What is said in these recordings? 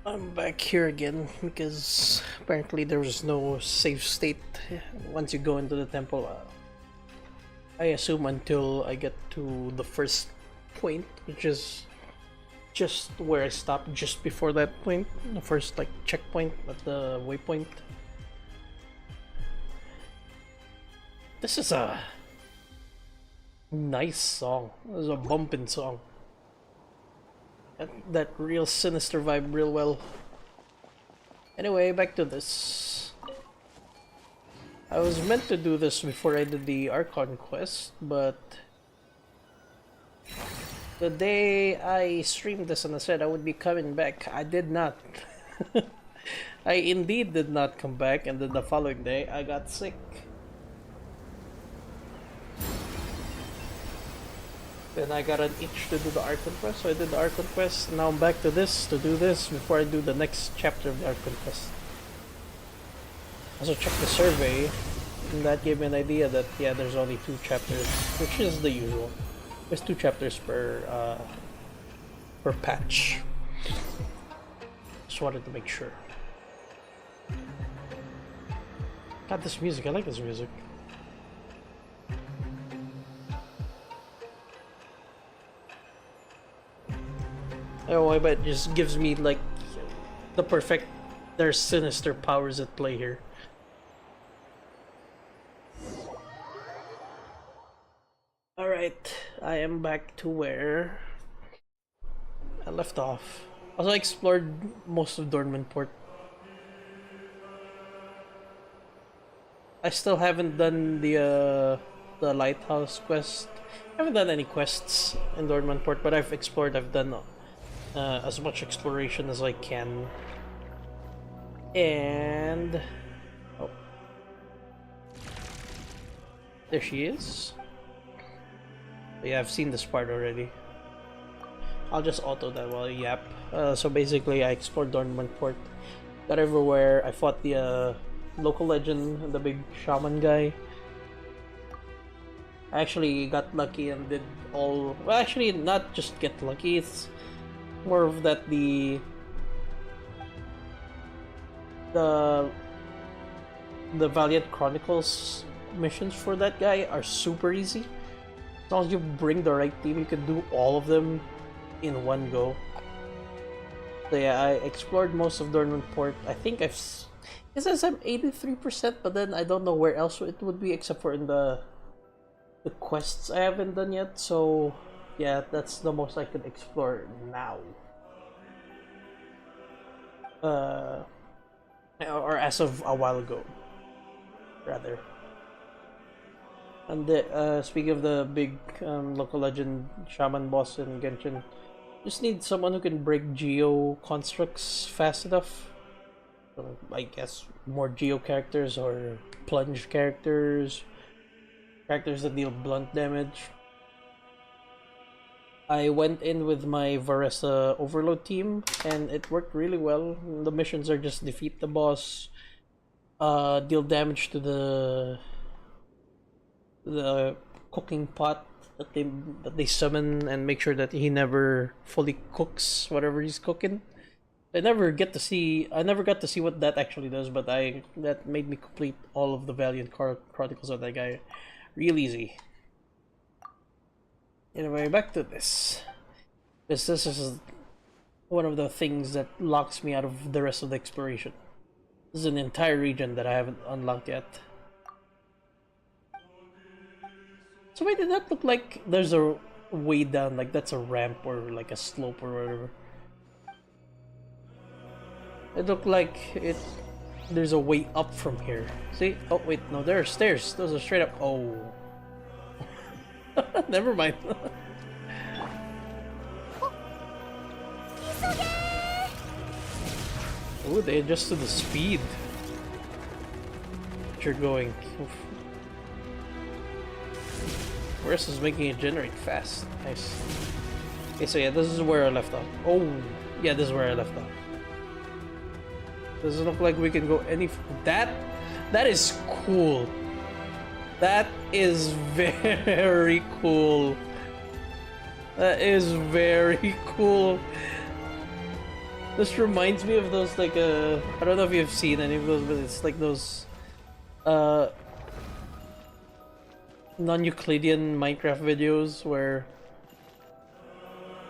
I'm back here again because apparently there was no safe state once you go into the temple. I assume until I get to the first point, which is just where I stopped just before that point, the first like checkpoint at the waypoint. This is a nice song. This is a bumpin' song. That real sinister vibe real well. Anyway, back to this. I was meant to do this before I did the Archon quest, but the day I streamed this and I said I would be coming back, I did not. I indeed did not come back, and then the following day I got sick. Then I got an itch to do the Archon quest, so I did the Archon quest. Now I'm back to this, to do this before I do the next chapter of the Archon quest. Also checked the survey, and that gave me an idea that, yeah, there's only 2 chapters, which is the usual. There's 2 chapters per patch. Just wanted to make sure. God, this music, I like this music. Oh, I bet it just gives me like the perfect, there's sinister powers at play here. Alright, I am back to where I left off. Also, I explored most of Dornmanport. I still haven't done the lighthouse quest. I haven't done any quests in Dornmanport, but I've explored. I've done as much exploration as I can. And oh, there she is. Yeah, I've seen this part already. I'll just auto that while I yap. So basically, I explored Dornmanport, got everywhere. I fought the local legend, the big shaman guy. I actually got lucky and did all. Well, actually, not just get lucky. It's more of that the Valiant Chronicles missions for that guy are super easy. As long as you bring the right team, you can do all of them in one go. So yeah, I explored most of Dornmanport. I think it says I'm 83%, but then I don't know where else it would be except for in the quests I haven't done yet. So yeah, that's the most I could explore now. Or as of a while ago, rather. And speaking of the big local legend shaman boss in Genshin, just need someone who can break geo constructs fast enough. So I guess more geo characters or plunge characters, characters that deal blunt damage. I went in with my Varesa Overload team, and it worked really well. The missions are just defeat the boss, deal damage to the cooking pot that they summon, and make sure that he never fully cooks whatever he's cooking. I never got to see what that actually does, but that made me complete all of the Valiant Chronicles of that guy real easy. Anyway, back to this. This is one of the things that locks me out of the rest of the exploration. This is an entire region that I haven't unlocked yet. So wait, did that look like there's a way down, like that's a ramp or like a slope or whatever? It looked like there's a way up from here. See? Oh wait, no, there are stairs. Those are straight up. Oh. Never mind. Oh, they adjusted the speed that you're going. Oof. Whereas is making it generate fast. Nice. Okay, so yeah, this is where I left off. Oh, yeah, this is where I left off. Doesn't look like we can go any. That is cool. That is very cool. That is very cool. This reminds me of those like I don't know if you've seen any of those, but it's like those uh non-Euclidean Minecraft videos where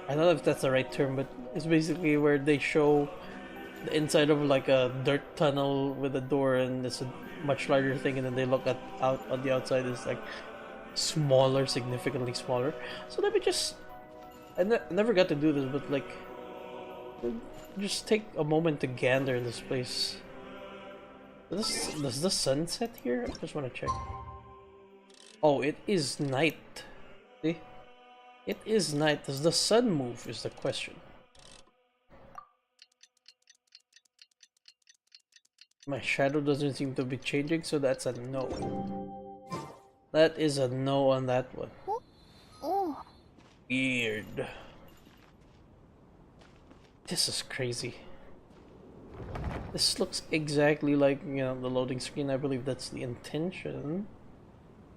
I don't know if that's the right term, but it's basically where they show the inside of like a dirt tunnel with a door and it's a much larger thing, and then they look at out on the outside is like smaller, significantly smaller. So let me just I never got to do this, but like just take a moment to gander in this place. Does the sun set here? I just want to check. Oh, it is night. See? It is night. Does the sun move is the question. My shadow doesn't seem to be changing, so that's a no. That is a no on that one. Weird. This is crazy. This looks exactly like, you know, the loading screen. I believe that's the intention.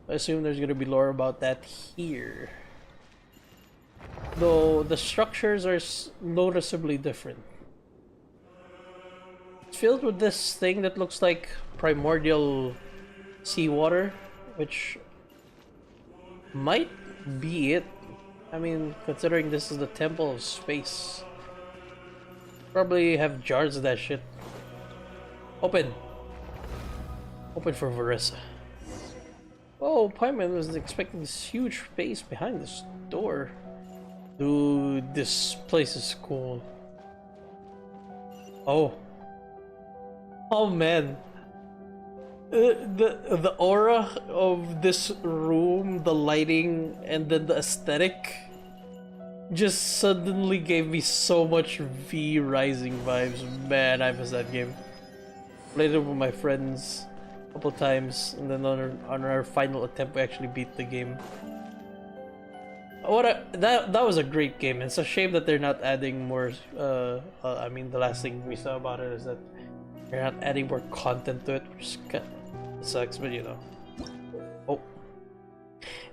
I assume there's gonna be lore about that here. Though the structures are noticeably different. It's filled with this thing that looks like primordial seawater, which might be it. I mean, considering this is the Temple of Space. Probably have jars of that shit. Open! Open for Verissa. Oh, Paimon was expecting this huge space behind this door. Dude, this place is cool. Oh. Oh man. The aura of this room, the lighting, and then the aesthetic just suddenly gave me so much V Rising vibes. Man, I miss that game. Played it with my friends a couple times, and then on our final attempt we actually beat the game. That was a great game. It's a shame that they're not adding more. I mean, the last thing we saw about it is that they're not adding more content to it, which sucks. But you know, oh,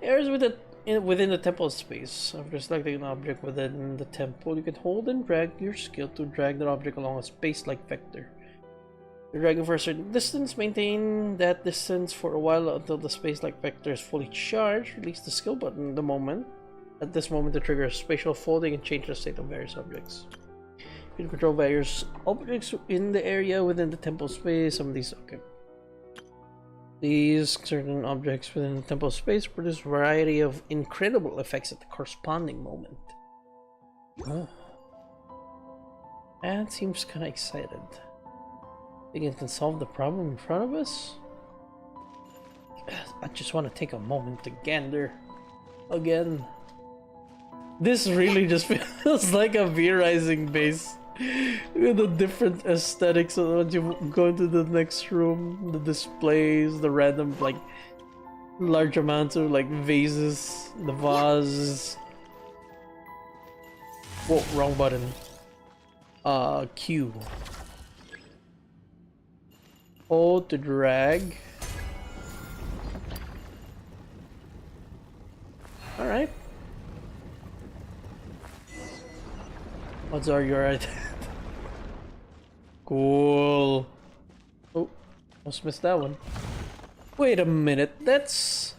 areas within the temple space. After selecting an object within the temple, you can hold and drag your skill to drag that object along a space-like vector. You're dragging for a certain distance. Maintain that distance for a while until the space-like vector is fully charged. Release the skill button at this moment to trigger a spatial folding and change the state of various objects. You can control various objects in the area within the temple space. Some of these, okay. These certain objects within the temple space produce a variety of incredible effects at the corresponding moment. Oh. And seems kind of excited. Think it can solve the problem in front of us? I just want to take a moment to gander again. This really just feels like a V-Rising base with the different aesthetics. So once you go into the next room, the displays, the random like large amounts of like vases, the vases. Whoa, wrong button. Q. Hold to drag. Alright. Odds are you're right. Cool. Oh, almost missed that one. Wait a minute, that's...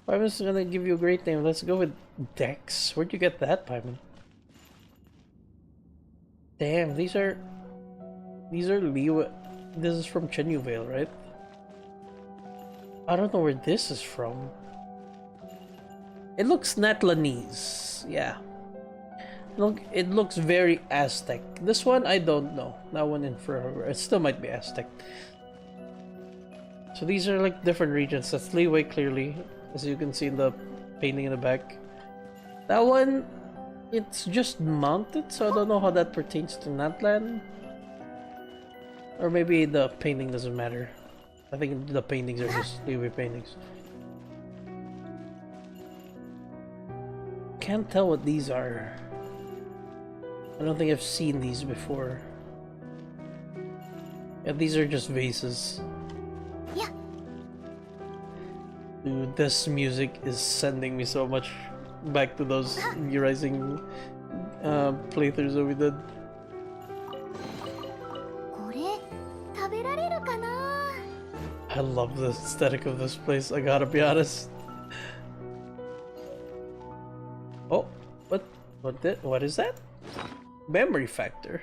Paimon's gonna give you a great name. Let's go with Dex. Where'd you get that, Paimon? Damn, these are Liyue. This is from Chenyu Vale, right? I don't know where this is from. It looks Natlanese, yeah. Look, it looks very Aztec. This one, I don't know. That one in forever. It still might be Aztec. So these are like different regions. That's Liyue clearly, as you can see in the painting in the back. That one, it's just mounted, so I don't know how that pertains to Natlan. Or maybe the painting doesn't matter. I think the paintings are just Liyue paintings. Can't tell what these are. I don't think I've seen these before. Yeah, these are just vases. Yeah. Dude, this music is sending me so much back to those V-Rising playthroughs that we did. I love the aesthetic of this place, I gotta be honest. Oh, what is that? Memory factor.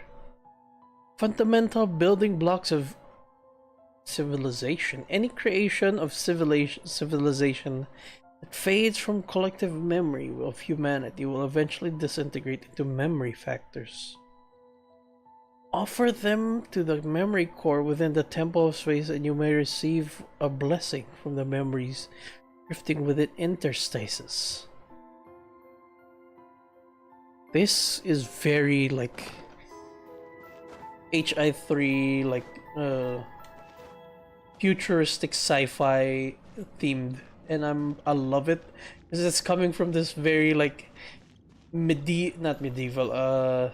Fundamental building blocks of civilization. Any creation of civilization that fades from collective memory of humanity will eventually disintegrate into memory factors. Offer them to the memory core within the Temple of Space and you may receive a blessing from the memories drifting within interstasis. This is very like HI3, like futuristic sci-fi themed, and I love it because it's coming from this very like not medieval,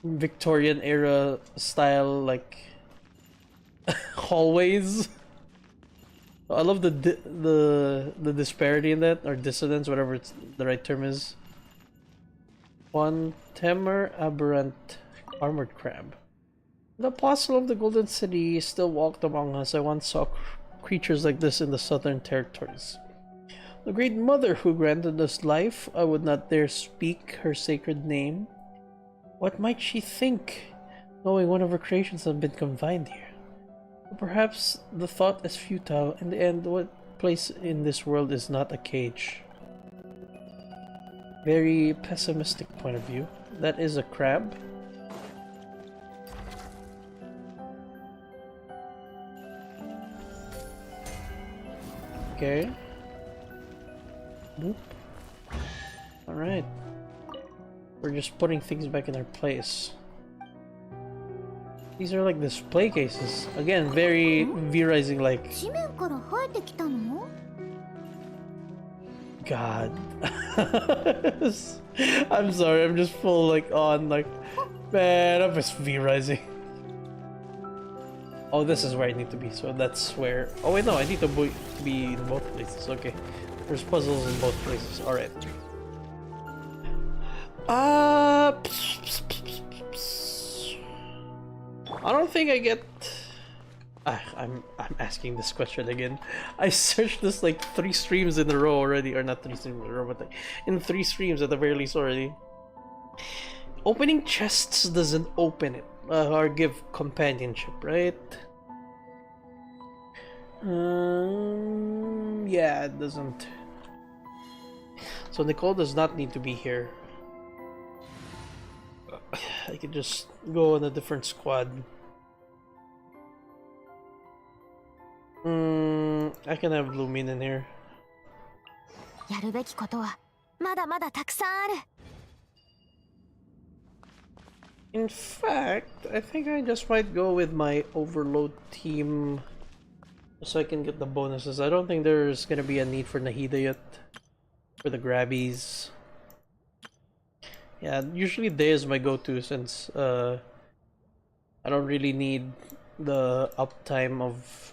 Victorian era style like hallways. I love the disparity in that, or dissonance, whatever the right term is. One Temur aberrant armored crab. The apostle of the Golden City still walked among us. I once saw creatures like this in the southern territories. The great mother who granted us life, I would not dare speak her sacred name. What might she think, knowing one of her creations had been confined here? Or perhaps the thought is futile. In the end, what place in this world is not a cage? Very pessimistic point of view. That is a crab. Okay. Boop. Alright. We're just putting things back in their place. These are like display cases. Again, very V-Rising like. God. I'm sorry, I'm just full like on like, man, I'm just V-Rising. Oh, this is where I need to be, so that's where. Oh wait, no, I need to be in both places. Okay, there's puzzles in both places. All right. I don't think I get. I'm asking this question again. I searched this like 3 streams in a row already, or not 3 streams in a row, but like, in 3 streams at the very least already. Opening chests doesn't open it or give companionship, right? Yeah, it doesn't. So Nicole does not need to be here. I could just go on a different squad. I can have Lumin in here. In fact, I think I just might go with my overload team so I can get the bonuses. I don't think there's gonna be a need for Nahida yet for the grabbies. Yeah, usually Day is my go-to since I don't really need the uptime of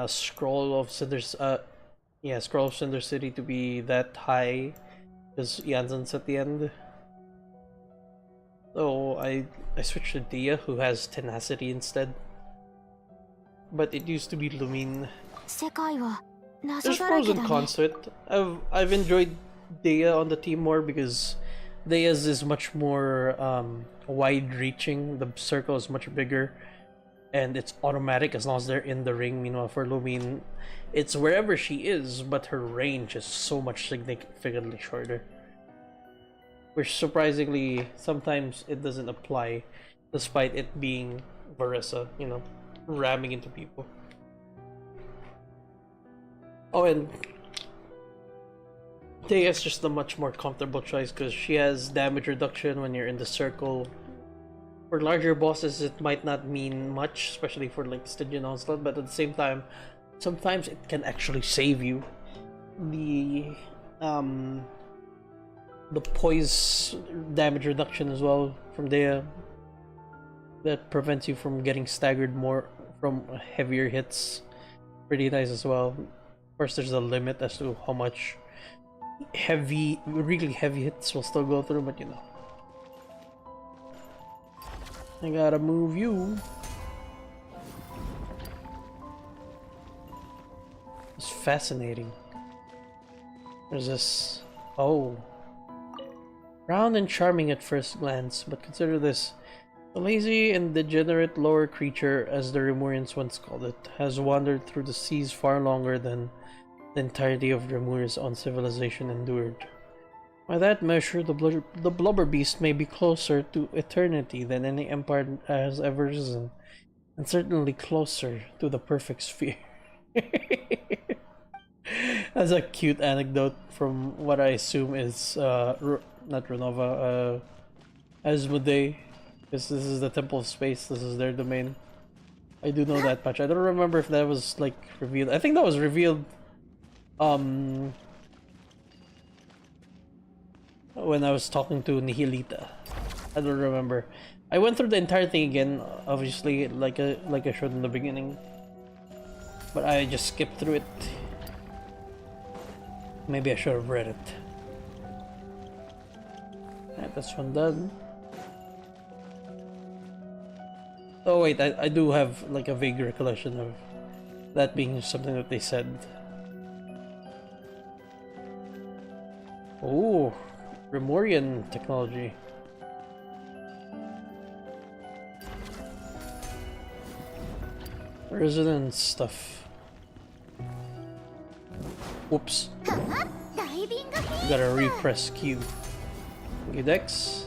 Scroll of Cinder Scroll of Cinder City to be that high because Jansen's at the end. So I switched to Dia, who has Tenacity instead. But it used to be Lumin. There's pros and cons to it. I've enjoyed Dia on the team more because Dia's is much more wide-reaching. The circle is much bigger, and it's automatic as long as they're in the ring. Meanwhile, for Lumin, it's wherever she is, but her range is so much significantly shorter. Which surprisingly, sometimes it doesn't apply, despite it being Varessa, you know, ramming into people. Oh, and Dea is just a much more comfortable choice because she has damage reduction when you're in the circle. For larger bosses, it might not mean much, especially for like Stygian Onslaught, but at the same time, sometimes it can actually save you. The poise damage reduction as well from Dea that prevents you from getting staggered more from heavier hits. Pretty nice as well. Of course, there's a limit as to how much really heavy hits will still go through, but you know. I gotta move you. fascinating. There's this... Oh. Round and charming at first glance, but consider this. The lazy and degenerate lower creature, as the Rimurians once called it, has wandered through the seas far longer than the entirety of Rimur's own civilization endured. By that measure, the blubber beast may be closer to eternity than any empire has ever risen, and certainly closer to the perfect sphere. That's a cute anecdote from what I assume is not Renova, Asmodee. This is the Temple of Space. This is their domain. I do know that much. I don't remember if that was like revealed. I think that was revealed when I was talking to Nihilita. I don't remember. I went through the entire thing again, obviously, like I showed in the beginning. But I just skipped through it. Maybe I should have read it. Alright, that's one done. Oh wait, I do have like a vague recollection of that being something that they said. Oh, Rimurian technology. Resonance stuff. Whoops. Gotta repress Q. Okay, Dex.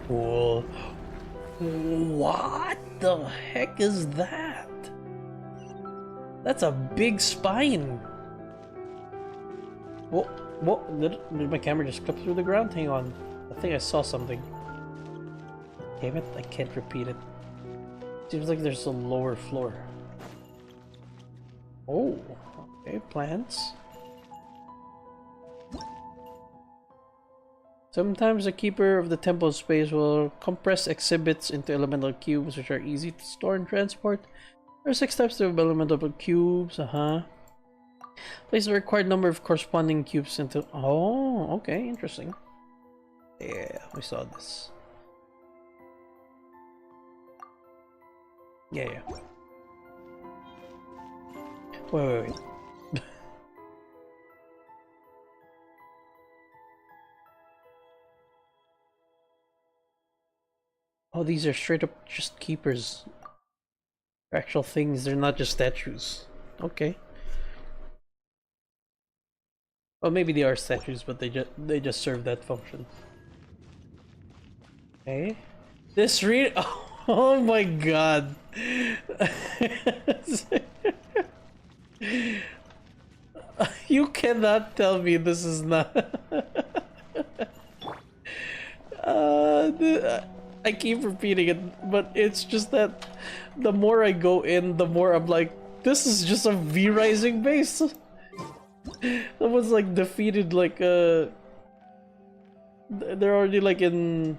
Cool. What the heck is that? That's a big spine. What? Did my camera just clip through the ground? Hang on. I think I saw something. Damn it, I can't repeat it. Seems like there's a lower floor. Oh, okay, plants. Sometimes the keeper of the temple of space will compress exhibits into elemental cubes, which are easy to store and transport. There are 6 types of elemental cubes, Place the required number of corresponding cubes into... Oh, okay, interesting. Yeah, we saw this. Yeah. Wait. Oh, these are straight up just keepers. They're actual things, they're not just statues. Okay. Well, maybe they are statues, but they just serve that function. Okay. This really... Oh my god. You cannot tell me this is not... I keep repeating it, but it's just that the more I go in, the more I'm like, this is just a V-Rising base. Someone's like defeated like they're already like in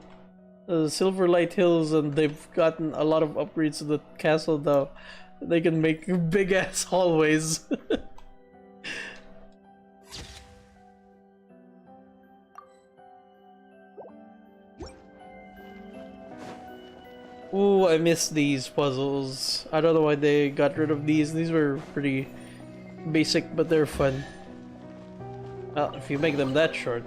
Silverlight Hills, and they've gotten a lot of upgrades to the castle now. They can make big ass hallways. Ooh, I miss these puzzles. I don't know why they got rid of these. These were pretty basic, but they're fun. Well, if you make them that short.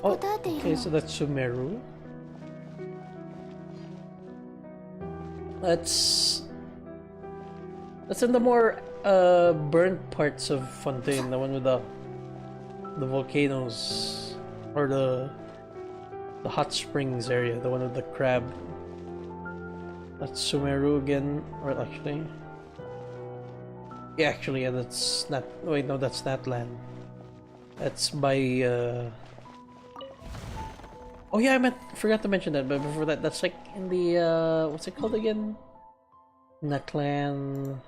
Oh, okay, so that's Sumeru. That's in the more burnt parts of Fontaine, the one with the volcanoes, or the hot springs area, the one with the crab. That's Sumeru again, or actually, yeah, that's not. Wait, no, that's Natlan. That's by. Oh yeah, forgot to mention that. But before that, that's like in the what's it called again? Natlan.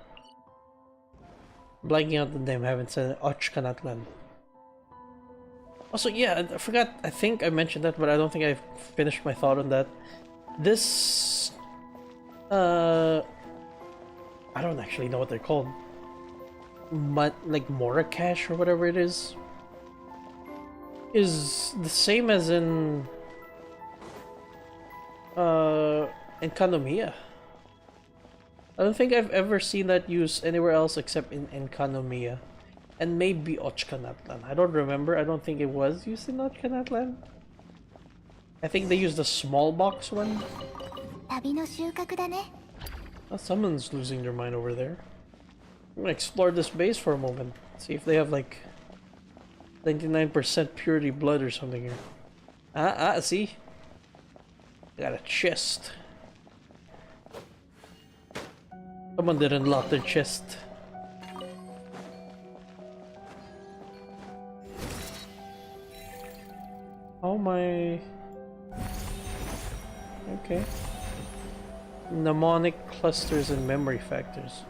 Blanking out the name. I haven't said it. Ochka Natlan. Also, yeah, I forgot. I think I mentioned that, but I don't think I finished my thought on that. This, I don't actually know what they're called. Like Moracash or whatever it is the same as in Enkanomiya. I don't think I've ever seen that used anywhere else except in Enkanomiya. And maybe Ochkanatlan. I don't remember. I don't think it was used in Ochkanatlan. I think they used the small box one. Oh, someone's losing their mind over there. I'm gonna explore this base for a moment. See if they have like 99% purity blood or something here. See? I got a chest. Someone didn't lock their chest. Oh my... Okay. Mnemonic clusters and memory factors.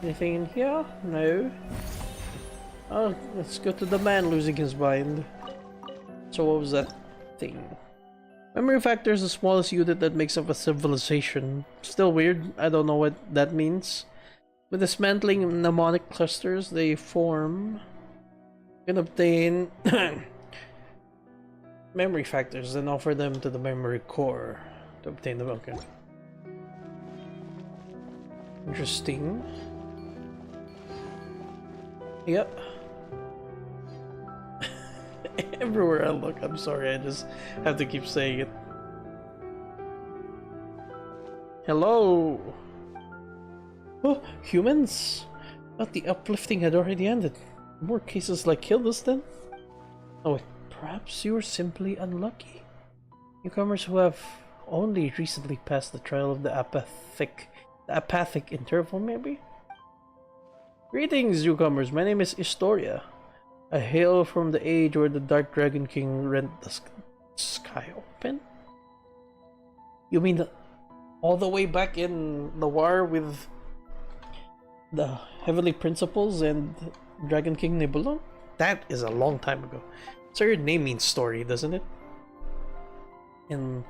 Anything in here? No. Oh, let's go to the man losing his mind. So what was that thing? Memory factor is the smallest unit that makes up a civilization. Still weird. I don't know what that means. With dismantling mnemonic clusters, they form... You can obtain memory factors, then offer them to the memory core to obtain them. Okay. Interesting. Yep. Everywhere I look, I'm sorry, I just have to keep saying it. Hello! Oh, humans? But the uplifting had already ended. More cases like Hilda's then? Oh wait, perhaps you were simply unlucky. Newcomers who have only recently passed the trial of the apathic interval, maybe? Greetings, newcomers. My name is Historia. I hail from the age where the Dark Dragon King rent the sky open? You mean all the way back in the war with the Heavenly Principles and Dragon King Nebula? That is a long time ago. So your name means story, doesn't it? And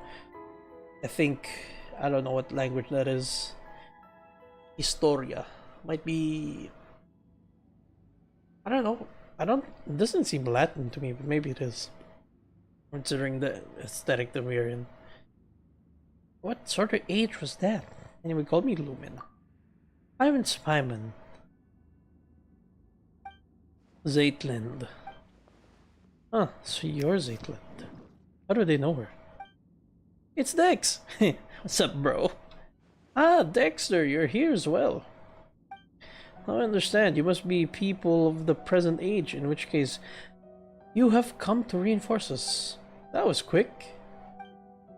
I think, I don't know what language that is. Historia. Might be... I don't know. It doesn't seem Latin to me, but maybe it is. Considering the aesthetic that we're in. What sort of age was that? Anyway, call me Lumen. I'm Spyman. Zeitland. Huh, so you're Zeitland. How do they know her? It's Dex! What's up, bro? Ah, Dexter, you're here as well. Now I understand, you must be people of the present age, in which case you have come to reinforce us. That was quick.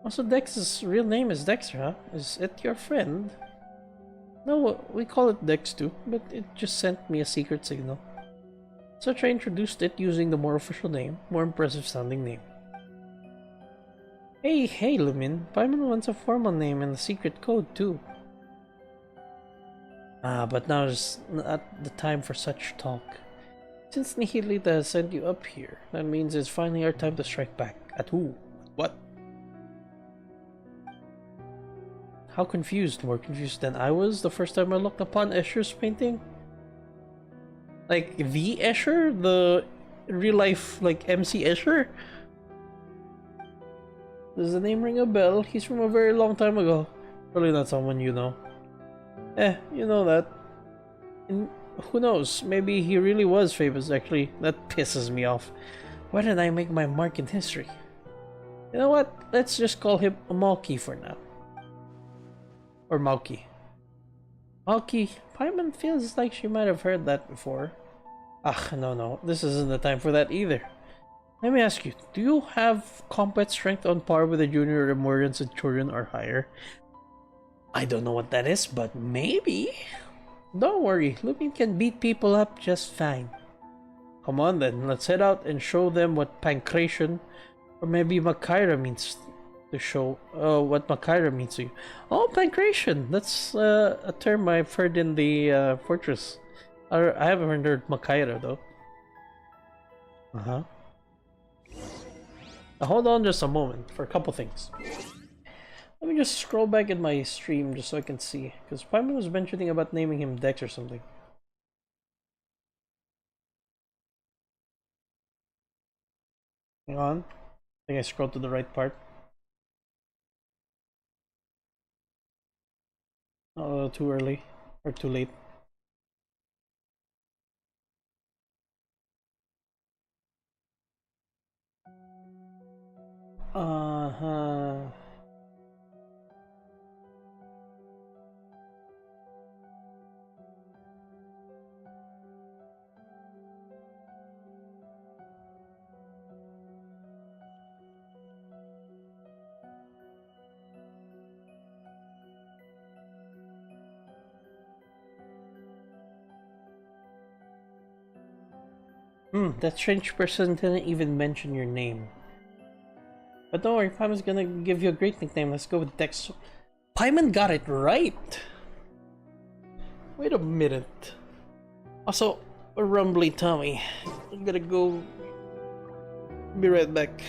Also, Dex's real name is Dexter, huh? Is it your friend? No, we call it Dex too, but it just sent me a secret signal. So I introduced it using the more official name, more impressive sounding name. Hey, Lumin, Paimon wants a formal name and a secret code too. But now is not the time for such talk. Since Nihilita has sent you up here, that means it's finally our time to strike back. At who? What? How confused? More confused than I was the first time I looked upon Escher's painting? Like, the Escher? The real-life, like, MC Escher? Does the name ring a bell? He's from a very long time ago. Probably not someone you know. You know that. And who knows, maybe he really was famous actually. That pisses me off. Why didn't I make my mark in history? You know what? Let's just call him Malky for now. Or Malky. Malky, Paimon feels like she might have heard that before. No, this isn't the time for that either. Let me ask you, do you have combat strength on par with a junior Lemurian Centurion or higher? I don't know what that is, but maybe. Don't worry, Lupin can beat people up just fine. Come on then, let's head out and show them what Pancration, or maybe Makaira means to show, what Makaira means to you. Oh, Pancration! That's a term I've heard in the fortress. I haven't heard Makaira though. Hold on just a moment for a couple things. Let me just scroll back in my stream just so I can see, because Paimon was mentioning about naming him Dex or something. Hang on. think I scrolled to the right part. Oh, too early or too late. Uh-huh. That strange person didn't even mention your name. But don't worry, Paimon's gonna give you a great nickname. Let's go with Dex. Paimon got it right! Wait a minute. Also, a rumbly tummy. I'm gonna go. Be right back.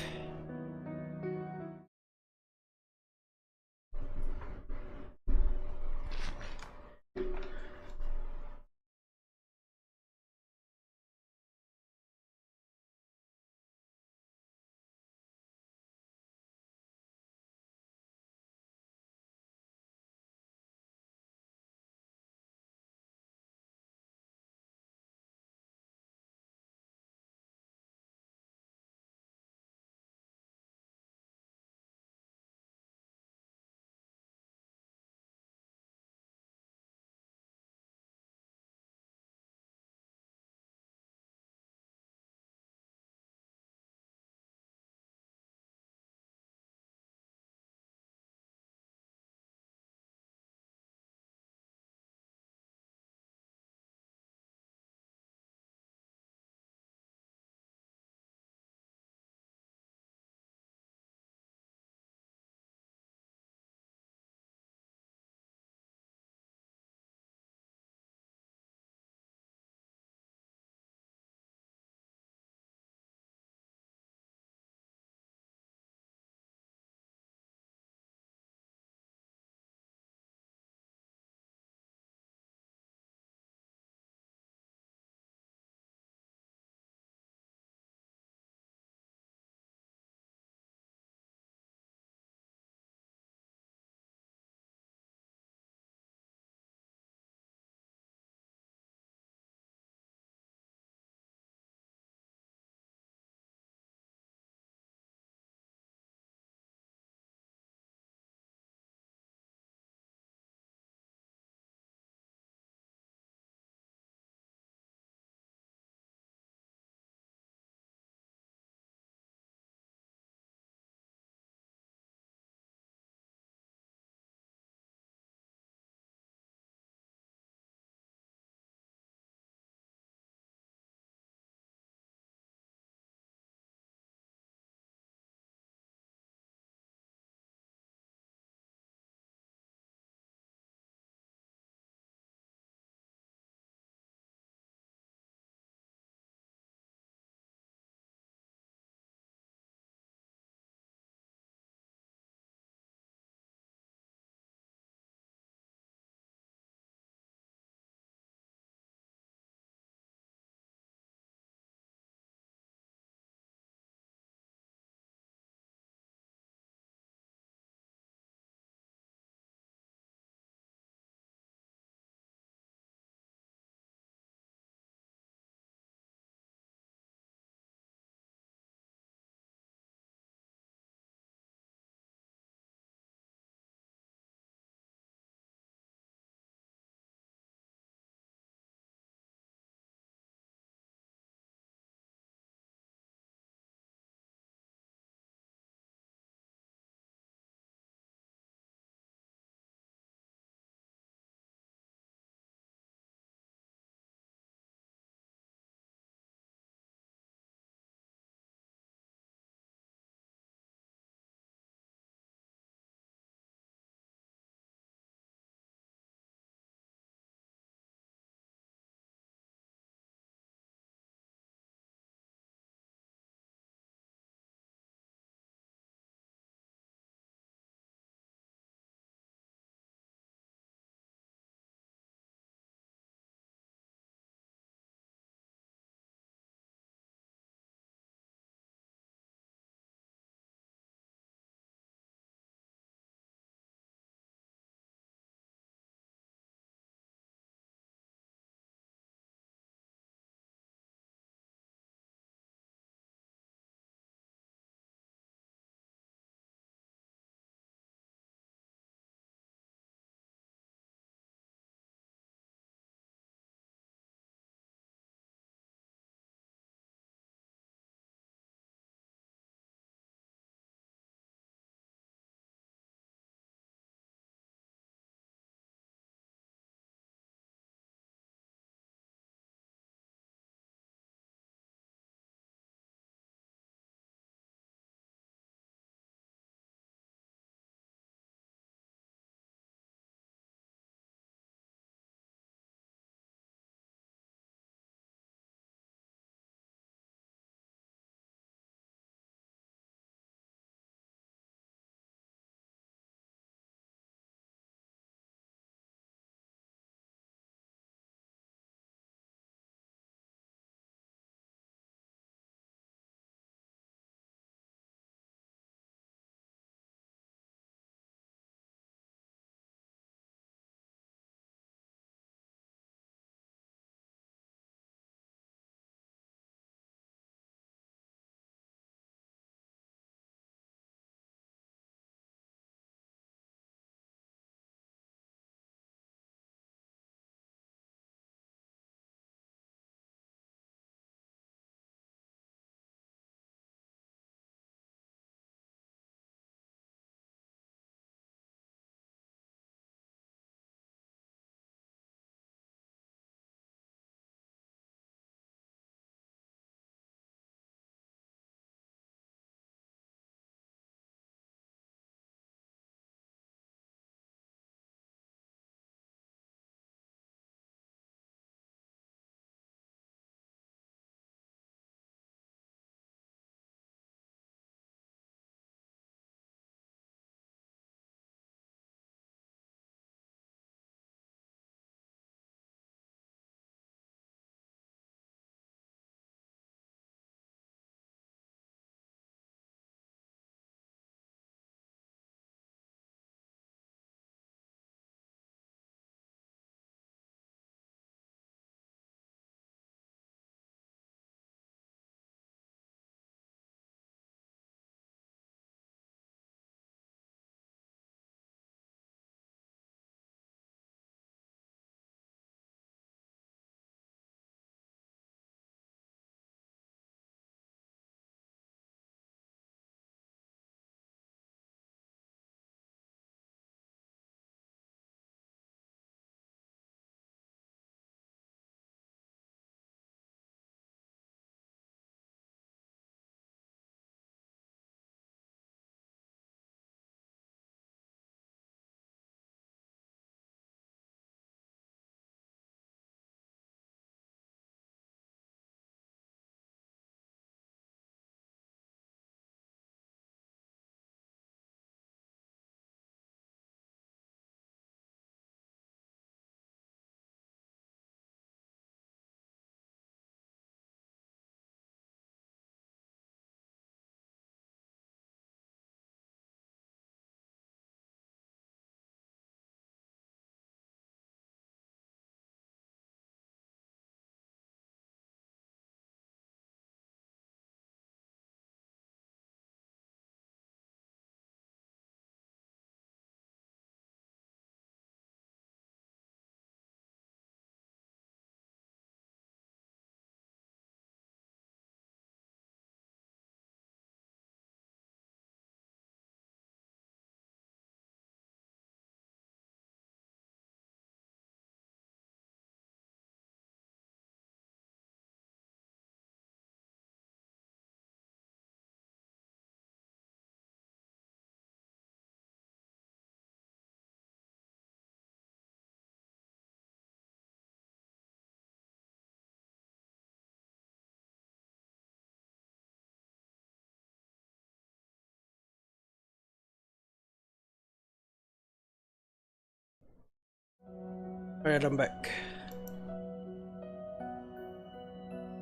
Alright, I'm back.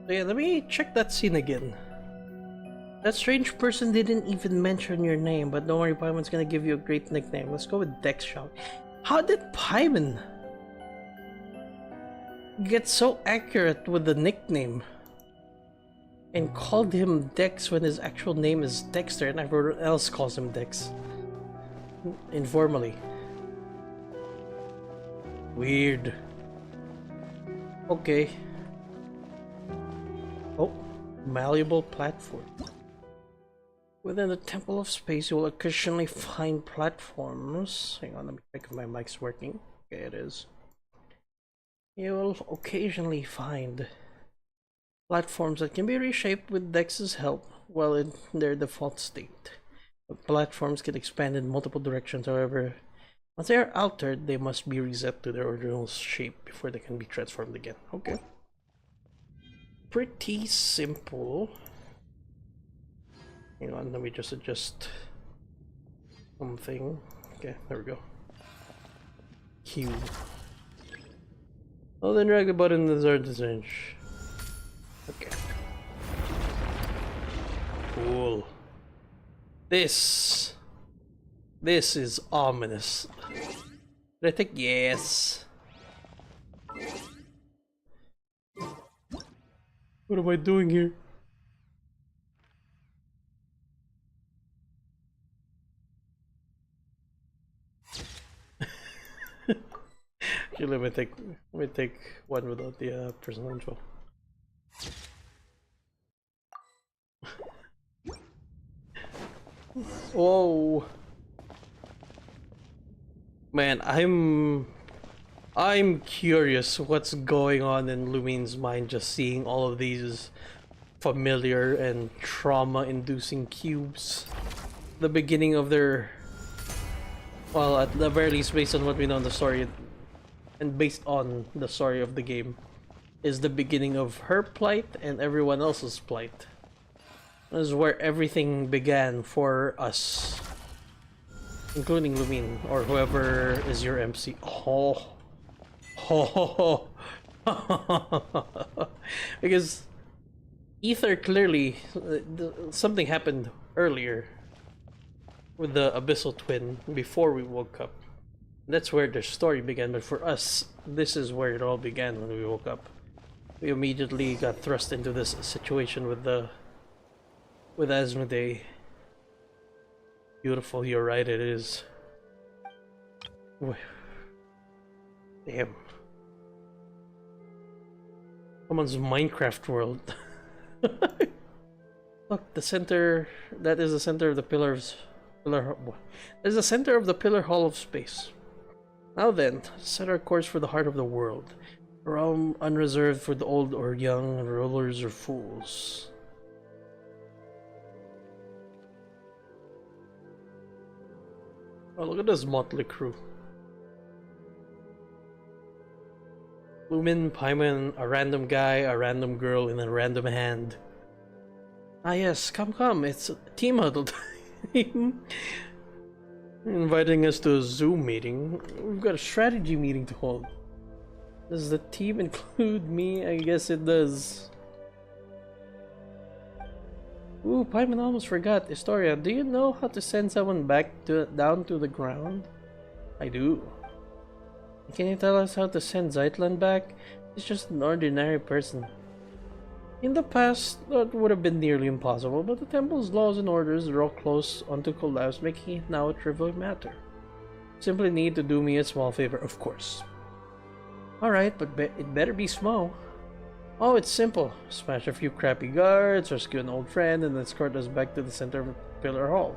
So yeah, let me check that scene again. That strange person didn't even mention your name, but don't worry, Paimon's gonna give you a great nickname. Let's go with Dex, shall we? How did Paimon get so accurate with the nickname? And called him Dex when his actual name is Dexter and everyone else calls him Dex. Informally. Weird. Okay. Oh, malleable platform. Within the Temple of Space, you will occasionally find platforms. Hang on, let me check if my mic's working. Okay, it is. You will occasionally find platforms that can be reshaped with Dex's help while in their default state. The platforms can expand in multiple directions, however, once they are altered, they must be reset to their original shape before they can be transformed again. Okay. Pretty simple. Hang on, let me just adjust something. Okay, there we go. Q. Oh, then drag the button to start the change. Okay. Cool. This is ominous. Did I think yes? What am I doing here? Okay, let me take one without the personal info. Whoa, man, I'm curious what's going on in Lumine's mind just seeing all of these familiar and trauma-inducing cubes. The beginning of their, well, at the very least, based on what we know in the story, and based on the story of the game, is the beginning of her plight and everyone else's plight. This is where everything began for us, including Lumine, or whoever is your MC. Oh. Oh. Because Ether clearly, something happened earlier with the Abyssal Twin before we woke up. That's where the story began, but for us, this is where it all began when we woke up. We immediately got thrust into this situation with Asmodee. Beautiful, you're right, it is. Damn. Someone's Minecraft world. Look, the center, that is the center of the pillars. There's the center of the Pillar Hall of Space. Now then, set our course for the heart of the world. A realm unreserved for the old or young, rulers or fools. Oh, look at this motley crew. Lumine, Paimon, a random guy, a random girl, and a random hand. Ah yes, come, it's a team huddle time. Inviting us to a Zoom meeting. We've got a strategy meeting to hold. Does the team include me? I guess it does. Ooh, Paimon almost forgot. Historia, do you know how to send someone back down to the ground? I do. Can you tell us how to send Zeitland back? He's just an ordinary person. In the past, that would have been nearly impossible, but the temple's laws and orders draw close onto collapse, making it now a trivial matter. Simply need to do me a small favor, of course. Alright, but it better be small. Oh, it's simple. Smash a few crappy guards, rescue an old friend, and escort us back to the center of Pillar Hall.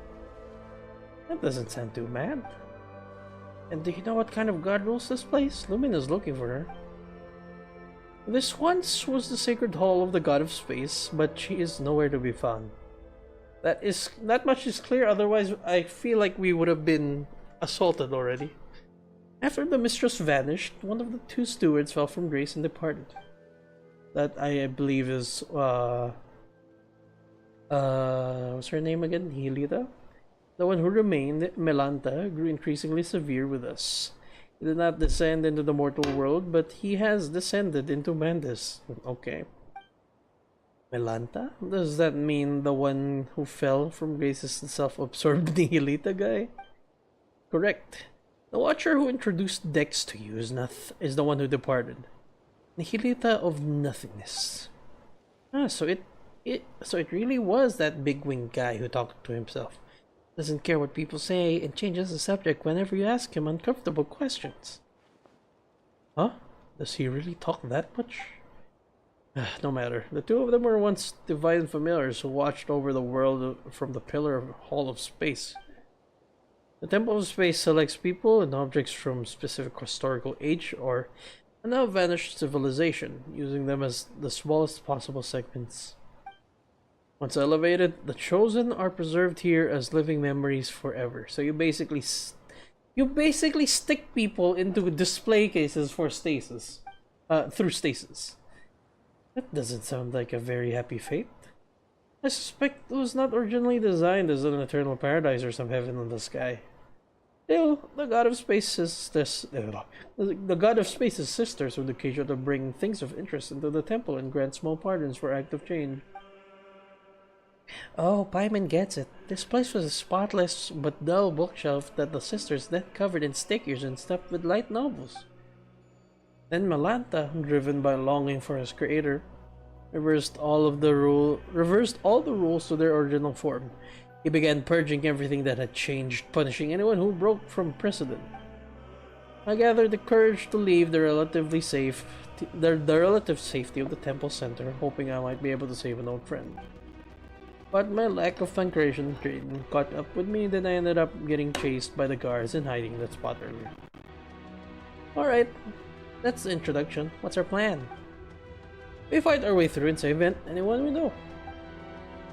That doesn't sound too bad. And do you know what kind of guard rules this place? Lumine is looking for her. This once was the sacred hall of the god of space, but she is nowhere to be found. That much is clear, otherwise I feel like we would have been assaulted already. After the mistress vanished, one of the two stewards fell from grace and departed. That I believe is what's her name again? Helida? The one who remained, Melanta, grew increasingly severe with us. He did not descend into the mortal world, but he has descended into Mantis. Okay. Melanta? Does that mean the one who fell from Grace's self-absorbed Nihilita guy? Correct. The Watcher who introduced Dex to you is the one who departed. Nihilita of nothingness. Ah, so it really was that big-winged guy who talked to himself. Doesn't care what people say and changes the subject whenever you ask him uncomfortable questions. Huh? Does he really talk that much? No matter. The two of them were once divine familiars who watched over the world from the pillar of Hall of Space. The Temple of Space selects people and objects from specific historical age or a now vanished civilization, using them as the smallest possible segments. Once elevated, the chosen are preserved here as living memories forever. So you basically stick people into display cases for stasis, through stasis. That doesn't sound like a very happy fate. I suspect it was not originally designed as an eternal paradise or some heaven in the sky. Still, the God of Space's sisters would occasionally bring things of interest into the temple and grant small pardons for act of change. Oh, Paimon gets it. This place was a spotless but dull bookshelf that the sisters then covered in stickers and stuffed with light novels. Then Melanta, driven by longing for his creator, reversed all the rules to their original form. He began purging everything that had changed, punishing anyone who broke from precedent. I gathered the courage to leave the relative safety of the temple center, hoping I might be able to save an old friend. But my lack of concentration training caught up with me, then I ended up getting chased by the guards and hiding in that spot earlier. Alright, that's the introduction. What's our plan? We fight our way through and save anyone we know.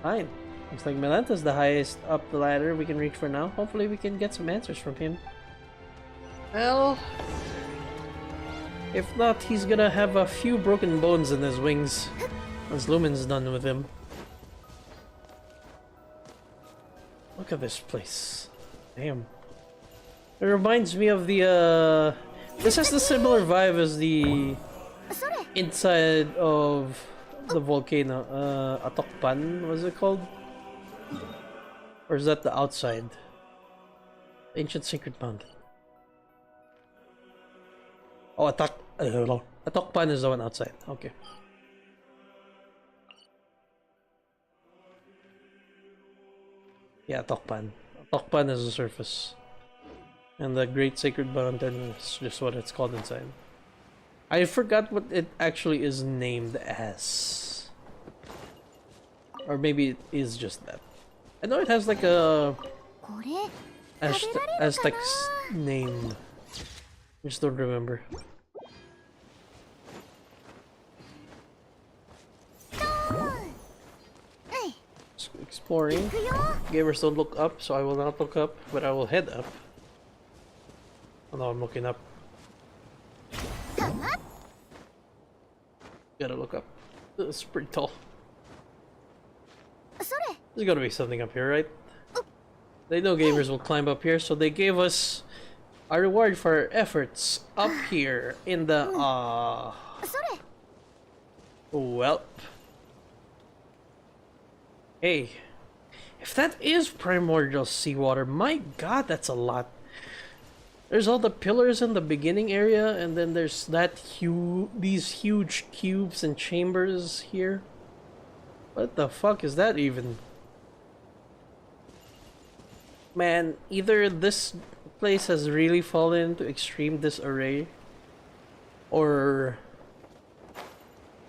Fine. Looks like Melanta's the highest up the ladder we can reach for now. Hopefully we can get some answers from him. Well, if not, he's gonna have a few broken bones in his wings once Lumen's done with him. Look at this place. Damn. It reminds me of the, this has the similar vibe as the inside of the volcano. Atokpan, what's it called? Or is that the outside? Ancient Sacred Mountain. Oh, Atokpan is the one outside. Okay. Yeah, Tokpan. Tokpan is the surface. And the Great Sacred Mountain is just what it's called inside. I forgot what it actually is named as. Or maybe it is just that. I know it has like a Aztec name. I just don't remember. Exploring. Gamers don't look up, so I will not look up, but I will head up. Oh no, I'm looking up. Gotta look up. It's pretty tall. There's gotta be something up here, right? They know gamers will climb up here, so they gave us a reward for our efforts up here in the Welp. Hey, if that is primordial seawater, my god, that's a lot. There's all the pillars in the beginning area, and then there's these huge cubes and chambers here. What the fuck is that even? Man, either this place has really fallen into extreme disarray, or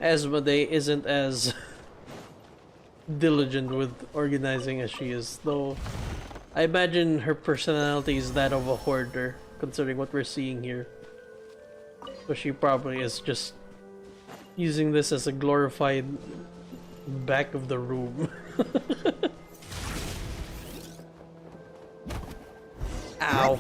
Asmodee isn't as diligent with organizing as she is, though I imagine her personality is that of a hoarder, considering what we're seeing here. So she probably is just using this as a glorified back of the room. Ow.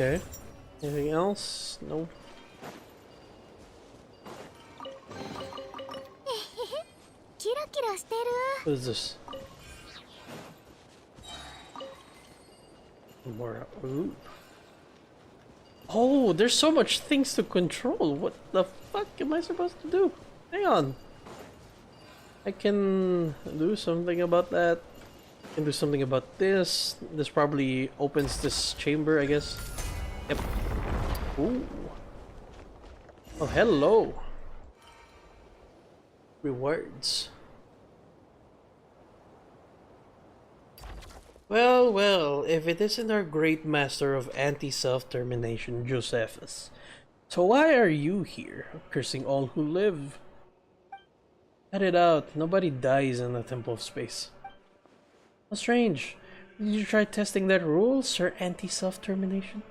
Okay. Anything else? Nope. What is this? More. Ooh. Oh, there's so much things to control. What the fuck am I supposed to do? Hang on. I can do something about that. I can do something about this. This probably opens this chamber, I guess. Yep. Ooh. Oh, hello. Rewards. Well, well, if it isn't our great master of anti-self-termination, Josephus. So why are you here, cursing all who live? Cut it out. Nobody dies in the Temple of Space. How strange. Did you try testing that rule, Sir Anti-Self-Termination?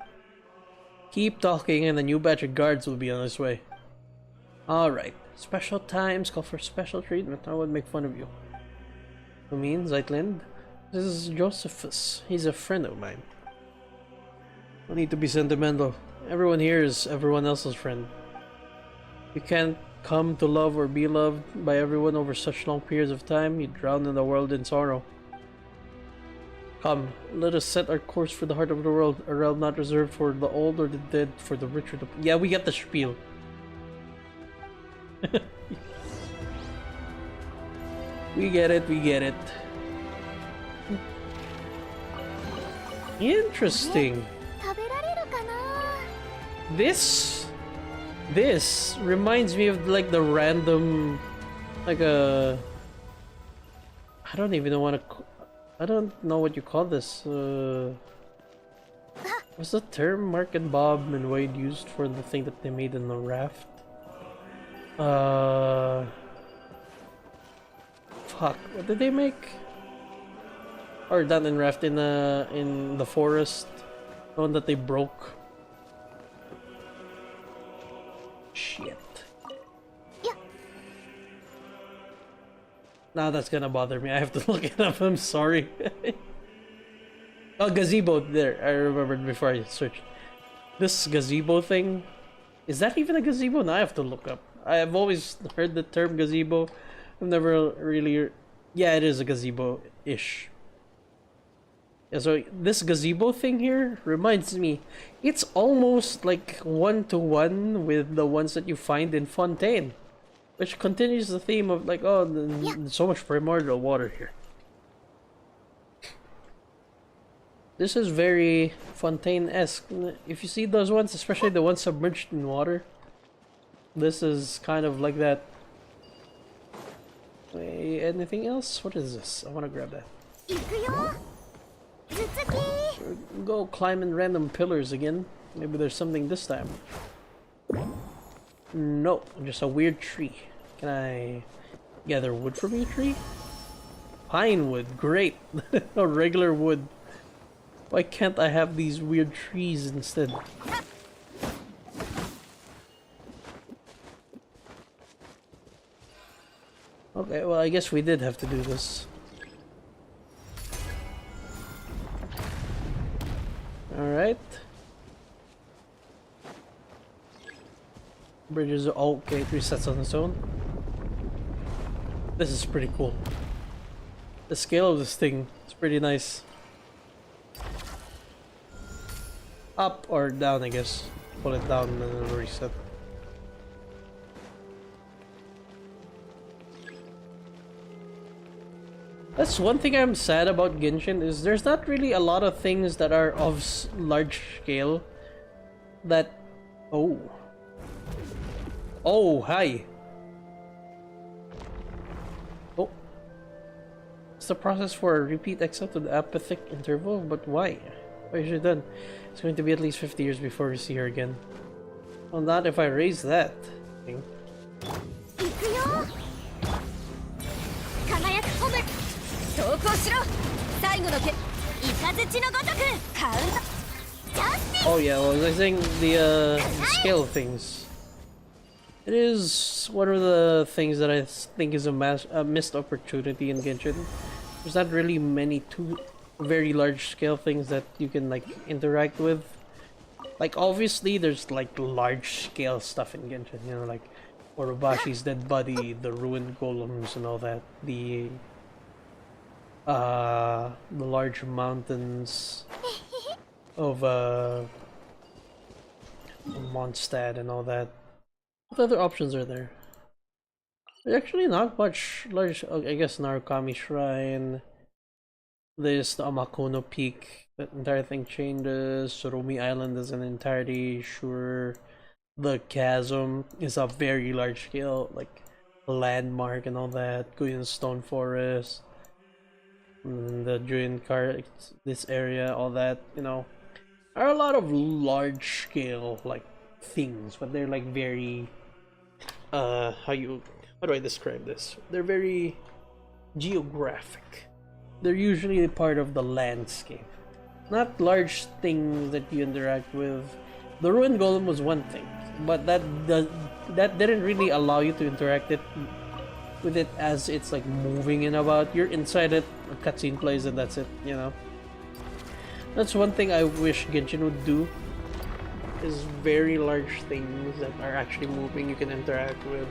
Keep talking and a new batch of guards will be on its way. Alright. Special times call for special treatment. I would make fun of you. Who means, Zeitlind? This is Josephus. He's a friend of mine. No need to be sentimental. Everyone here is everyone else's friend. You can't come to love or be loved by everyone over such long periods of time. You drown in the world in sorrow. Come, let us set our course for the heart of the world, a realm not reserved for the old or the dead, for the rich or the... Yeah, we get the spiel. We get it, we get it. Interesting. This reminds me of like the random, like a. I don't even know I don't know what you call this. What's the term Mark and Bob and Wade used for the thing that they made in the raft? Fuck. What did they make? Or that in raft in the forest, the one that they broke. Shit. Yeah. Now that's gonna bother me. I have to look it up. I'm sorry. Oh, gazebo. There, I remembered before I searched. This gazebo thing. Is that even a gazebo? Now I have to look up. I have always heard the term gazebo. I've never really. Yeah, it is a gazebo-ish. Yeah, so this gazebo thing here reminds me, it's almost like one-to-one with the ones that you find in Fontaine, which continues the theme of like, oh, there's so much primordial water here. This is very Fontaine-esque. If you see those ones, especially the ones submerged in water, this is kind of like that. Wait, anything else? What is this? I want to grab that. Go climbing random pillars again. Maybe there's something this time. No, just a weird tree. Can I gather wood from your tree? Pine wood, great. No, regular wood. Why can't I have these weird trees instead? Okay, well, I guess we did have to do this. Alright. Bridges are okay, 3 sets on its own. This is pretty cool. The scale of this thing is pretty nice. Up or down, I guess. Pull it down and then reset. That's one thing I'm sad about Genshin is there's not really a lot of things that are of large scale that... Oh. Oh, hi. Oh. It's the process for a repeat exile to the apathic interval, but why? Why is it done? It's going to be at least 50 years before we see her again. Well, not if I raise that thing. Oh yeah, well, I was saying the scale things. It is one of the things that I think is a missed opportunity in Genshin. There's not really many very large scale things that you can like interact with. Like, obviously, there's like large scale stuff in Genshin, you know, like Orobashi's dead body, the ruined golems, and all that. The large mountains of Mondstadt and all that. What other options are there? There's actually not much large. I guess Narukami Shrine. There's the Amakono Peak. That entire thing changes. Surumi Island is an entirety. Sure. The Chasm is a very large scale, like, landmark and all that. Guyan Stone Forest. And the Juin Car, this area, all that, you know. There are a lot of large scale, like, things, but they're like very how do I describe this? They're very geographic. They're usually part of the landscape, not large things that you interact with. The ruined golem was one thing, but that didn't really allow you to interact with it as it's like moving and about. You're inside it, a cutscene plays, and that's it, you know. That's one thing I wish Genshin would do, is very large things that are actually moving you can interact with.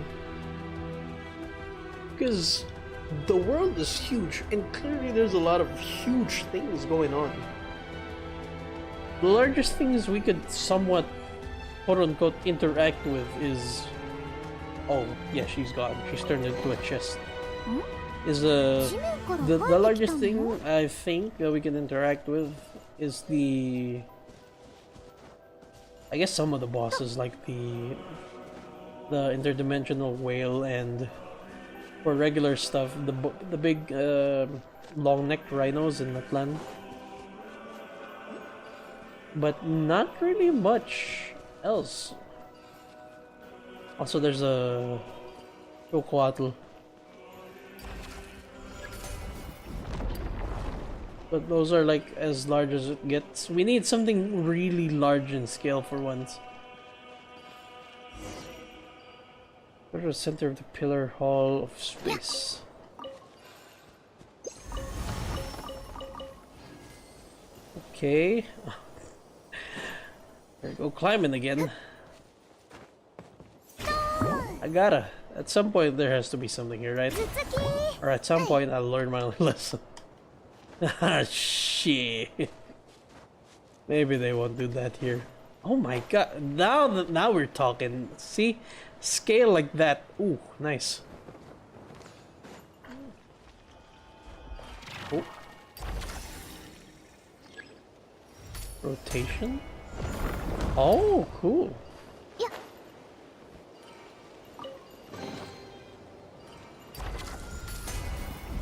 Because the world is huge, and clearly there's a lot of huge things going on. The largest things we could somewhat, quote-unquote, interact with is... Oh, yeah, she's gone. She's turned into a chest. Is the largest thing, I think, that we can interact with is the... I guess some of the bosses, like the interdimensional whale, and for regular stuff, the big long-necked rhinos in Natlan. But not really much else. Also, there's a Chocoatl. But those are like as large as it gets. We need something really large in scale for once. Where's the center of the pillar hall of space? Okay. There we go, climbing again. I gotta. At some point there has to be something here, right? Or at some point I'll learn my lesson. Ah, shit. Maybe they won't do that here. Oh my god, now we're talking. See? Scale like that. Ooh, nice. Oh. Rotation? Oh, cool. Yeah.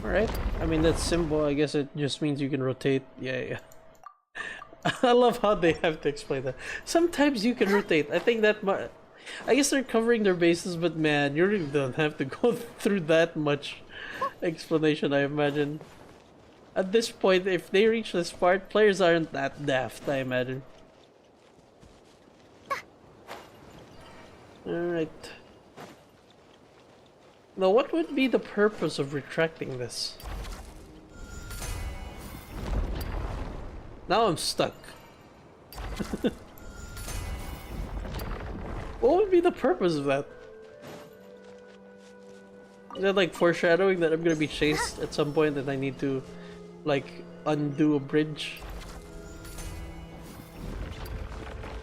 Alright. I mean, that's simple. I guess it just means you can rotate. Yeah. I love how they have to explain that. Sometimes you can rotate. I think that I guess they're covering their bases, but man, you really don't have to go through that much explanation, I imagine. At this point, if they reach this part, players aren't that daft, I imagine. Alright. Now, what would be the purpose of retracting this? Now I'm stuck. What would be the purpose of that? Is that like foreshadowing that I'm gonna be chased at some point and I need to, like, undo a bridge?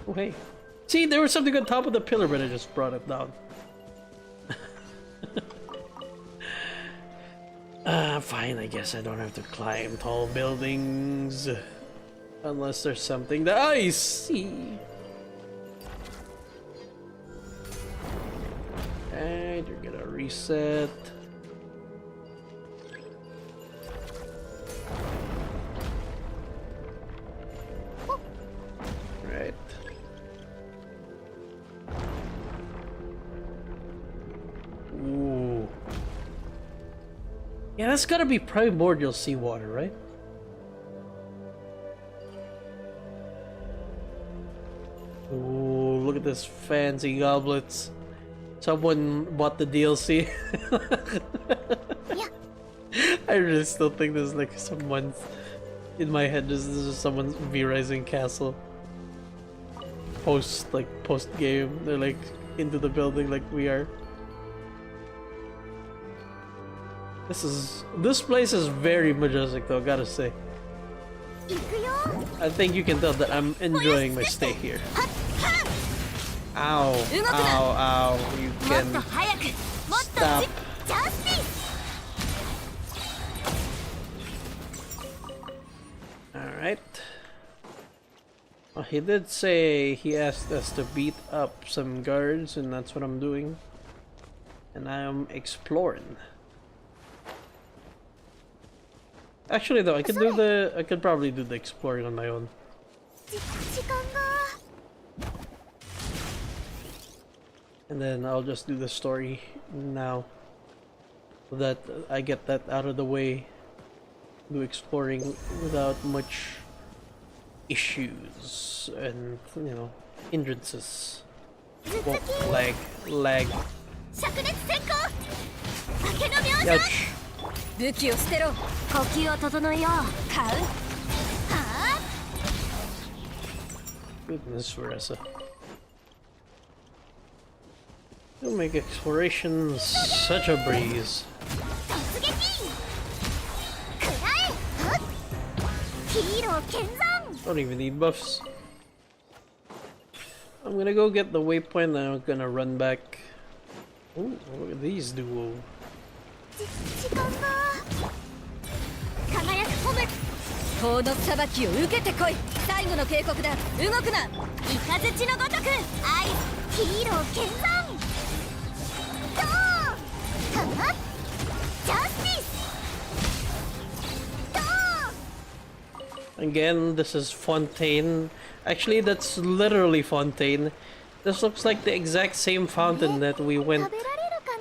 Oh hey. See, there was something on top of the pillar, but I just brought it down. Fine, I guess I don't have to climb tall buildings. Unless there's something that I see. And you're gonna reset. Right. Ooh. Yeah, that's gotta be primordial seawater, right? Ooh, look at this fancy goblets. Someone bought the DLC. Yeah. I really still think this is like someone's... In my head, this is someone's V-Rising castle. post game. They're like into the building like we are. This place is very majestic though, gotta say. 行くよ I think you can tell that I'm enjoying my stay here. はっはっ Ow, 動くな ow, ow, you もっ can と早くもっと stop. ジャスティス Alright. Well, he did say he asked us to beat up some guards, and that's what I'm doing. And I am exploring. Actually, though, I could probably do the exploring on my own. 時間が And then I'll just do the story now. So that I get that out of the way. Do exploring without much issues and, you know, hindrances. Whoa, lag. 灼熱閃光明けの明星 Ouch. 武器を捨てろ呼吸を整えようカウンはあ Goodness, Veressa. You make exploration such a breeze. 突撃食らえはっヒーロー見参 Don't even need buffs. I'm gonna go get the waypoint and I'm gonna run back. Ooh, look at these duo. 時間が輝くホム法の裁きを受けてこい最後の警告だ動くな雷のごとくアイスヒーロー見参ドーンはっジャスティスドーン Again, this is Fontaine. Actually, that's literally Fontaine. This looks like the exact same fountain that we 食 went べられるか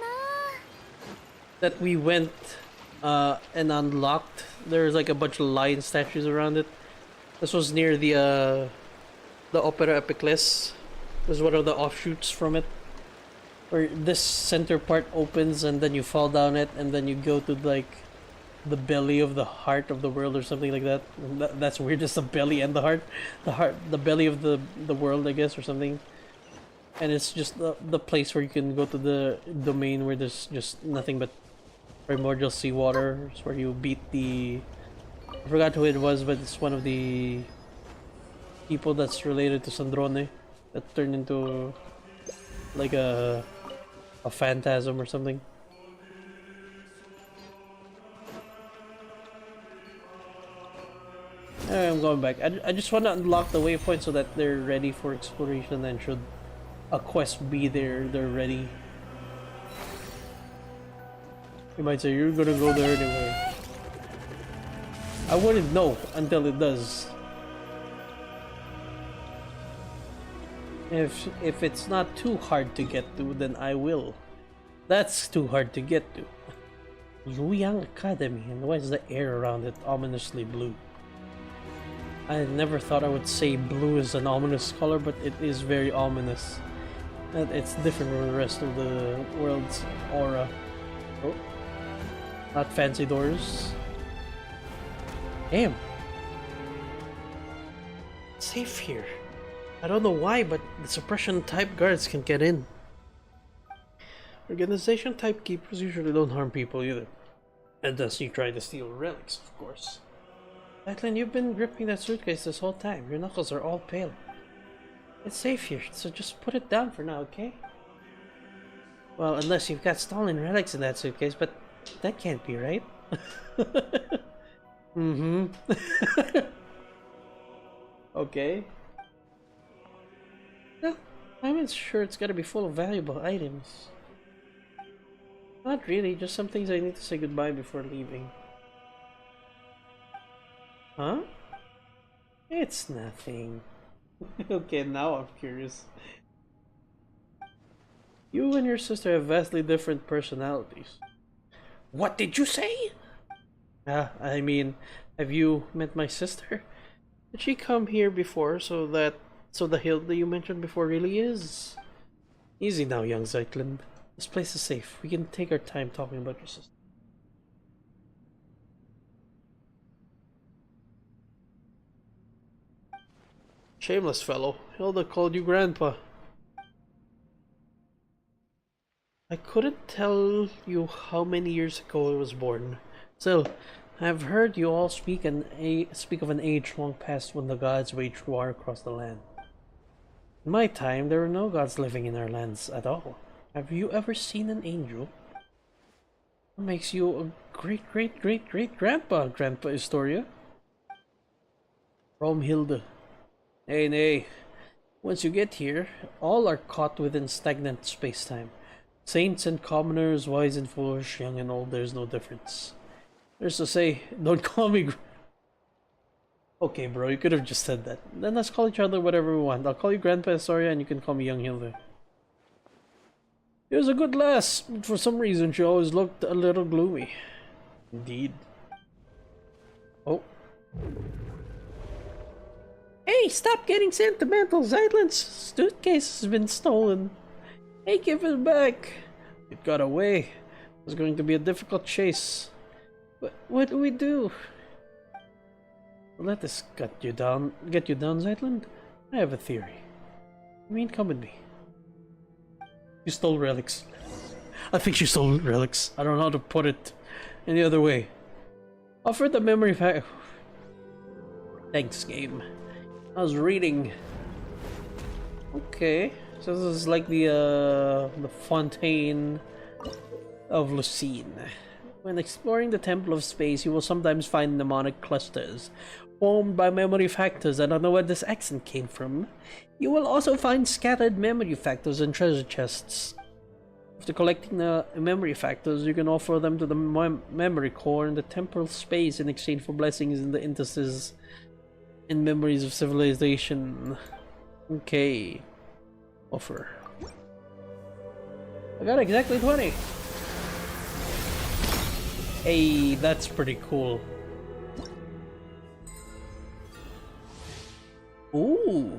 な and unlocked. There's like a bunch of lion statues around it. This was near the Opera Epiclese. This is one of the offshoots from it. Where this center part opens and then you fall down it and then you go to like the belly of the heart of the world or something like that. That's weird, just the belly and the heart. The belly of the world, I guess, or something. And it's just the place where you can go to the domain where there's just nothing but primordial seawater. It's where you beat the... I forgot who it was, but it's one of the people that's related to Sandrone that turned into like a phantasm or something. I'm going back. I just want to unlock the waypoint so that they're ready for exploration, and should a quest be there, they're ready. You might say, you're gonna go there anyway. I wouldn't know until it does. If it's not too hard to get to, then I will. That's too hard to get to. Luoyang Academy, and why is the air around it ominously blue? I never thought I would say blue is an ominous color, but it is very ominous. And it's different from the rest of the world's aura. Oh. Not fancy doors. Damn. It's safe here. I don't know why, but the suppression type guards can get in. Organization type keepers usually don't harm people either. Unless you try to steal relics, of course. Declan, you've been gripping that suitcase this whole time. Your knuckles are all pale. It's safe here, so just put it down for now, okay? Well, unless you've got stolen relics in that suitcase, but that can't be right. Mm-hmm. Okay. Well, I'm sure it's gotta be full of valuable items. Not really, just some things I need to say goodbye before leaving. Huh? It's nothing. Okay, now I'm curious. You and your sister have vastly different personalities. What did you say? I mean, have you met my sister? Did she come here before so the Hilda you mentioned before really is? Easy now, young Zeitlin. This place is safe. We can take our time talking about your sister. Shameless fellow. Hilda called you Grandpa. I couldn't tell you how many years ago I was born. Still, I've heard you all speak of an age long past when the gods waged war across the land. In my time, there were no gods living in our lands at all. Have you ever seen an angel? What makes you a great-great-great-great-grandpa, Grandpa Historia? Romhilde. Nay. Once you get here, all are caught within stagnant space-time. Saints and commoners, wise and foolish, young and old, there's no difference. There's to say, don't call me Okay, bro, you could have just said that. Then let's call each other whatever we want. I'll call you Grandpa Historia and you can call me Young Hilda. It was a good lass, but for some reason she always looked a little gloomy. Indeed. Oh. Hey, stop getting sentimental, Zeitlin's suitcase has been stolen. Hey, give it back. It got away. It was going to be a difficult chase. But what do we do? Let this get you down, Zeitlin? I have a theory. I mean, come with me. You stole relics. I think you stole relics. I don't know how to put it any other way. Offer the memory pack. Thanks, game. I was reading. Okay, so this is like the Fontaine of Lucine. When exploring the Temple of Space, you will sometimes find mnemonic clusters formed by memory factors. I don't know where this accent came from. You will also find scattered memory factors in treasure chests. After collecting the memory factors, you can offer them to the memory core in the temporal space in exchange for blessings in the indices and memories of civilization. Okay. Offer. I got exactly 20. Hey, that's pretty cool. Ooh.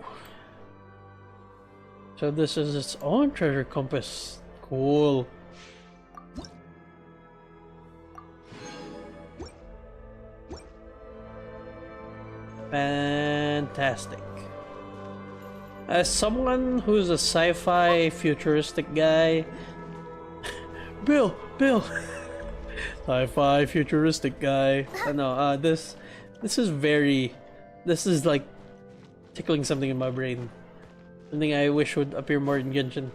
So this is its own treasure compass. Cool. Fantastic. As someone who's a sci-fi futuristic guy, Bill. Sci-fi futuristic guy. I know. This is like tickling something in my brain. Something I wish would appear more in Genshin.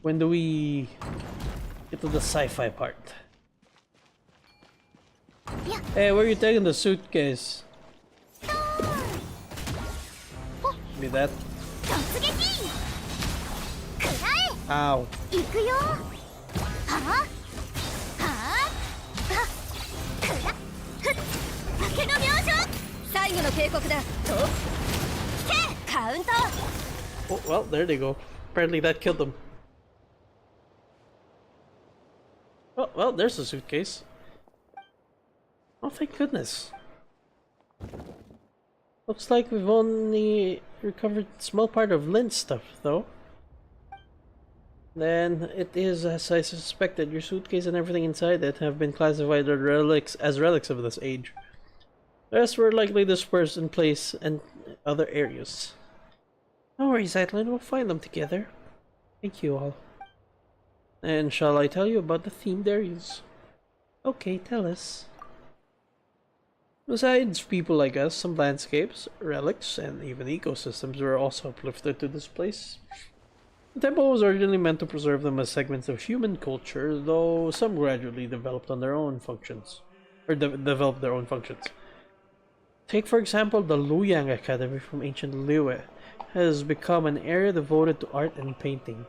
When do we get to the sci-fi part? Yeah. Hey, where are you taking the suitcase? Be that. Ow. Oh, well, there they go. Apparently that killed them. Oh, well, there's the suitcase. Oh, thank goodness. Looks like we've only recovered a small part of Lynn's stuff, though. Then it is as I suspected. Your suitcase and everything inside it have been classified as relics of this age. The rest were likely dispersed in place and other areas. No worries, Zeitlin, we'll find them together. Thank you all. And shall I tell you about the themed areas? Okay, tell us. Besides people like us, some landscapes, relics, and even ecosystems were also uplifted to this place. The temple was originally meant to preserve them as segments of human culture, though some gradually developed on their own functions. Developed their own functions. Take for example the Luoyang Academy from ancient Liyue has become an area devoted to art and painting.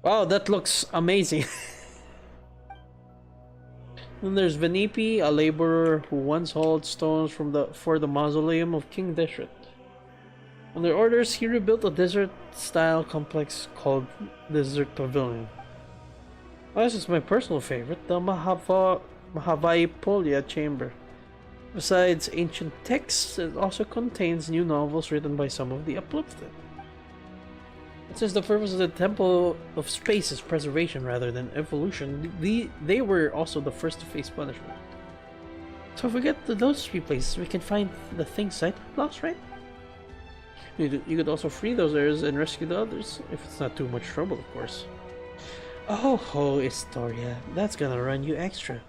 Wow, that looks amazing. Then there's Venipi, a laborer who once hauled stones for the mausoleum of King Deshret. Under orders, he rebuilt a desert-style complex called Desert Pavilion. This is my personal favorite, the Mahavaipolia Chamber. Besides ancient texts, it also contains new novels written by some of the uplifted. Since the purpose of the Temple of Space is preservation rather than evolution, they were also the first to face punishment. So if we get to those three places, we can find the things Zeitlin lost, right? You could also free those areas and rescue the others, if it's not too much trouble, of course. Oh ho, Historia, that's gonna run you extra.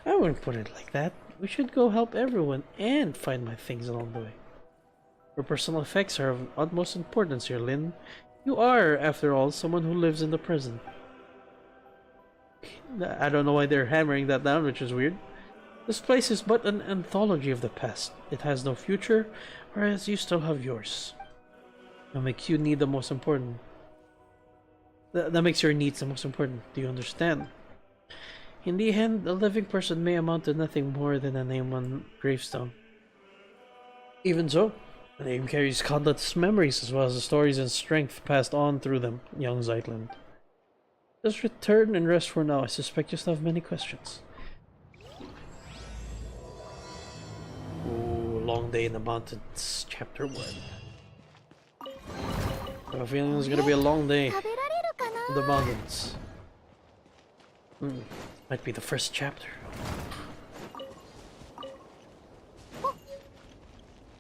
I wouldn't put it like that. We should go help everyone and find my things along the way. Your personal effects are of utmost importance here, Lyn. You are, after all, someone who lives in the present. I don't know why they're hammering that down, which is weird. This place is but an anthology of the past. It has no future, whereas you still have yours. That makes you need the most important. That makes your needs the most important. Do you understand? In the end, a living person may amount to nothing more than a name on a gravestone. Even so, the name carries countless memories as well as the stories and strength passed on through them, young Zeitlin. Just return and rest for now. I suspect you still have many questions. Ooh, Long Day in the Mountains, Chapter 1. I have a feeling it's gonna be a long day in the mountains. Might be the first chapter.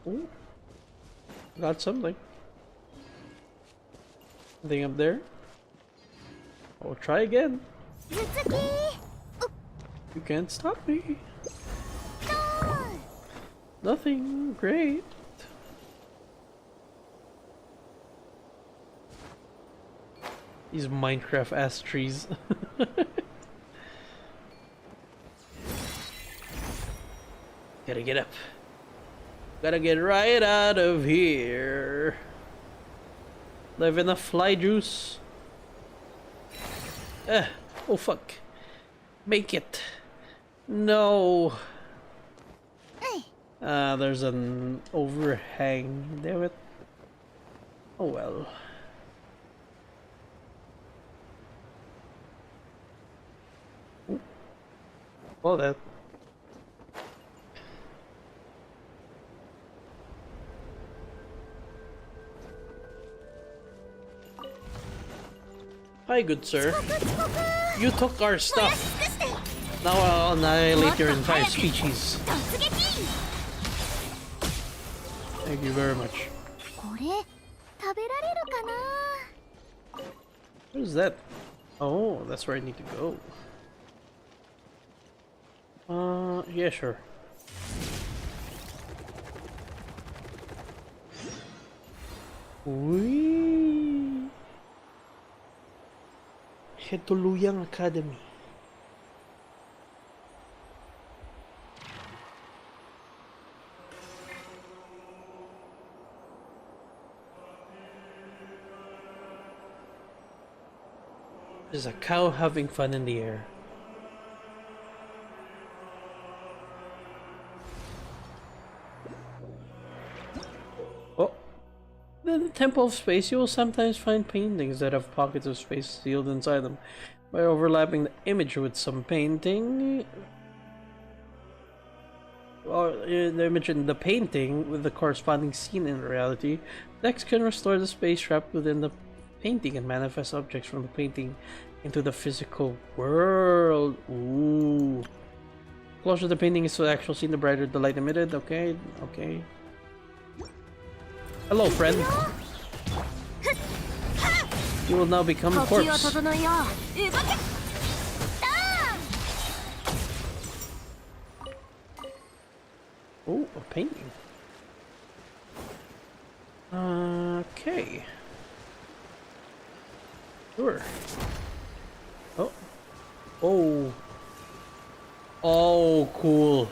Ooh. Got something. Something up there. Oh, try again. You can't stop me. Nothing. Great. These Minecraft ass trees. Gotta get up. Gotta get right out of here. Live in a fly juice. Oh fuck. Make it. No. There's an overhang. Damn it. Oh well. Ooh. Oh, that. Hi, good sir. You took our stuff. Now I'll annihilate your entire species. Thank you very much. What is that? Oh, that's where I need to go. Yeah, sure. Wee. Hetuluyang Academy. There's a cow having fun in the air. Oh. In the Temple of Space, you will sometimes find paintings that have pockets of space sealed inside them. By overlapping the image with some painting, or the image in the painting with the corresponding scene in reality, Dex can restore the space trapped within the painting and manifest objects from the painting into the physical world. Ooh. The closer the painting is to the actual scene, the brighter the light emitted. Okay, okay. Hello, friend. You will now become a corpse. Oh, a painting. Okay. Sure. Oh. Oh. Oh, cool.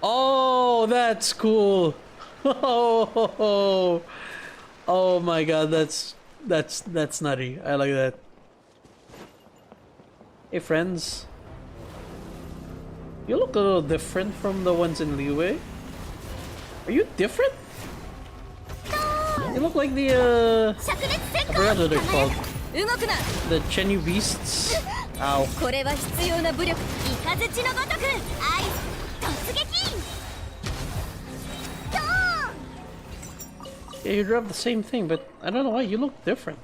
Oh, that's cool. Oh, oh my god, that's nutty. I like that. Hey friends. You look a little different from the ones in Liyue. Are you different? You look like the I forgot what they're called. The Chenyu beasts. Ow. Yeah, you drop the same thing, but I don't know why you look different.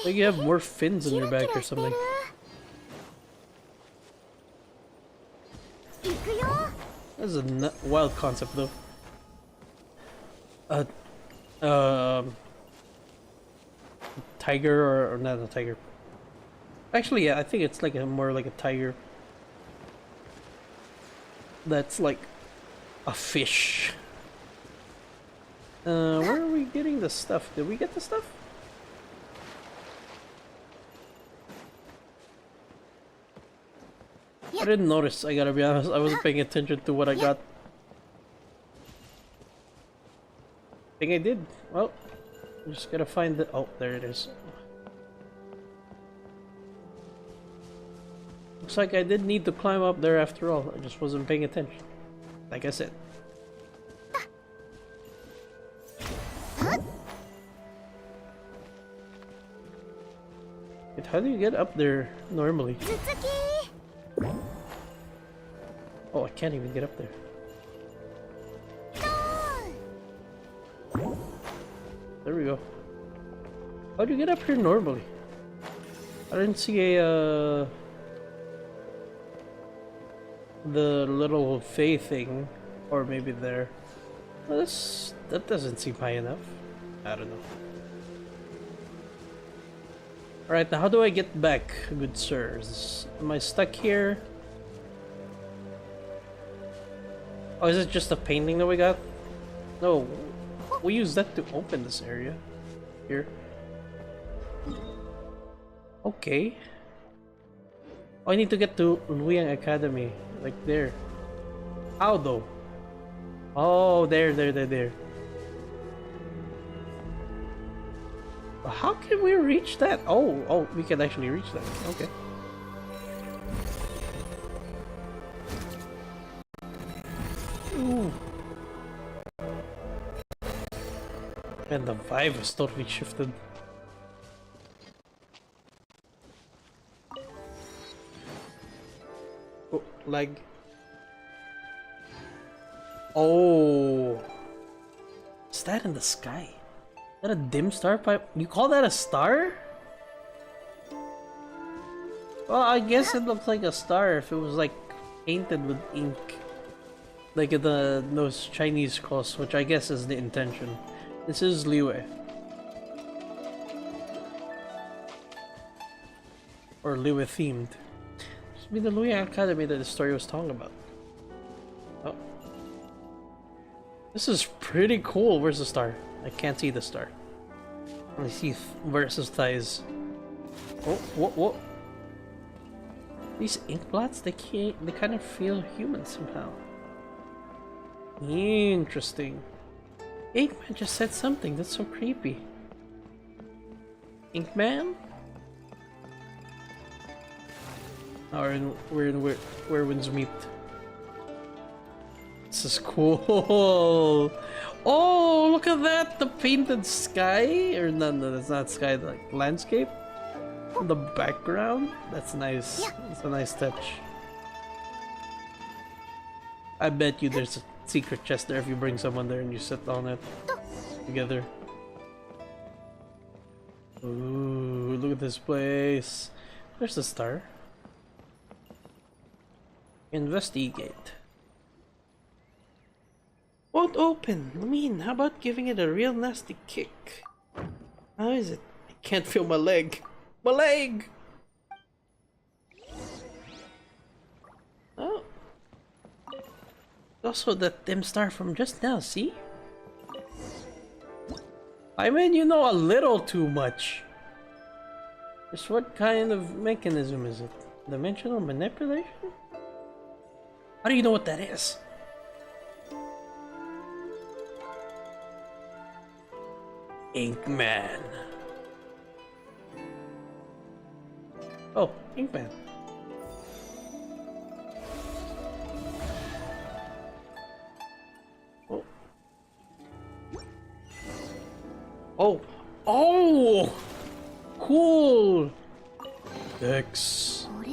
Like you have more fins on your back or something. That's a wild concept, though. Tiger or not a tiger. Actually, yeah, I think it's like more like a tiger. That's like a fish. Where are we getting the stuff? Did we get the stuff? I didn't notice, I gotta be honest. I wasn't paying attention to what I got. I think I did. Well, I'm just gotta find the... Oh, there it is. Looks like I did need to climb up there after all. I just wasn't paying attention. Like I said. Wait, how do you get up there normally? Oh, I can't even get up there. There we go. How do you get up here normally? I didn't see a the little Fae thing, or maybe there. Well, that doesn't seem high enough. I don't know. Alright, now how do I get back, good sirs? Am I stuck here? Oh, is it just a painting that we got? No, we use that to open this area. Here. Okay. Oh, I need to get to Luoyang Academy. Like there. How though? Oh, there. How can we reach that? Oh, we can actually reach that. Okay. Ooh. Man, the vibe has totally shifted. Oh, lag. Oh. Is that in the sky? Is that a dim star pipe? You call that a star? Well, I guess it looks like a star if it was like painted with ink. Like those Chinese cross, which I guess is the intention. This is Liyue. Or Liyue themed. This would be the Luoyang Academy that the story was talking about. Oh. This is pretty cool. Where's the star? I can't see the star. I see versus thighs. Oh, what? These ink blots, they kind of feel human somehow. Interesting. Inkman just said something that's so creepy. Inkman? Or we're in where winds meet. This is cool. Oh, look at that! The painted sky, or no, that's not sky. Like landscape. The background. That's nice. That's a nice touch. I bet you there's a secret chest there if you bring someone there and you sit on it together. Ooh, look at this place. There's the star. Investigate. Won't open. I mean, how about giving it a real nasty kick? How is it? I can't feel my leg. My leg! Oh. Also that dim star from just now, see? I mean, you know a little too much. Just what kind of mechanism is it? Dimensional manipulation? How do you know what that is? Inkman. Oh, Inkman. Oh. Oh. Oh! Cool! X. これ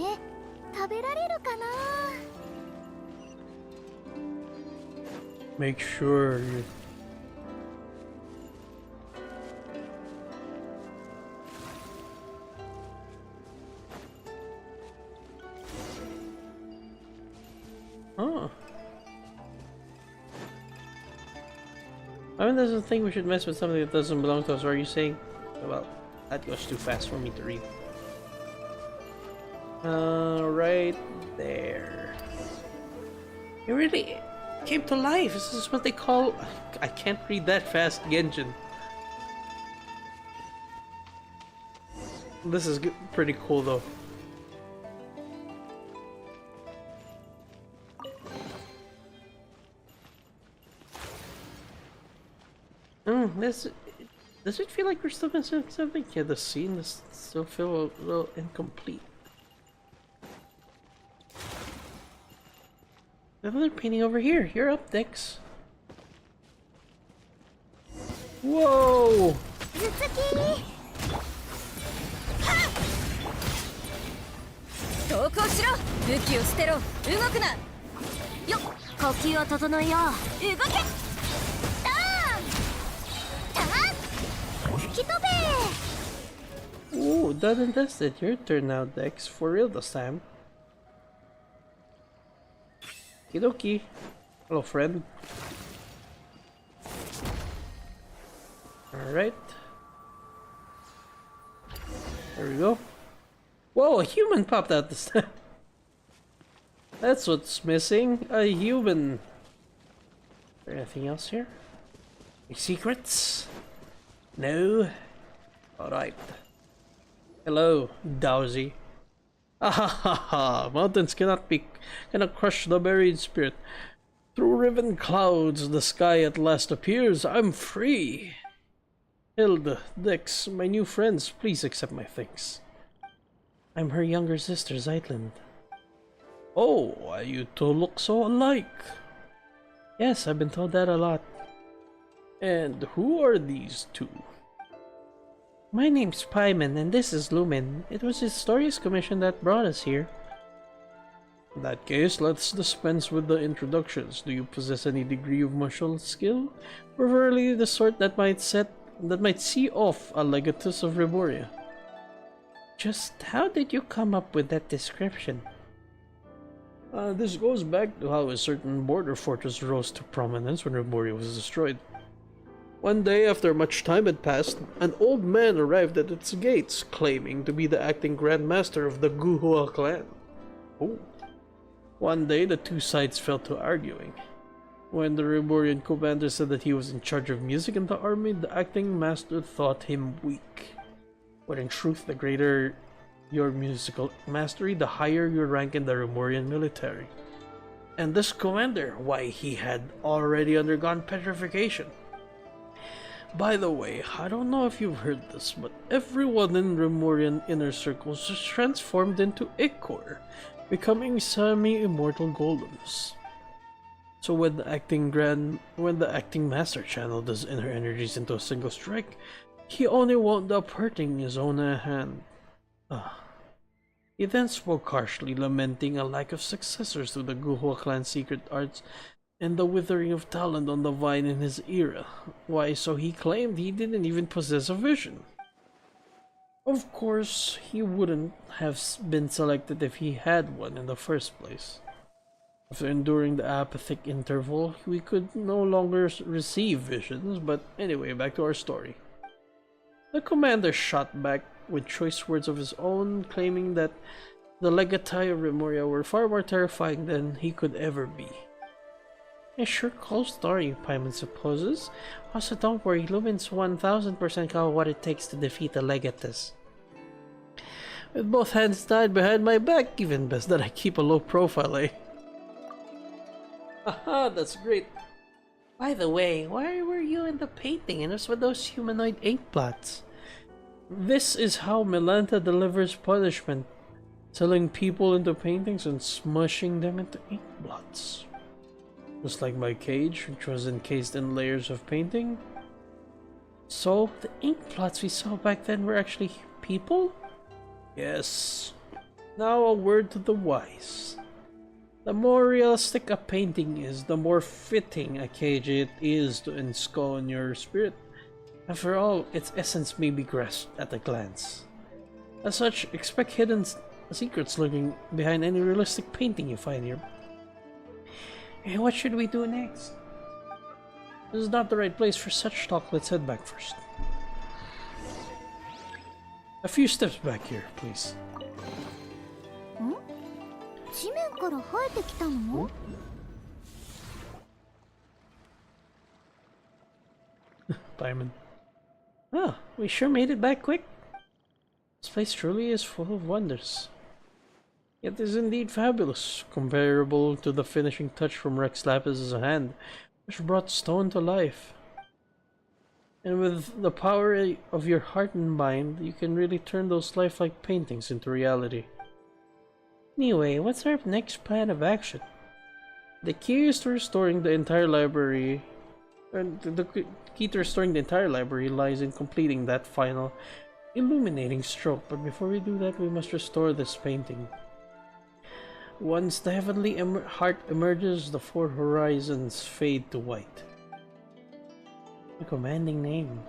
食べられるかな。make sure you... Oh. I mean, doesn't think we should mess with something that doesn't belong to us, or are you saying? Well, that goes too fast for me to read. Right there. It really came to life. This is what they call... I can't read that fast, Genjin. This is pretty cool, though. Does it feel like we're still missing something? Yeah, the scene is still feel a little incomplete. Another painting over here. You're up, Dex. Whoa! Zutsuki! 投降しろ武器を捨てろ動くなよっ呼吸を整えよう動けドーンターン吹き飛べ Ooh, done and dusted. Your turn now, Dex. For real this time. Kidoki. Hello, friend. Alright. There we go. Whoa, a human popped out this time. That's what's missing. A human. Is there anything else here? Any secrets? No? Alright. Hello, Dowsy. Ah ha ha ha! Mountains cannot crush the buried spirit. Through riven clouds, the sky at last appears. I'm free. Hilda, Dex, my new friends, please accept my thanks. I'm her younger sister, Zeitlin. Oh, you two look so alike. Yes, I've been told that a lot. And who are these two? My name's Paimon, and this is Lumen. It was Historia's commission that brought us here. In that case, let's dispense with the introductions. Do you possess any degree of martial skill? Preferably the sort that might see off a legatus of Riboria. Just how did you come up with that description? This goes back to how a certain border fortress rose to prominence when Riboria was destroyed. One day, after much time had passed, an old man arrived at its gates, claiming to be the acting Grand Master of the Guhua clan. Oh. One day, the two sides fell to arguing. When the Riborian commander said that he was in charge of music in the army, the acting master thought him weak. But in truth, the greater your musical mastery, the higher your rank in the Riborian military. And this commander, why, he had already undergone petrification. By the way, I don't know if you've heard this, but everyone in Rimorian inner circles is transformed into Ichor, becoming semi-immortal golems. So when the acting master channeled his inner energies into a single strike, he only wound up hurting his own hand. He then spoke harshly, lamenting a lack of successors to the Guhua clan's secret arts and the withering of talent on the vine in his era. Why, so he claimed he didn't even possess a vision. Of course, he wouldn't have been selected if he had one in the first place. After enduring the apathic interval, we could no longer receive visions, but anyway, back to our story. The commander shot back with choice words of his own, claiming that the legatai of Rimoria were far more terrifying than he could ever be. A sure cool story, Paimon supposes. Also, don't worry, Lumen's 1000% got what it takes to defeat the Legatus. With both hands tied behind my back, even best that I keep a low profile, eh? Haha, that's great. By the way, why were you in the painting and what's with those humanoid ink blots? This is how Milanta delivers punishment, selling people into paintings and smushing them into ink blots. Just like my cage, which was encased in layers of painting. So, the ink blots we saw back then were actually people? Yes. Now a word to the wise. The more realistic a painting is, the more fitting a cage it is to install in your spirit. After all, its essence may be grasped at a glance. As such, expect hidden secrets lurking behind any realistic painting you find here. And what should we do next? This is not the right place for such talk. Let's head back first. A few steps back here, please. 地面から生えてきたの? Diamond. Ah, we sure made it back quick. This place truly is full of wonders. It is indeed fabulous, comparable to the finishing touch from Rex Lapis' hand, which brought stone to life. And with the power of your heart and mind, you can really turn those lifelike paintings into reality. Anyway, what's our next plan of action? The key is to restoring the entire library. The key to restoring the entire library lies in completing that final illuminating stroke. But before we do that, we must restore this painting. Once the heavenly heart emerges, the four horizons fade to white. A commanding name.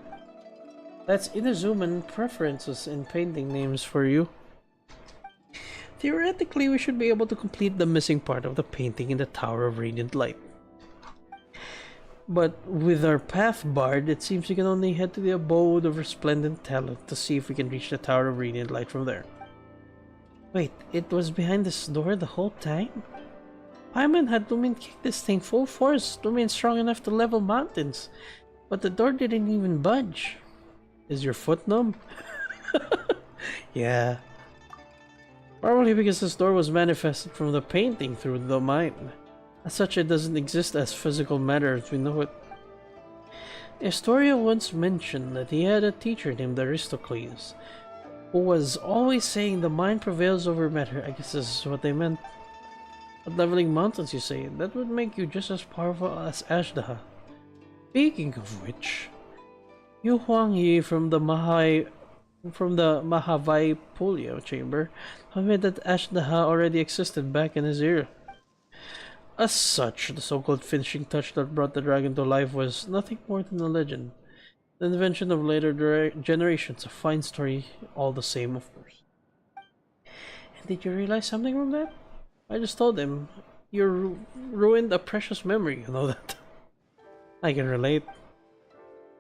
That's Inazuman preferences in painting names for you. Theoretically, we should be able to complete the missing part of the painting in the Tower of Radiant Light. But with our path barred, it seems we can only head to the abode of Resplendent Talent to see if we can reach the Tower of Radiant Light from there. Wait, it was behind this door the whole time? Paimon had Lumion kick this thing full force, Lumion strong enough to level mountains, but the door didn't even budge. Is your foot numb? Yeah. Probably because this door was manifested from the painting through the mind. As such, it doesn't exist as physical matter as we know it. Astoria once mentioned that he had a teacher named Aristocles, who was always saying the mind prevails over matter. I guess this is what they meant. But leveling mountains, you say, that would make you just as powerful as Ashdaha. Speaking of which, Yu Huangyi from the Mahavaipulia chamber told me that Ashdaha already existed back in his era. As such, the so-called finishing touch that brought the dragon to life was nothing more than a legend. The invention of later generations, a fine story all the same, of course. And did you realize something from that? I just told him, you ruined a precious memory, you know that. I can relate.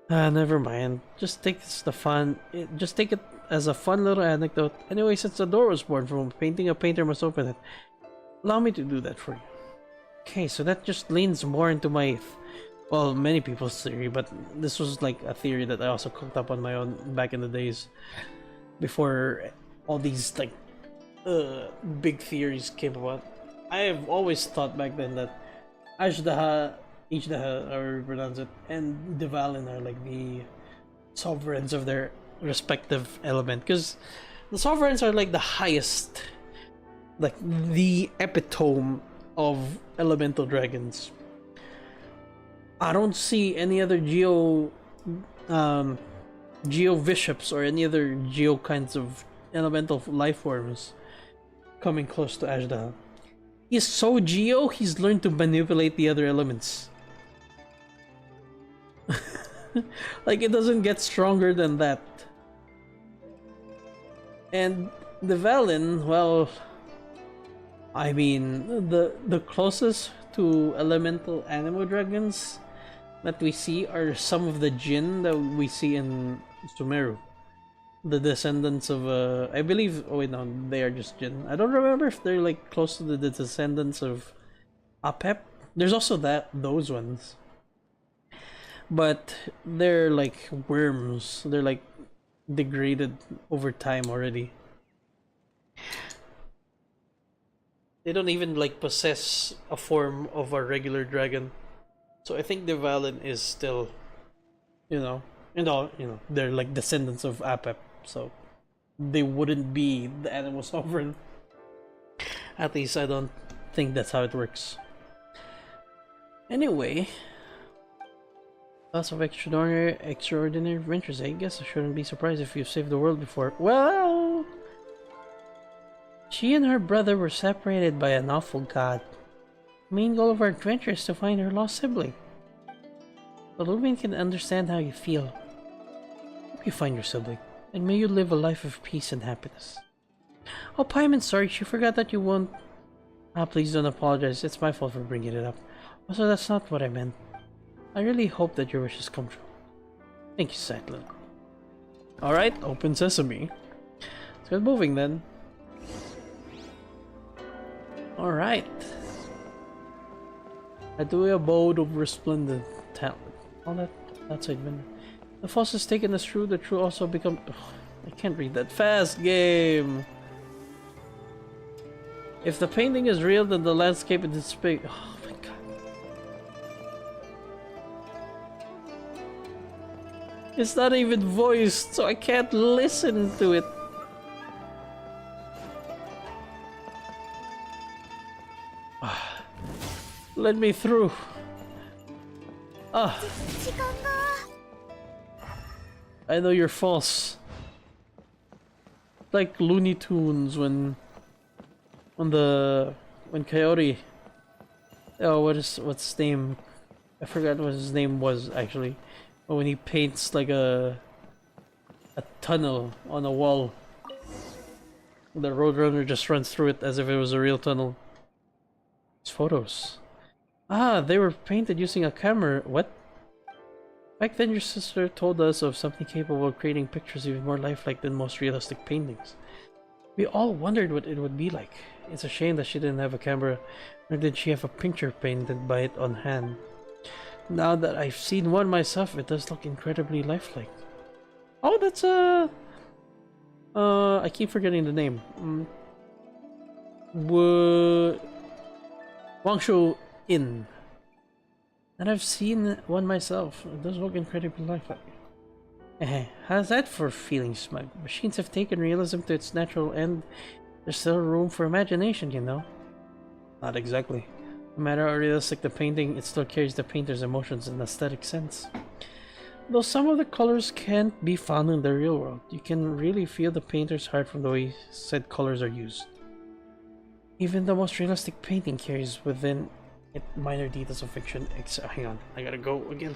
Never mind. Just take it as a fun little anecdote. Anyway, since the door was born from painting, a painter must open it. Allow me to do that for you. Okay, so that just leans more into my, well, many people's theory, but this was like a theory that I also cooked up on my own back in the days, before all these like big theories came about. I have always thought back then that Ashdaha, however you pronounce it, and Devalin are like the sovereigns of their respective element, because the sovereigns are like the highest, like the epitome of elemental dragons. I don't see any other Geo bishops or any other Geo kinds of elemental life forms coming close to Ashdaha. He's so Geo, he's learned to manipulate the other elements. Like, it doesn't get stronger than that. And the Valen, well, I mean, the closest to elemental animal dragons that we see are some of the Jinn that we see in Sumeru. The descendants of, I believe, oh wait, no, they are just Jinn. I don't remember if they're like close to the descendants of Apep. There's also those ones. But they're like worms. They're like degraded over time already. They don't even like possess a form of a regular dragon. So I think the Valen is still, they're like descendants of Apep. So they wouldn't be the animal sovereign. At least I don't think that's how it works. Anyway, lots of extraordinary adventures. I guess I shouldn't be surprised if you've saved the world before. Well, she and her brother were separated by an awful god. The main goal of our adventure is to find her lost sibling. The Lumion can understand how you feel. Hope you find your sibling, and may you live a life of peace and happiness. Oh, Paimon, sorry, she forgot that you won't. Ah, please don't apologize. It's my fault for bringing it up. Also, that's not what I meant. I really hope that your wishes come true. Thank you, Cyclone. Alright, open sesame. Let's get moving then. Alright. At the abode of resplendent talent. All that outside window. The false is taken as true, the true also become. Ugh, I can't read that fast, game! If the painting is real, then the landscape in this big. Oh my god. It's not even voiced, so I can't listen to it. Let me through. Ah. I know you're false. Like Looney Tunes when Coyote. Oh, what's his name? I forgot what his name was actually. But when he paints like a tunnel on a wall, the Roadrunner just runs through it as if it was a real tunnel. It's photos. Ah, they were painted using a camera. What? Back then your sister told us of something capable of creating pictures even more lifelike than most realistic paintings. We all wondered what it would be like. It's a shame that she didn't have a camera, nor did she have a picture painted by it on hand. Now that I've seen one myself, it does look incredibly lifelike. Oh, that's I keep forgetting the name. Wangshu Inn. And I've seen one myself. It does look incredibly lifelike. How's that for feeling smug? Machines have taken realism to its natural end. There's still room for imagination, you know? Not exactly. No matter how realistic the painting, it still carries the painter's emotions in an aesthetic sense. Though some of the colors can't be found in the real world, you can really feel the painter's heart from the way said colors are used. Even the most realistic painting carries within it minor details of fiction. Hang on, I gotta go again.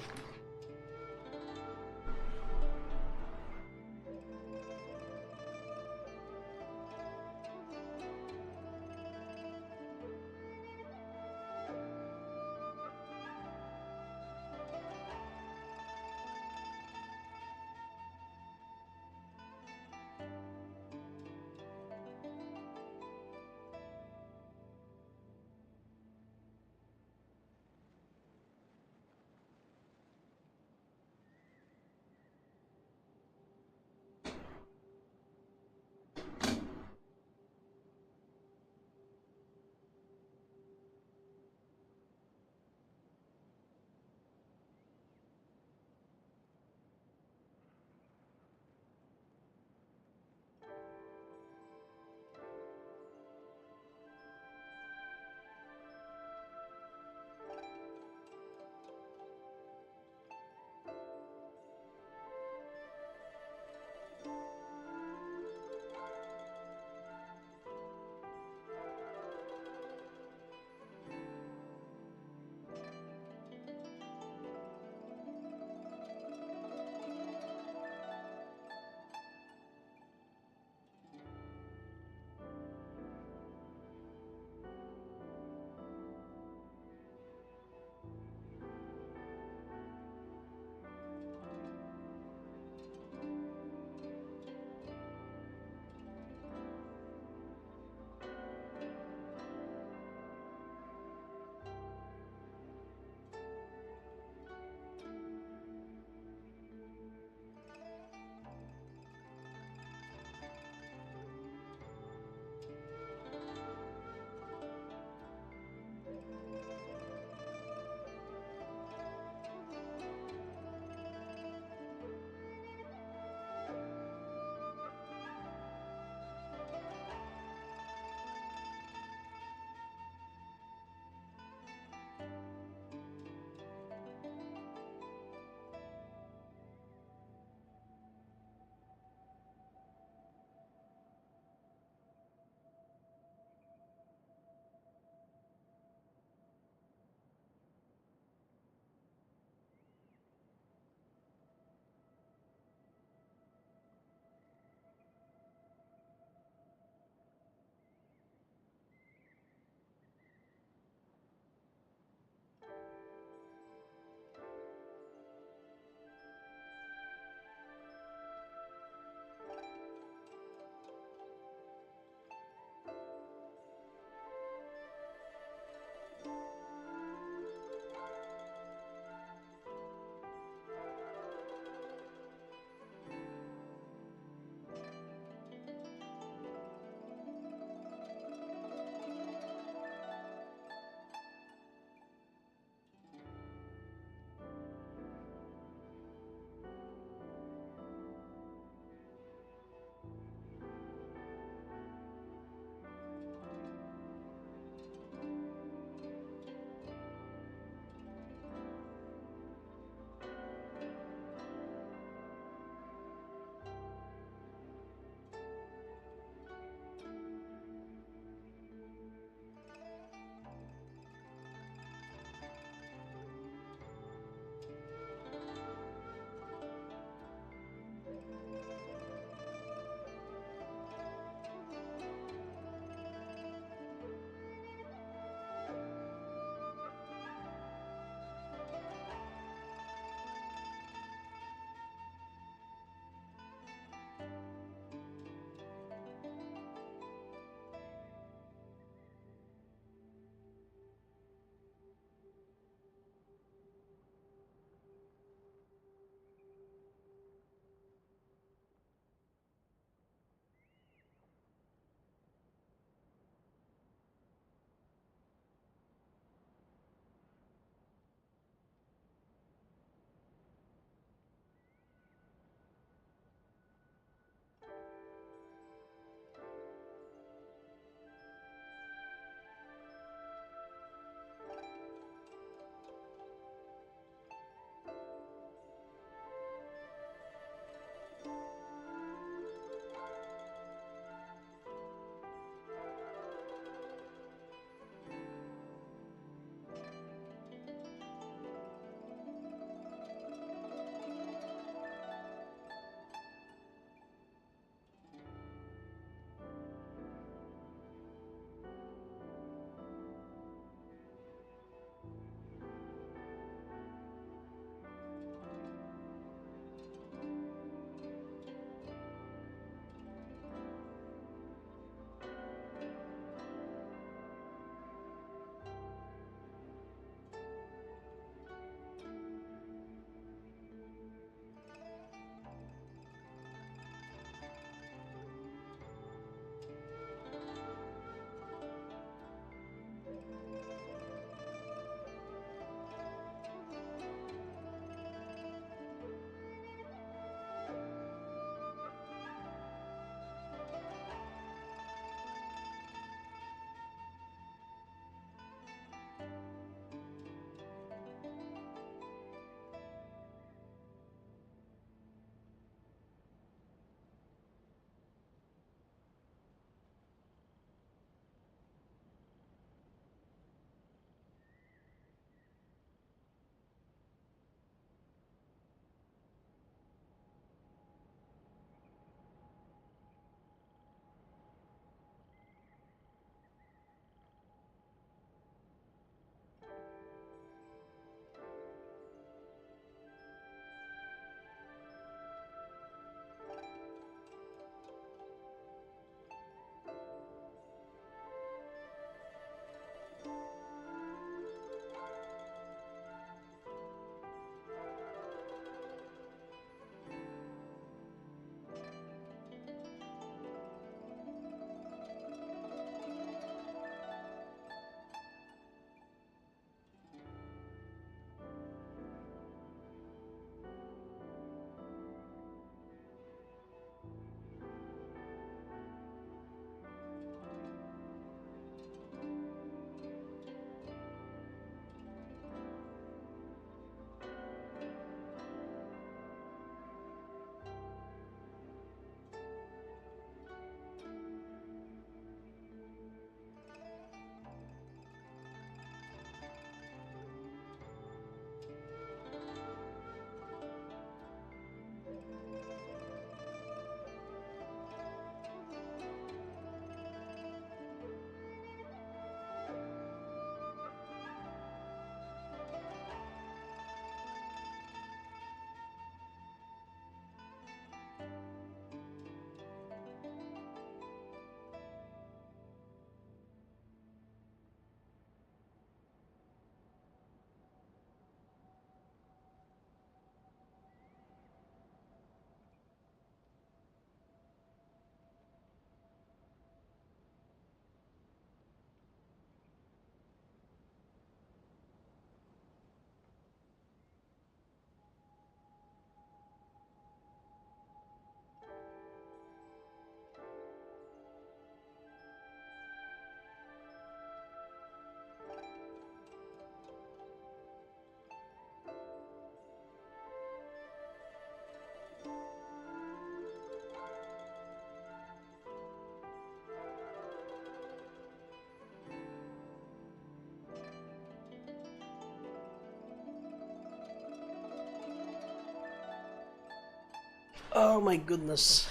Oh my goodness.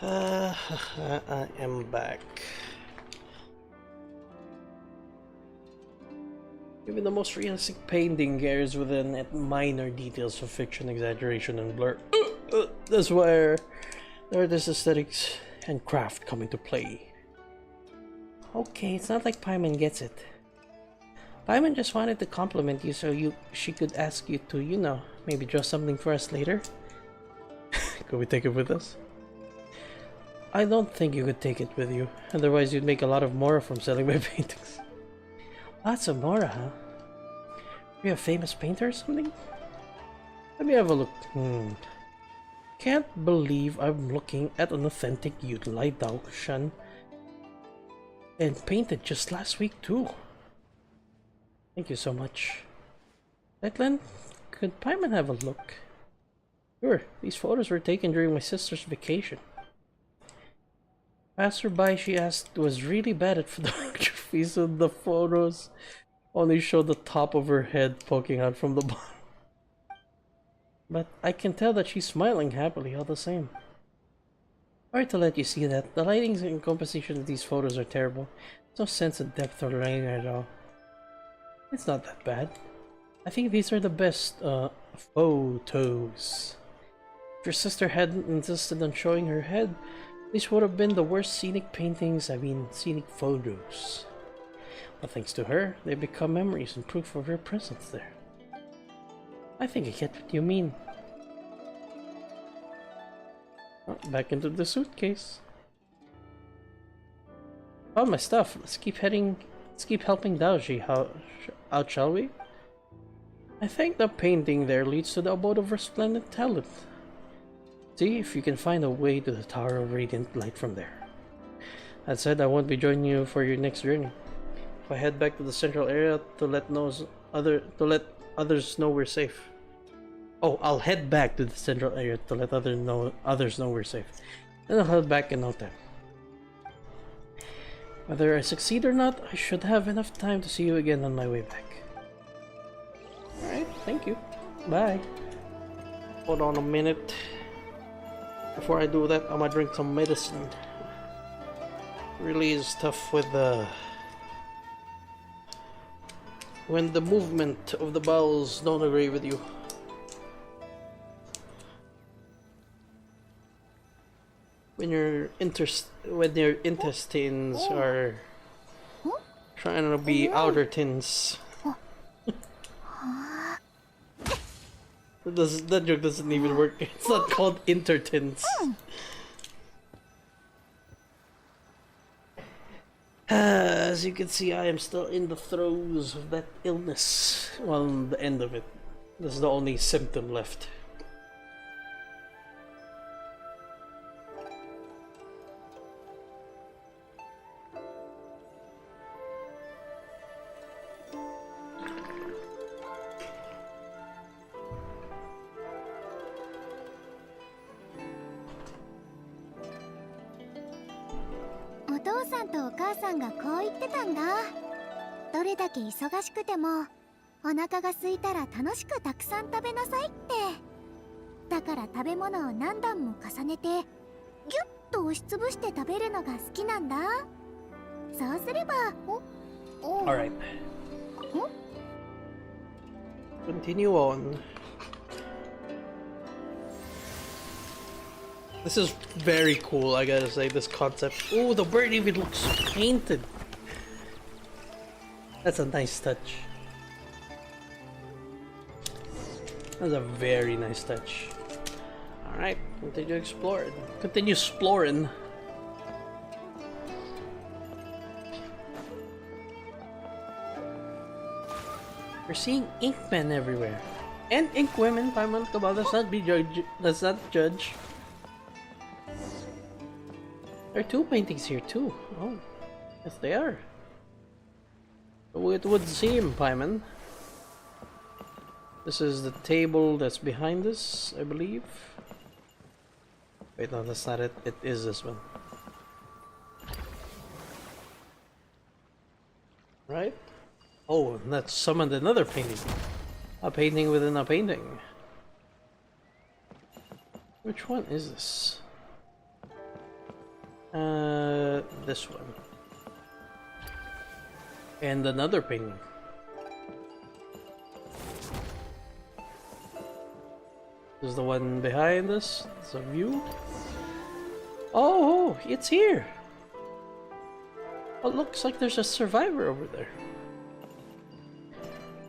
I am back. Even the most realistic painting carries within it minor details of fiction, exaggeration, and blur. That's where the artist's aesthetics and craft come into play. Okay, it's not like Paimon gets it. Paimon just wanted to compliment you so she could ask you to, you know, maybe draw something for us later. Could we take it with us? I don't think you could take it with you, otherwise you'd make a lot of Mora from selling my paintings. Lots of Mora, huh? Are you a famous painter or something? Let me have a look. Can't believe I'm looking at an authentic Yuthlai Daoshan. And painted just last week too. Thank you so much. Declan, could Paimon have a look? Sure, these photos were taken during my sister's vacation. Passerby, she asked, was really bad at photography, so the photos only show the top of her head poking out from the bottom. But I can tell that she's smiling happily all the same. Sorry to let you see that. The lighting and composition of these photos are terrible. There's no sense of depth or lighting at all. It's not that bad. I think these are the best photos. If your sister hadn't insisted on showing her head, these would have been the worst scenic paintings, scenic photos. But thanks to her, they become memories and proof of her presence there. I think I get what you mean. Oh, back into the suitcase. Found my stuff. Let's keep helping Daoji out, shall we? I think the painting there leads to the abode of resplendent talent. See if you can find a way to the Tower of Radiant Light from there. That said, I won't be joining you for your next journey. If I head back to the central area to let others know we're safe. Oh, I'll head back to the central area to let others know we're safe. Then I'll head back in no time. Whether I succeed or not, I should have enough time to see you again on my way back. Alright, thank you. Bye. Hold on a minute. Before I do that, I'm gonna drink some medicine. Really is tough with when the movement of the bowels don't agree with you. When your intestines are trying to be outer tins. That joke doesn't even work. It's not called intertins. As you can see, I am still in the throes of that illness. Well, the end of it. This is the only symptom left. Alright. Continue on. This is very cool, I gotta say, this concept. Oh, the bird even looks painted. That's a nice touch. That's a very nice touch. Alright, continue exploring. Continue exploring. We're seeing ink men everywhere. And ink women, Paimon. Come on, let's not judge. There are two paintings here too. Oh, yes they are. So it would seem, Paimon. This is the table that's behind us, I believe. Wait, no, that's not it. It is this one. Right? Oh, and that summoned another painting. A painting within a painting. Which one is this? This one. And another painting. This is the one behind us. It's a view. Oh, it's here. It looks like there's a survivor over there.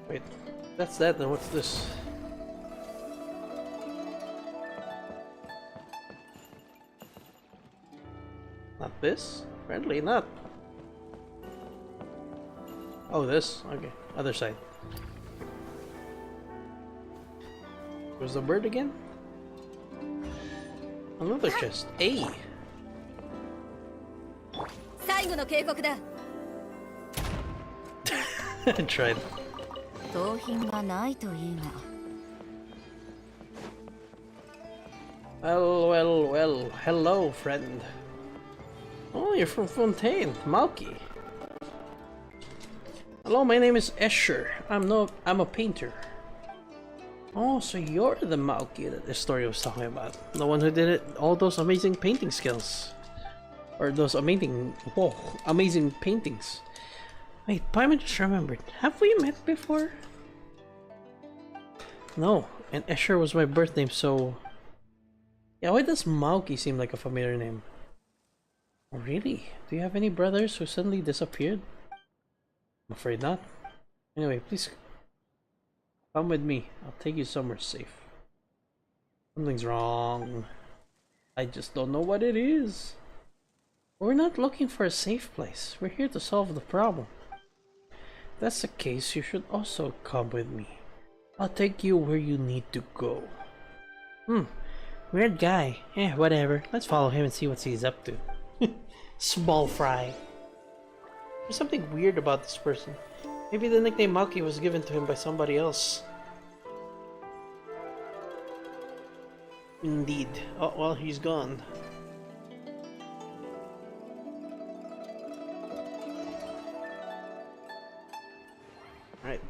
Wait, that's that, then what's this? Not this? Apparently not. Oh, this? Okay, other side. Where's the bird again? Another chest. A. 最後の警告だ。 Tried. 盗品がないといいが。 Well, well, well. Hello, friend. Oh, you're from Fontaine, Malky. Hello, my name is Escher. I'm a painter. Oh, so you're the Malky that the story was talking about. The one who did it, all those amazing painting skills. Or those amazing, whoa, amazing paintings. Wait, Paimon just remembered. Have we met before? No, and Escher was my birth name, so... Yeah, why does Malky seem like a familiar name? Oh, really? Do you have any brothers who suddenly disappeared? I'm afraid not. Anyway, please come with me. I'll take you somewhere safe. Something's wrong. I just don't know what it is. We're not looking for a safe place. We're here to solve the problem. If that's the case, you should also come with me. I'll take you where you need to go. Weird guy. Eh, whatever. Let's follow him and see what he's up to. Small fry. There's something weird about this person. Maybe the nickname Malky was given to him by somebody else. Indeed. Oh, well, he's gone. Right.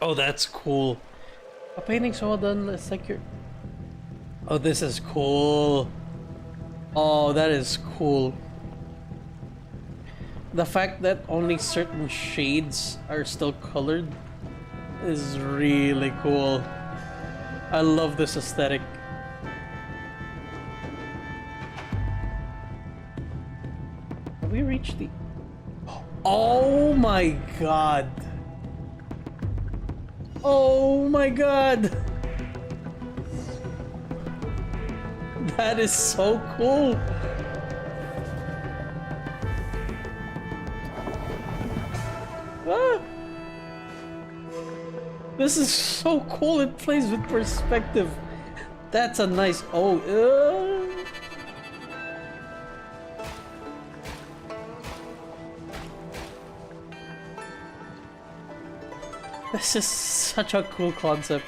Oh, that's cool. A painting so well done, it's like you're... Oh, this is cool. Oh, that is cool. The fact that only certain shades are still colored is really cool. I love this aesthetic. Have we reached the... Oh my god! Oh my god! That is so cool! Ah! This is so cool, it plays with perspective. That's a nice... Oh, This is such a cool concept.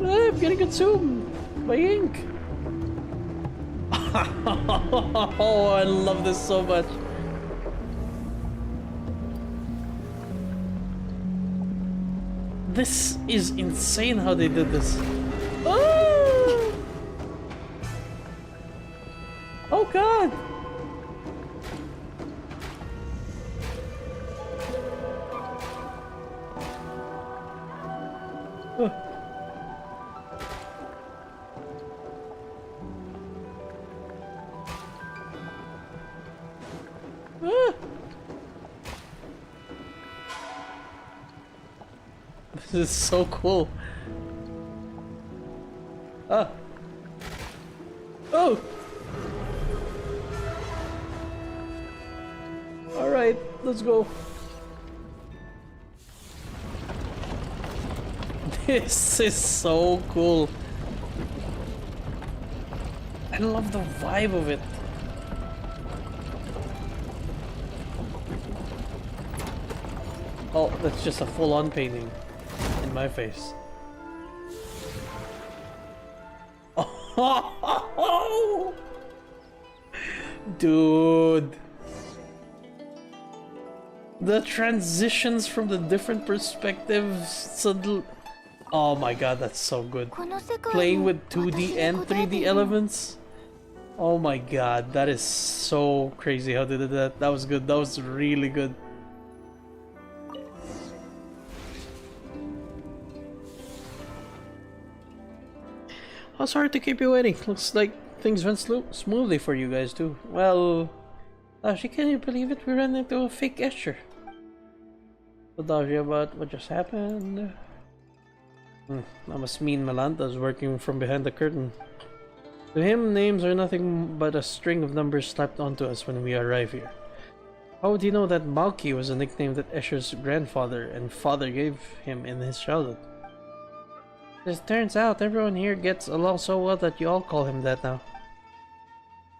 I'm getting consumed by ink. Oh, I love this so much. This is insane how they did this. Oh, oh god. This is so cool. Ah. Oh. All right, let's go. This is so cool. I love the vibe of it. Oh, that's just a full-on painting in my face. Oh, dude. The transitions from the different perspectives suddenly... Oh my god, that's so good. Playing with 2D and 3D elements. Oh my god, that is so crazy how they did that. That was good. That was really good. Oh, sorry to keep you waiting. Looks like things went smoothly for you guys too. Well, Dashi, can you believe it? We ran into a fake Escher. So Dashi, about what just happened? That must mean Malanta is working from behind the curtain. To him, names are nothing but a string of numbers slapped onto us when we arrive here. How would you know that Malki was a nickname that Escher's grandfather and father gave him in his childhood? It turns out everyone here gets along so well that you all call him that now.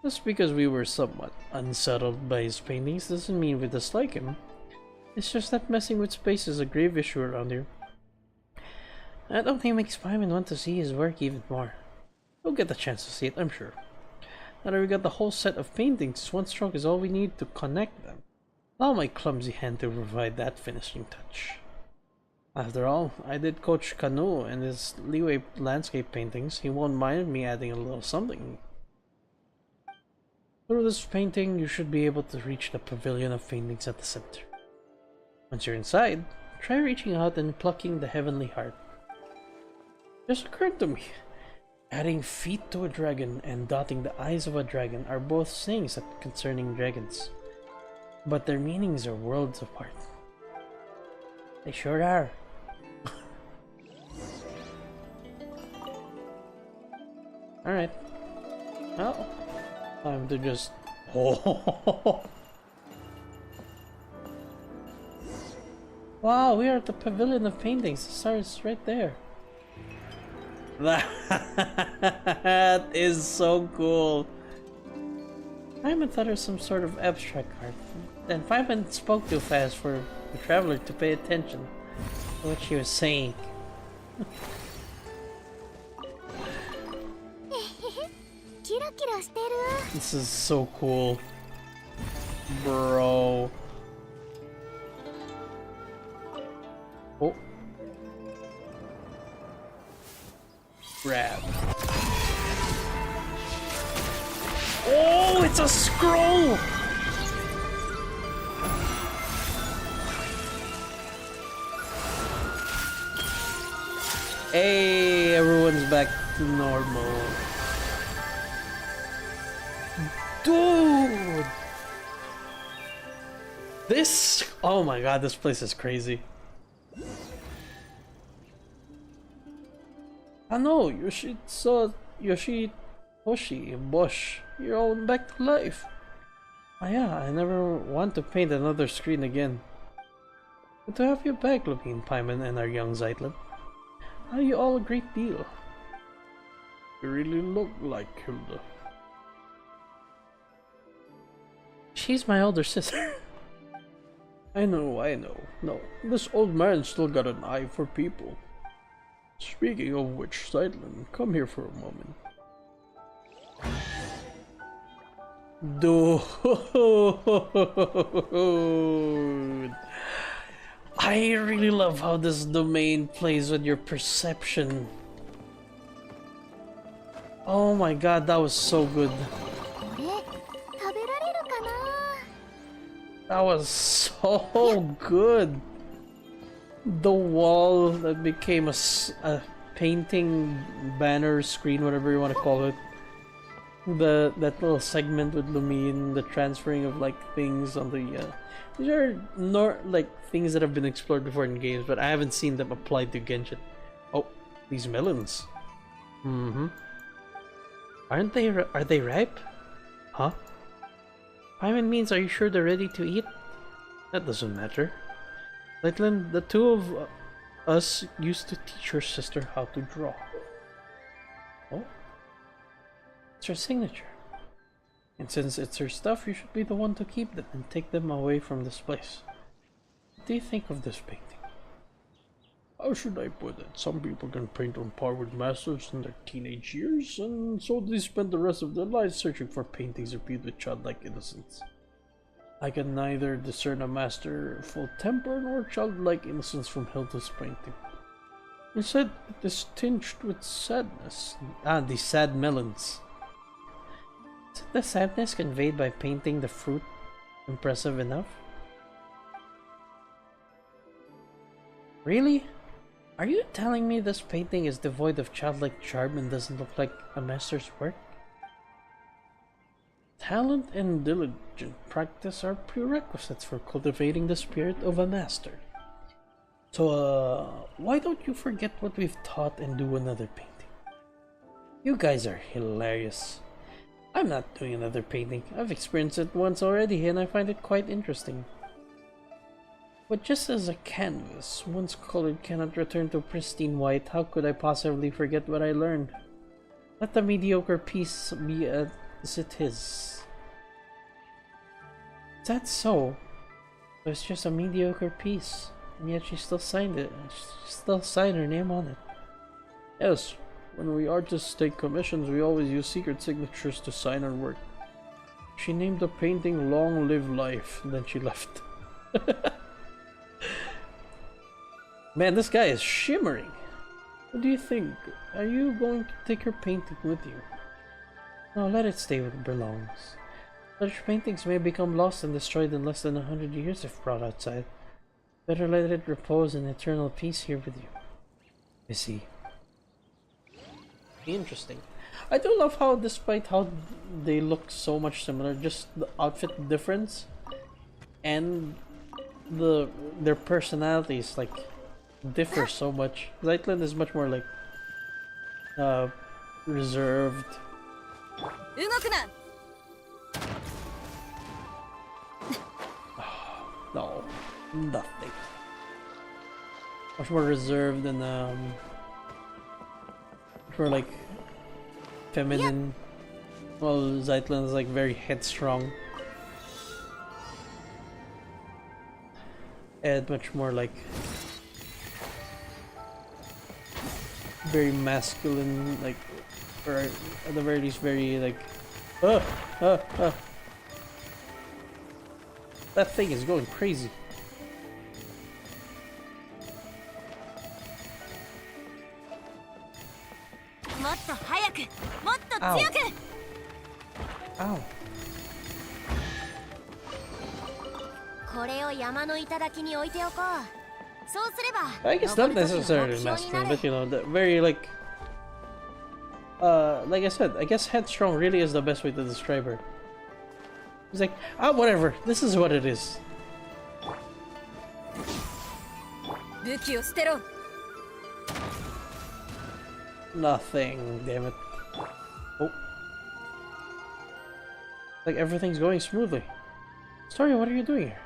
Just because we were somewhat unsettled by his paintings doesn't mean we dislike him. It's just that messing with space is a grave issue around here. That only makes Paimon want to see his work even more. We'll get the chance to see it, I'm sure. Now that we got the whole set of paintings, one stroke is all we need to connect them. Allow my clumsy hand to provide that finishing touch. After all, I did coach Kanu and his Leeway landscape paintings. He won't mind me adding a little something. Through this painting, you should be able to reach the pavilion of paintings at the center. Once you're inside, try reaching out and plucking the heavenly heart. Just occurred to me, adding feet to a dragon and dotting the eyes of a dragon are both sayings concerning dragons, but their meanings are worlds apart. They sure are. Alright. Well, time to just... Oh. Wow, we are at the Pavilion of Paintings. The star is right there. That is so cool. Paimon thought it was some sort of abstract art. Then Paimon spoke too fast for the traveler to pay attention to what she was saying. This is so cool. Bro. Oh. Grab. Oh, it's a scroll! Hey, everyone's back to normal. Dude! This... Oh my god, this place is crazy. I know, Yoshitoshi Bosch, you're all back to life. Oh yeah, I never want to paint another screen again. Good to have you back, looking Paimon and our young Zeitlin. Are you all a great deal? You really look like Hilda. She's my older sister. I know. No, this old man still got an eye for people. Speaking of which, Zeitlin, come here for a moment. Dude, I really love how this domain plays with your perception. Oh my god, that was so good. That was so good. The wall that became a painting banner screen, whatever you want to call it. That little segment with Lumine, the transferring of like things on the these are not like things that have been explored before in games, but I haven't seen them applied to Genshin. Oh, these melons. Aren't they? Are they ripe? Huh? Paimon means, are you sure they're ready to eat? That doesn't matter. Zeitlin, the two of us used to teach your sister how to draw. Oh? It's her signature. And since it's her stuff, you should be the one to keep them and take them away from this place. do you think of this painting? How should I put it? Some people can paint on par with masters in their teenage years, and so they spend the rest of their lives searching for paintings imbued with childlike innocence. I can neither discern a master full temper nor childlike innocence from Hilda's painting. Instead, it is tinged with sadness. Ah, these sad melons. Is the sadness conveyed by painting the fruit impressive enough? Really? Are you telling me this painting is devoid of childlike charm and doesn't look like a master's work? Talent and diligent practice are prerequisites for cultivating the spirit of a master. So, why don't you forget what we've taught and do another painting? You guys are hilarious. I'm not doing another painting. I've experienced it once already and I find it quite interesting. But just as a canvas, once colored, cannot return to pristine white, how could I possibly forget what I learned? Let the mediocre piece be as it is. Is that so? It's just a mediocre piece, and yet she still signed it. She still signed her name on it. Yes, when we artists take commissions, we always use secret signatures to sign our work. She named the painting Long Live Life, and then she left. Man, this guy is shimmering. What do you think? Are you going to take her painting with you? No, let it stay where it belongs. Such paintings may become lost and destroyed in less than 100 years if brought outside. Better let it repose in eternal peace here with you. I see. Interesting. I do love how, despite how they look so much similar, just the outfit difference and their personalities like differ so much. Zeitlin is much more like reserved. No, nothing. Much more reserved and much more like feminine. Well, Zeitlin is like very headstrong. And much more like very masculine, like, or at the very least very like that thing is going crazy. Ow. Ow. I guess not necessarily masculine, but you know, the very like I said, I guess headstrong really is the best way to describe her. He's like, ah, whatever, this is what it is. Nothing, damn it. Oh. Like everything's going smoothly. Sorry, what are you doing here?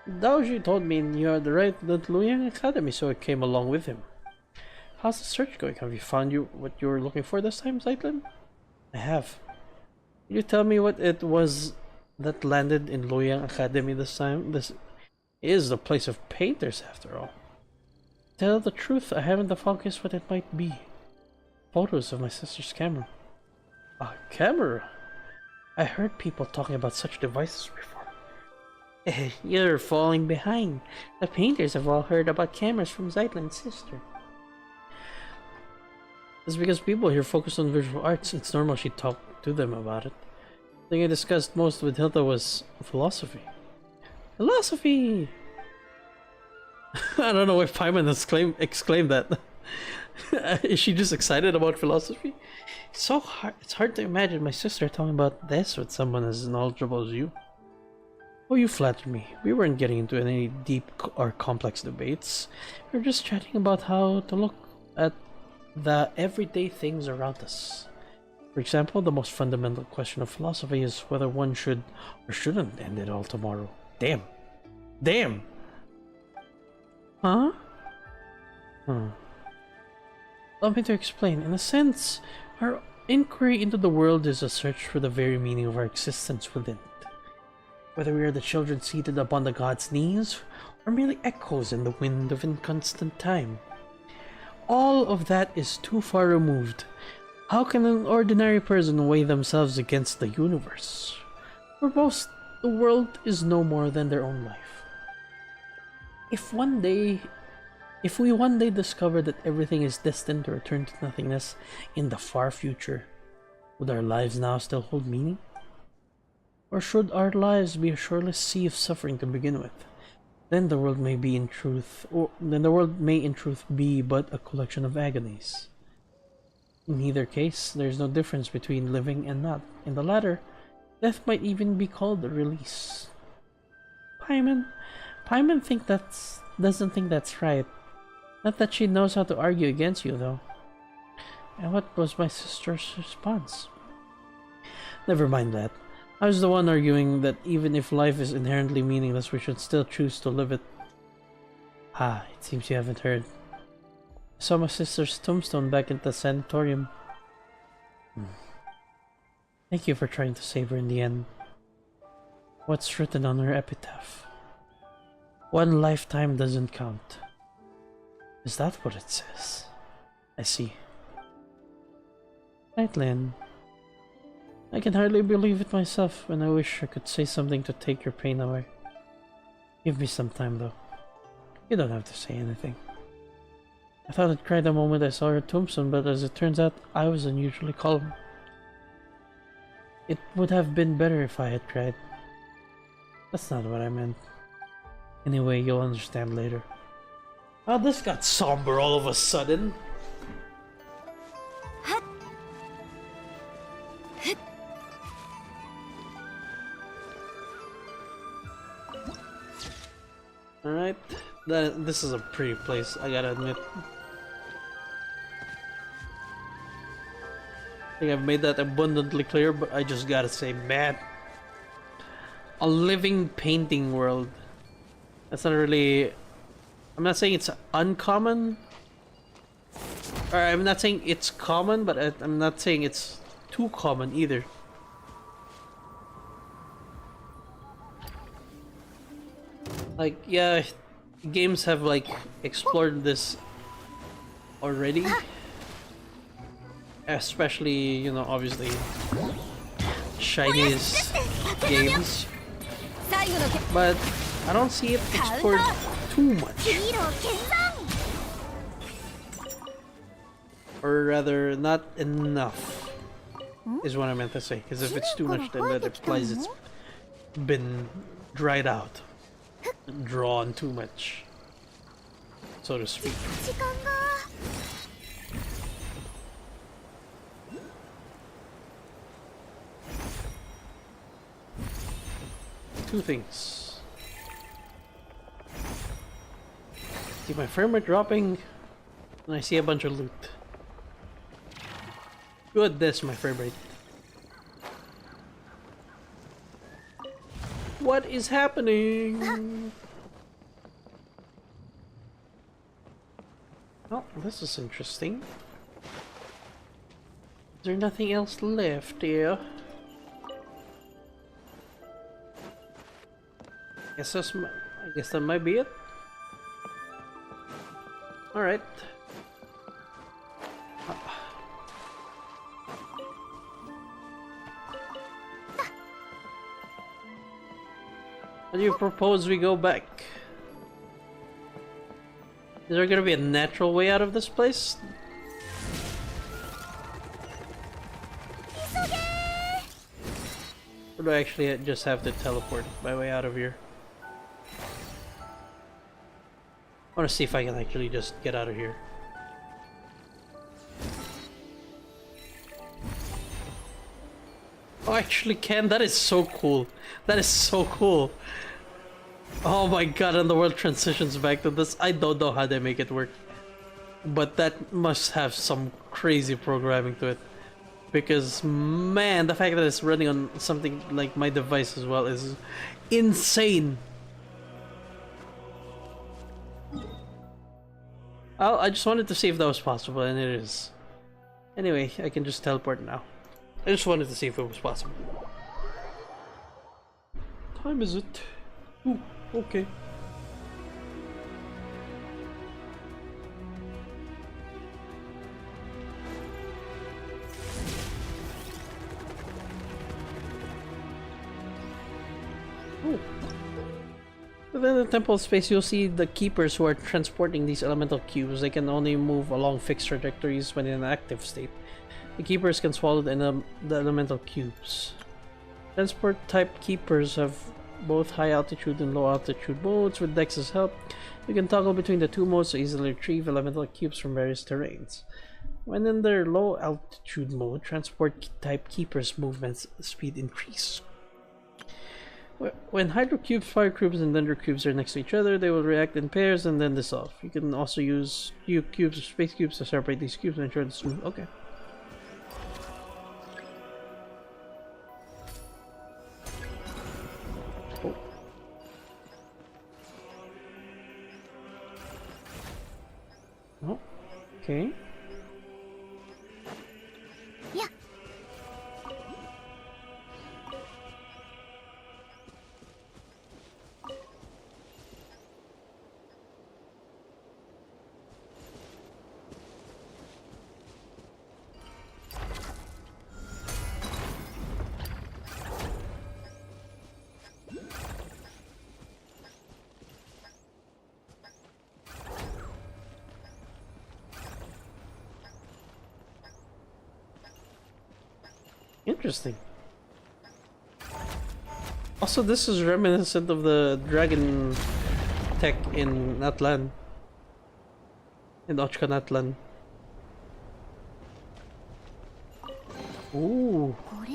Daoji told me you are the right at Luoyang Academy, so I came along with him. How's the search going? Have you found what you were looking for this time, Zeitlin? I have. Can you tell me what it was that landed in Luoyang Academy this time? This is the place of painters, after all. Tell the truth, I haven't the foggiest what it might be. Photos of my sister's camera. A camera? I heard people talking about such devices before. You're falling behind. The painters have all heard about cameras from Zeitlin's sister. It's because people here focus on visual arts. It's normal she talked to them about it. The thing I discussed most with Hilda was philosophy. Philosophy! I don't know why Paimon exclaimed that. Is she just excited about philosophy? It's hard to imagine my sister talking about this with someone as knowledgeable as you. Oh, you flatter me. We weren't getting into any deep or complex debates. We were just chatting about how to look at the everyday things around us. For example, the most fundamental question of philosophy is whether one should or shouldn't end it all tomorrow. Damn. Damn! Huh? Allow me to explain. In a sense, our inquiry into the world is a search for the very meaning of our existence within it. Whether we are the children seated upon the god's knees, or merely echoes in the wind of inconstant time. All of that is too far removed. How can an ordinary person weigh themselves against the universe? For most, the world is no more than their own life. If we one day discover that everything is destined to return to nothingness in the far future, would our lives now still hold meaning? Or should our lives be a shoreless sea of suffering to begin with? Then the world may in truth be but a collection of agonies. In either case, there is no difference between living and not. In the latter, death might even be called a release. Paimon doesn't think that's right. Not that she knows how to argue against you, though. And what was my sister's response? Never mind that. I was the one arguing that even if life is inherently meaningless, we should still choose to live it. Ah, it seems you haven't heard. I saw my sister's tombstone back at the sanatorium. Thank you for trying to save her in the end. What's written on her epitaph? One lifetime doesn't count. Is that what it says? I see. Right, Lynn. I can hardly believe it myself, and I wish I could say something to take your pain away. Give me some time, though. You don't have to say anything. I thought I'd cry the moment I saw her tombstone, but as it turns out, I was unusually calm. It would have been better if I had cried. That's not what I meant. Anyway, you'll understand later. Oh, this got somber all of a sudden. Alright, this is a pretty place, I gotta admit. I think I've made that abundantly clear, but I just gotta say, man. A living painting world. That's not really... I'm not saying it's uncommon. Or I'm not saying it's common, but I'm not saying it's too common either. Like, yeah, games have like explored this already. Especially, you know, obviously Shiny's games. But I don't see it explored too much. Or rather, not enough is what I meant to say. Because if it's too much, then that implies it's been dried out. Drawn too much, so to speak. Two things. See my frame rate dropping, and I see a bunch of loot. Good, that's my frame rate. What is happening? Oh, this is interesting. Is there nothing else left here? I guess that might be it. All right. How do you propose we go back? Is there gonna be a natural way out of this place? Or do I actually just have to teleport my way out of here? I want to see if I can actually just get out of here. Oh, I actually can. That is so cool. That is so cool. Oh my god, and the world transitions back to this. I don't know how they make it work. But that must have some crazy programming to it. Because, man, the fact that it's running on something like my device as well is insane. Oh, I just wanted to see if that was possible, and it is. Anyway, I can just teleport now. I just wanted to see if it was possible. time is it? Ooh, okay. Ooh. Within the temple space, you'll see the keepers who are transporting these elemental cubes. They can only move along fixed trajectories when in an active state. The keepers can swallow the elemental cubes. Transport type keepers have both high altitude and low altitude modes. With Dex's help, you can toggle between the two modes to easily retrieve elemental cubes from various terrains. When in their low altitude mode, transport type keepers' movement speed increase. When Hydro Cubes, Fire Cubes, and Thunder Cubes are next to each other, they will react in pairs and then dissolve. You can also use cubes or space cubes to separate these cubes and ensure the smooth. Okay. Oh. Oh. Okay. Yeah. Interesting. Also, this is reminiscent of the dragon tech in Atlan. In Ochkan Atlan. Ooh. これ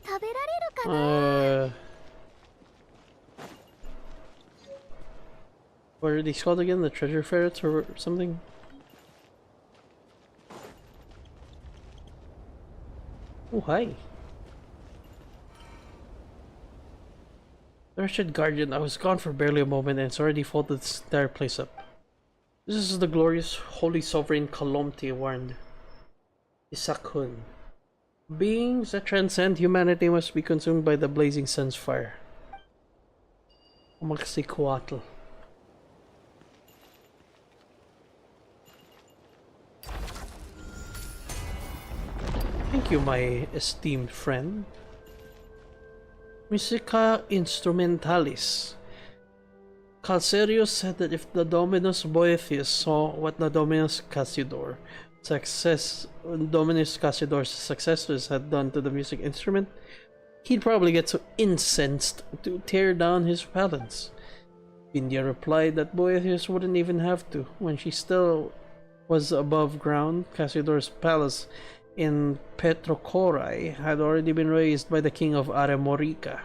食べられるかな What are these called again? The treasure ferrets or something? Oh, hi. The wretched guardian, I was gone for barely a moment and it's already folded this entire place up. This is the glorious, holy sovereign Kalomte warned. Isakun. Beings that transcend humanity must be consumed by the blazing sun's fire. Umaksikuatl. Thank you, my esteemed friend. Musica Instrumentalis. Calcerius said that if the Dominus Boethius saw what the Dominus Cassidor's successors had done to the music instrument, he'd probably get so incensed to tear down his palace. India replied that Boethius wouldn't even have to. When she still was above ground, Cassidor's palace in Petrochorai had already been raised by the king of Aremorica.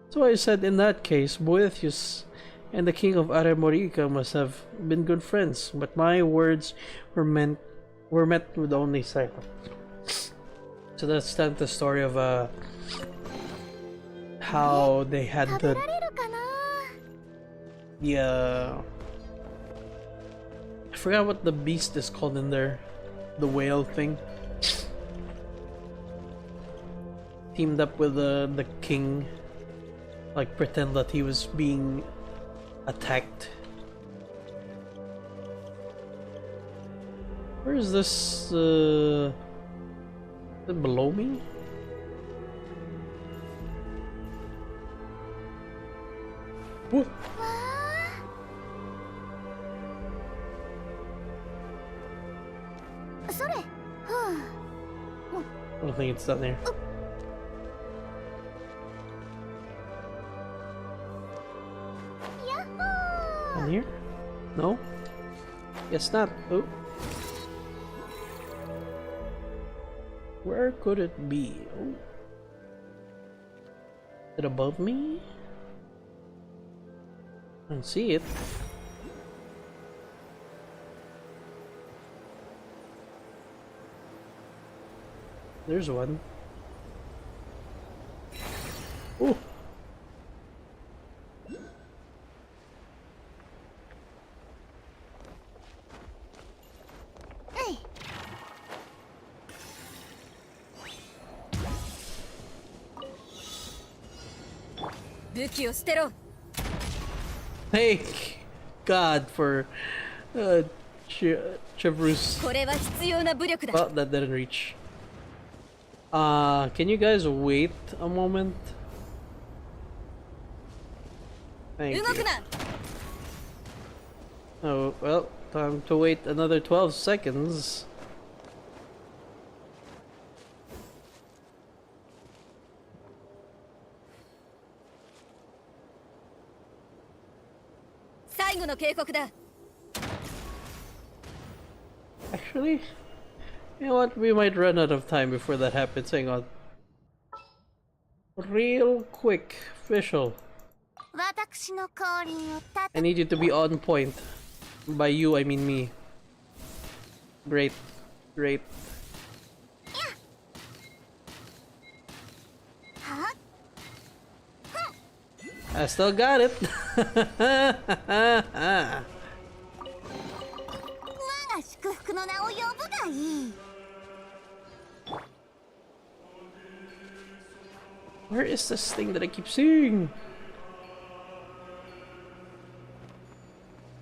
So I said in that case, Boethius and the king of Aremorica must have been good friends, but my words were met with only silence. So that's the story of how they had the I forgot what the beast is called in there. The whale thing. Teamed up with the king. Like pretend that he was being attacked. Where is this? Is it below me? What? I don't think it's down there. Down here? No? Guess not. Oh. Where could it be? Oh. Is it above me? I don't see it. There's one. Oh. Hey. 武器を捨てろ。 Thank God for Chevrouse. これは必要な武力だ。 Well, that didn't reach. Can you guys wait a moment? Thank 動く you. な。 Oh, well, time to wait another 12 seconds. Actually, you know what? We might run out of time before that happens. Hang on. Real quick, official. 私の降臨をた I need you to be on point. By you, I mean me. Great. Great. は I still got it. 我が祝福の名を呼ぶがいい。 Where is this thing that I keep seeing?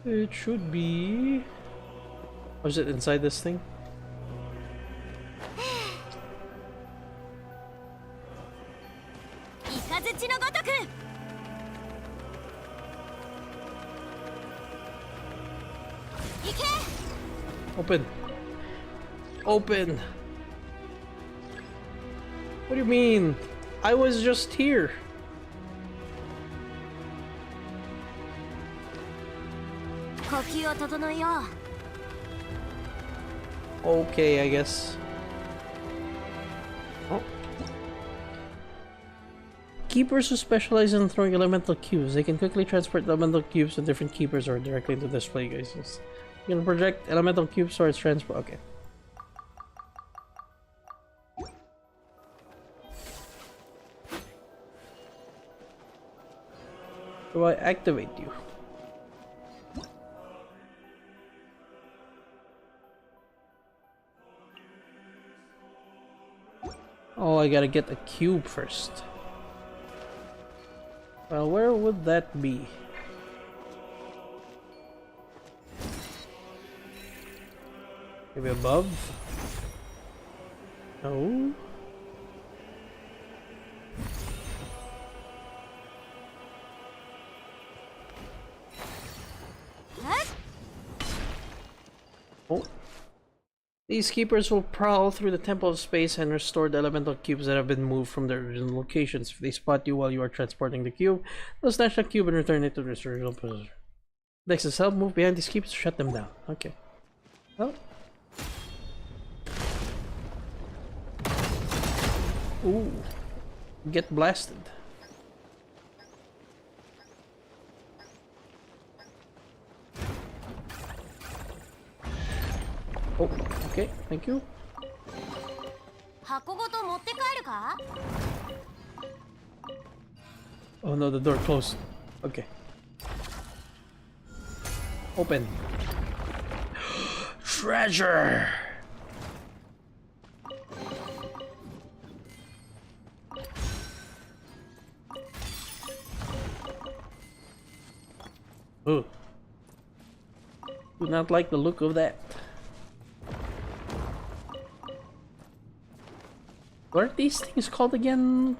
It should be... Or is it inside this thing? Open. Open. What do you mean? I was just here. Okay, I guess. Oh. Keepers who specialize in throwing elemental cubes. They can quickly transport elemental cubes to different keepers or directly into display cases. You can project elemental cubes or its transport. Okay. Do I activate you? Oh, I gotta get a cube first. Well, where would that be? Maybe above? No? Oh. These keepers will prowl through the Temple of Space and restore the elemental cubes that have been moved from their original locations. If they spot you while you are transporting the cube, they'll snatch the cube and return it to its original position. Next is help move behind these cubes to shut them down. Okay. Well. Ooh. Get blasted. Oh, okay, thank you. Oh no, the door closed. Okay. Open. Treasure! Oh. Do not like the look of that. What are these things called again?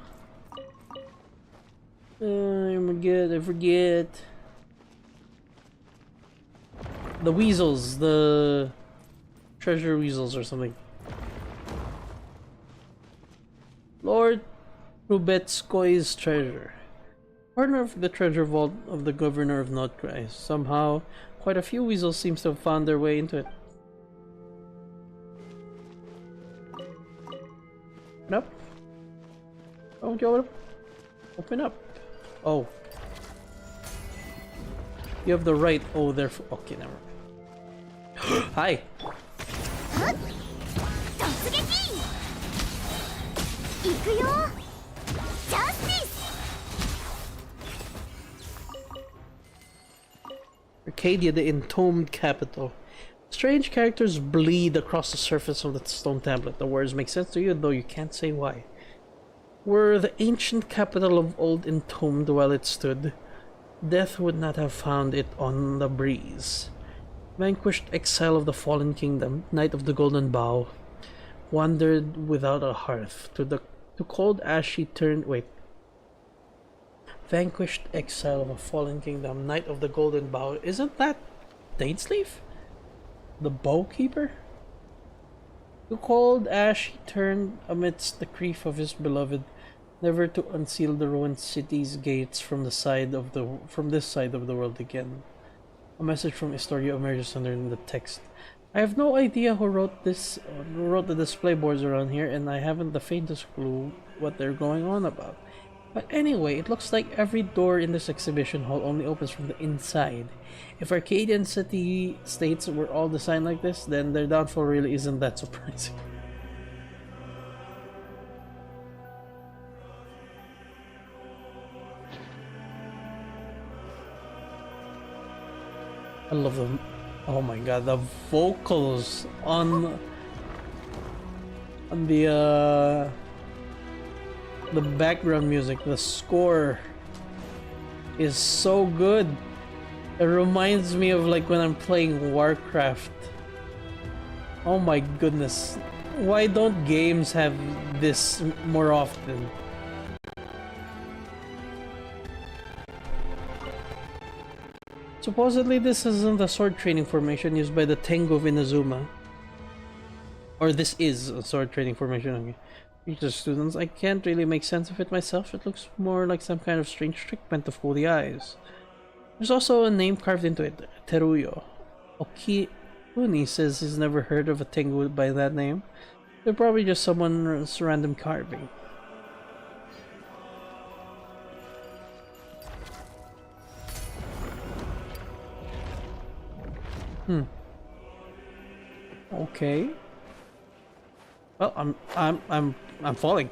I forget. The weasels, the treasure weasels or something. Lord Rubetskoy's treasure. Partner of the treasure vault of the governor of Nordkreis. Somehow, quite a few weasels seem to have found their way into it. Open up. Oh, you open up. Open up. Oh. You have the right. Oh, therefore. Okay, never mind. Hi. Arcadia, the entombed capital. Strange characters bleed across the surface of the stone tablet. The words make sense to you, though you can't say why. Were the ancient capital of old entombed while it stood, death would not have found it on the breeze. Vanquished exile of the fallen kingdom, knight of the golden bow, wandered without a hearth to cold ashy turned. Wait. Vanquished exile of a fallen kingdom, knight of the golden bow. Isn't that Dainsleif? The bowkeeper? To cold ash he turned amidst the grief of his beloved, never to unseal the ruined city's gates from this side of the world again. A message from Historia emerges under the text. I have no idea who wrote the display boards around here, and I haven't the faintest clue what they're going on about. But anyway, it looks like every door in this exhibition hall only opens from the inside. If Arcadian city-states were all designed like this, then their downfall really isn't that surprising. I love them. Oh my god, the vocals on the background music, the score is so good. It reminds me of like when I'm playing Warcraft. Oh my goodness. Why don't games have this more often? Supposedly this isn't the sword training formation used by the Tengu of Inazuma. Or this is a sword training formation. Okay. Teachers, students, I can't really make sense of it myself. It looks more like some kind of strange trick meant to fool the eyes. There's also a name carved into it, Teruyo. Okuni says he's never heard of a Tengu by that name. They're probably just someone's random carving. Okay. Well, I'm falling.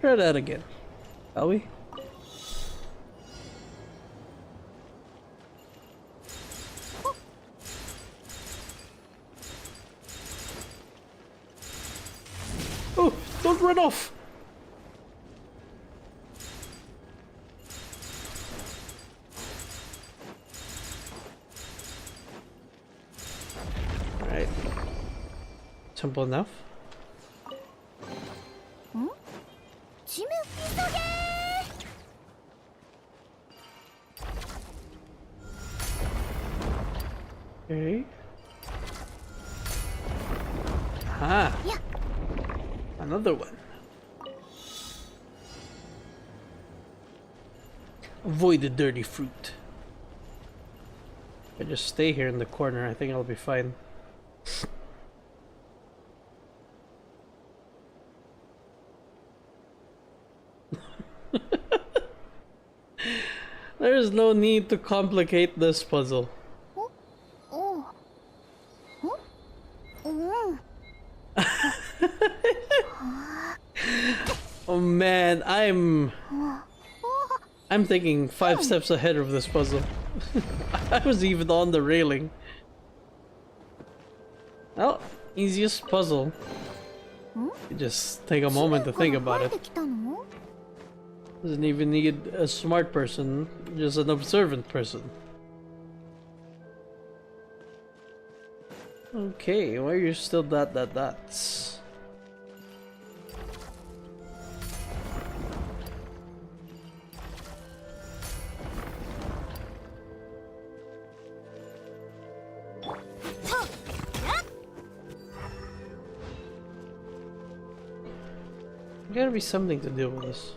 Try that again, shall we? Oh, don't run off! Alright. Simple enough. Okay. Ah! Yeah. Another one. Avoid the dirty fruit. If I just stay here in the corner, I think I'll be fine. There is no need to complicate this puzzle. Oh man, I'm thinking 5 steps ahead of this puzzle. I was even on the railing. Well, easiest puzzle. You just take a moment to think about it. Doesn't even need a smart person, just an observant person. Okay, why are you still dots? There gotta be something to deal with this.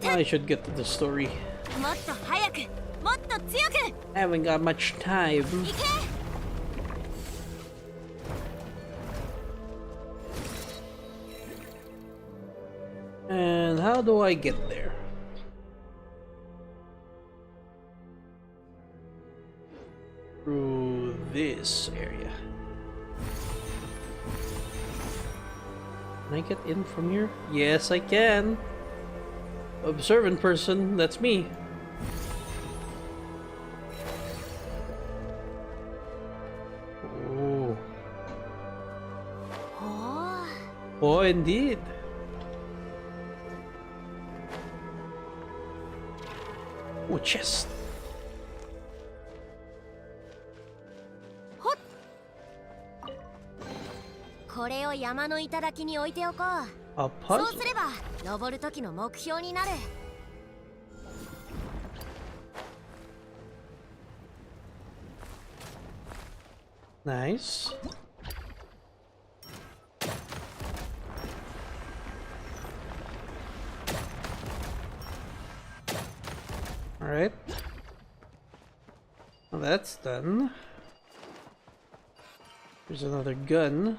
I should get to the story. I haven't got much time. And how do I get there? through this area. Can I get in from here? Yes, I can. Observant person, that's me. Oh. Oh, indeed. Oh, chest. これを山の頂に置いておこう。 A そう puzzle. すれば登る時の目標になる。 Nice. Alright. Well, that's done. There's another gun.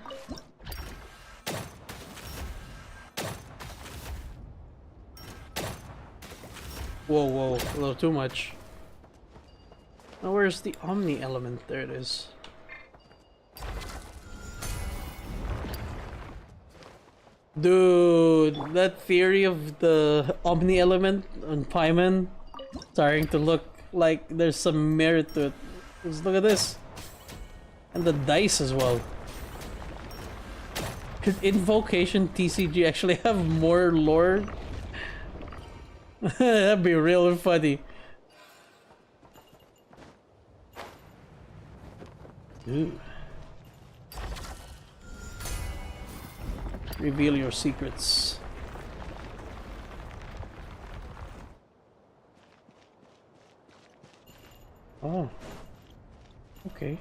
Whoa, whoa, a little too much. Now where's the Omni element? There it is. Dude, that theory of the Omni element on Paimon starting to look like there's some merit to it. Just look at this. And the dice as well. Could Invocation TCG actually have more lore? That'd be real funny. Ooh. Reveal your secrets. Oh. Okay.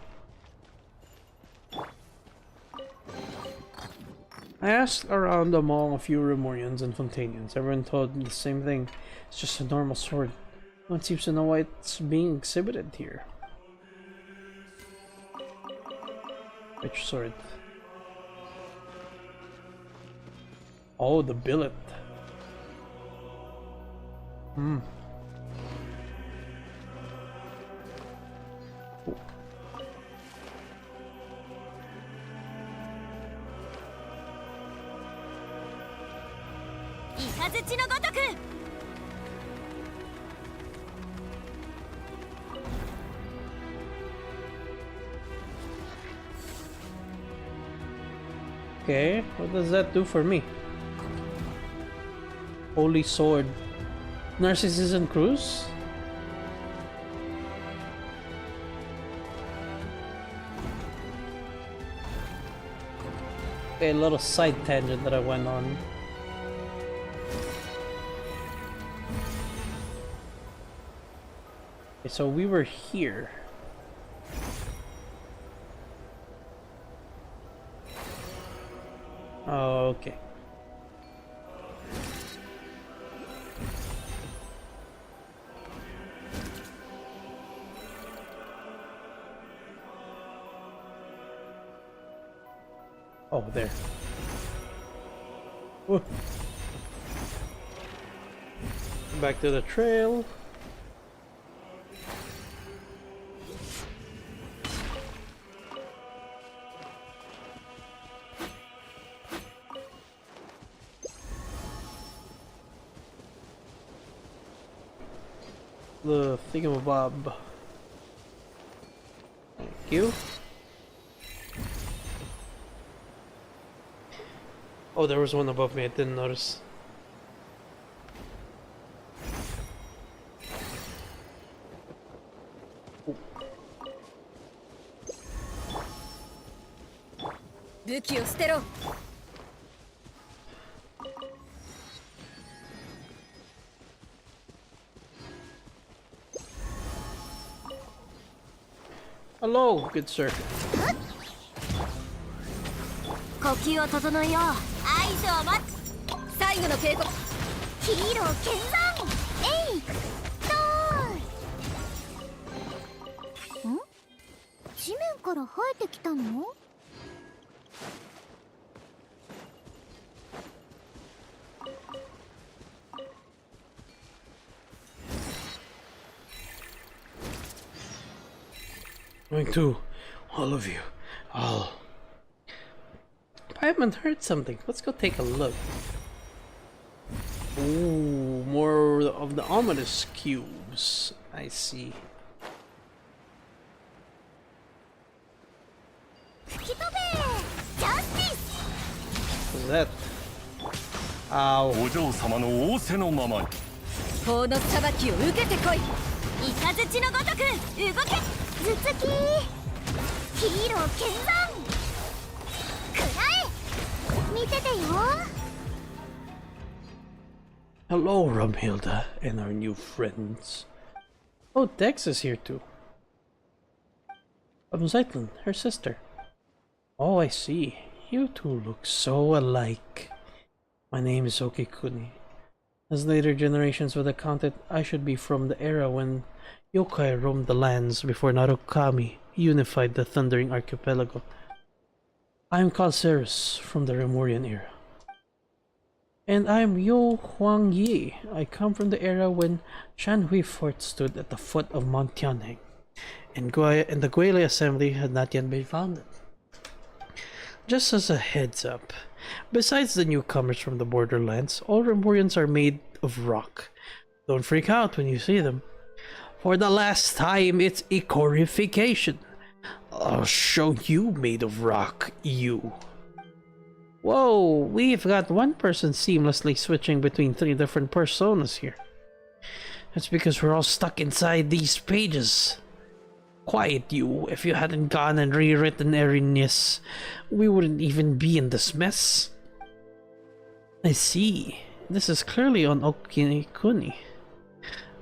I asked around among a few Remorians and Fontanians. Everyone told me the same thing. It's just a normal sword. No one seems to know why it's being exhibited here. Which sword? Oh, the billet. Hmm. Oh. Okay, what does that do for me? Holy Sword. Narcissism Cruise? Okay, a little side tangent that I went on. Okay, so we were here. Oh, okay. Oh, there. Whoa. Back to the trail. The thingamabob. Thank you. Oh, there was one above me, I didn't notice. Oh. 武器を捨てろ。 Hello, good sir. 呼吸を整えよう。合図を待つ。最後の警告。ヒーロー見参。えい。とん？地面から生えてきたの？ Oh, Going to all of you. All. Paimon heard something. Let's go take a look. Ooh, more of the ominous cubes. I see. What's that? Ow. お嬢様の仰せのままに。法の裁きを受けてこい。雷のごとく動け。頭突き。ヒーロー見参。くらえ。見ててよ。Hello, Rumhilda and our new friends. Oh, Dex is here too. Zeitlin, her sister. Oh, I see. You two look so alike. My name is Okikuni. As later generations would account it, I should be from the era when yokai roamed the lands before Narukami unified the Thundering Archipelago. I am called Cerus from the Remorian era. And I am Yo Huang Yi. I come from the era when Shanhui Fort stood at the foot of Mount Tianheng, and the Guile Assembly had not yet been founded. Just as a heads up, besides the newcomers from the borderlands, all Remorians are made of rock. Don't freak out when you see them. For the last time, it's Icorification. I'll show you made of rock, you. Whoa, we've got one person seamlessly switching between 3 different personas here. That's because we're all stuck inside these pages. Quiet, you. If you hadn't gone and rewritten Erinys, we wouldn't even be in this mess. I see. This is clearly on Okikuni.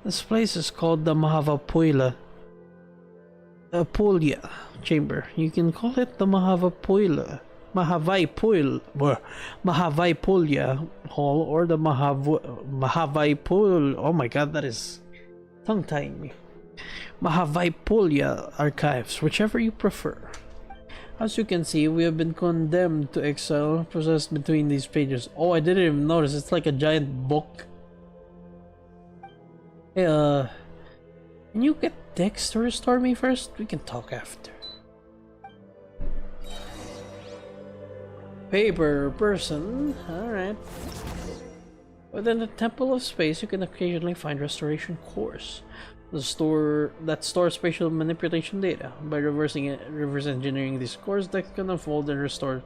This place is called the Mahavapuila Pulia Chamber. You can call it the Mahavapuila Hall or the Mahavaipul. Oh my god, that is tongue-tying me. Mahavaipulya Archives, whichever you prefer. As you can see, we have been condemned to exile, possessed between these pages. Oh, I didn't even notice. It's like a giant book. Hey, can you get Dex to restore me first? We can talk after. Paper person. Alright. Within the Temple of Space, you can occasionally find restoration cores. That stores spatial manipulation data. By reverse engineering these cores, Dex can unfold and restore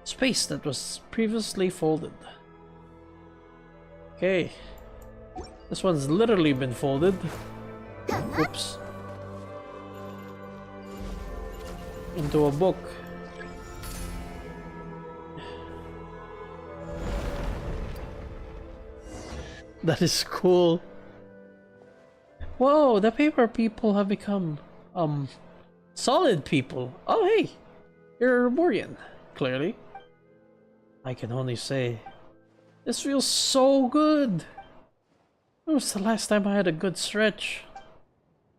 space that was previously folded. Okay. This one's literally been folded. Oops. Into a book. That is cool. Whoa, the paper people have become, solid people. Oh, hey, you're a Remorian, clearly. I can only say, this feels so good. When was the last time I had a good stretch?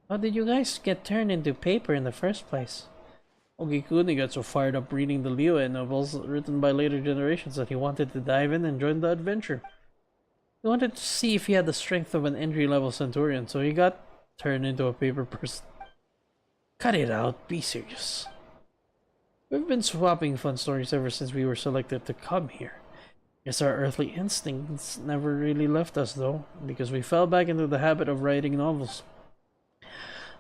How did you guys get turned into paper in the first place? Okikuni got so fired up reading the Liyue novels written by later generations that he wanted to dive in and join the adventure. He wanted to see if he had the strength of an entry-level centurion, so he got turned into a paper person. Cut it out, be serious. We've been swapping fun stories ever since we were selected to come here. Guess our earthly instincts never really left us though, because we fell back into the habit of writing novels.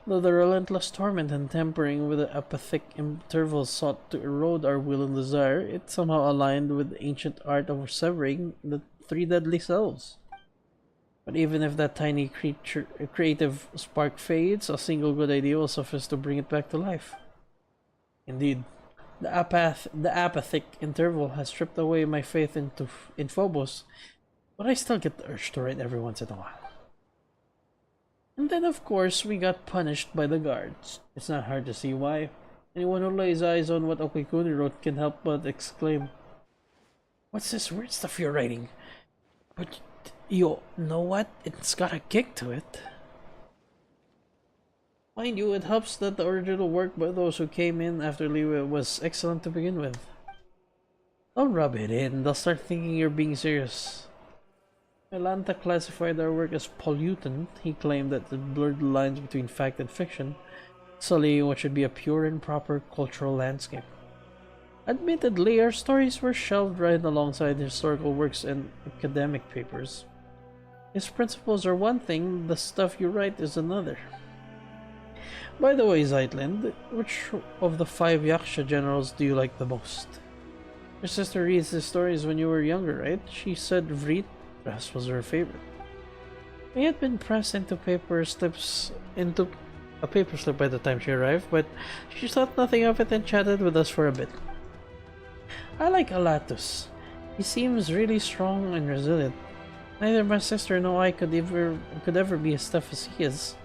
Though the relentless torment and tempering with the apathic intervals sought to erode our will and desire, it somehow aligned with the ancient art of severing the 3 deadly selves. But even if that tiny creative spark fades, a single good idea will suffice to bring it back to life. Indeed, the apathic interval has stripped away my faith in Phobos, but I still get the urge to write every once in a while. And then of course we got punished by the guards. It's not hard to see why. Anyone who lays eyes on what Okikuni wrote can help but exclaim, "What's this weird stuff you're writing? But you know what? It's got a kick to it." Mind you, it helps that the original work by those who came in after Liyue was excellent to begin with. Don't rub it in, they'll start thinking you're being serious. Elanta classified our work as pollutant. He claimed that it blurred the lines between fact and fiction, sullying what should be a pure and proper cultural landscape. Admittedly, our stories were shelved right alongside historical works and academic papers. His principles are one thing, the stuff you write is another. By the way, Zeitland, which of the 5 Yaksha generals do you like the most? Your sister reads his stories when you were younger, right? She said Vritras was her favorite. We had been pressed into a paper slip by the time she arrived, but she thought nothing of it and chatted with us for a bit. I like Alatus. He seems really strong and resilient. Neither my sister nor I could ever be as tough as he is.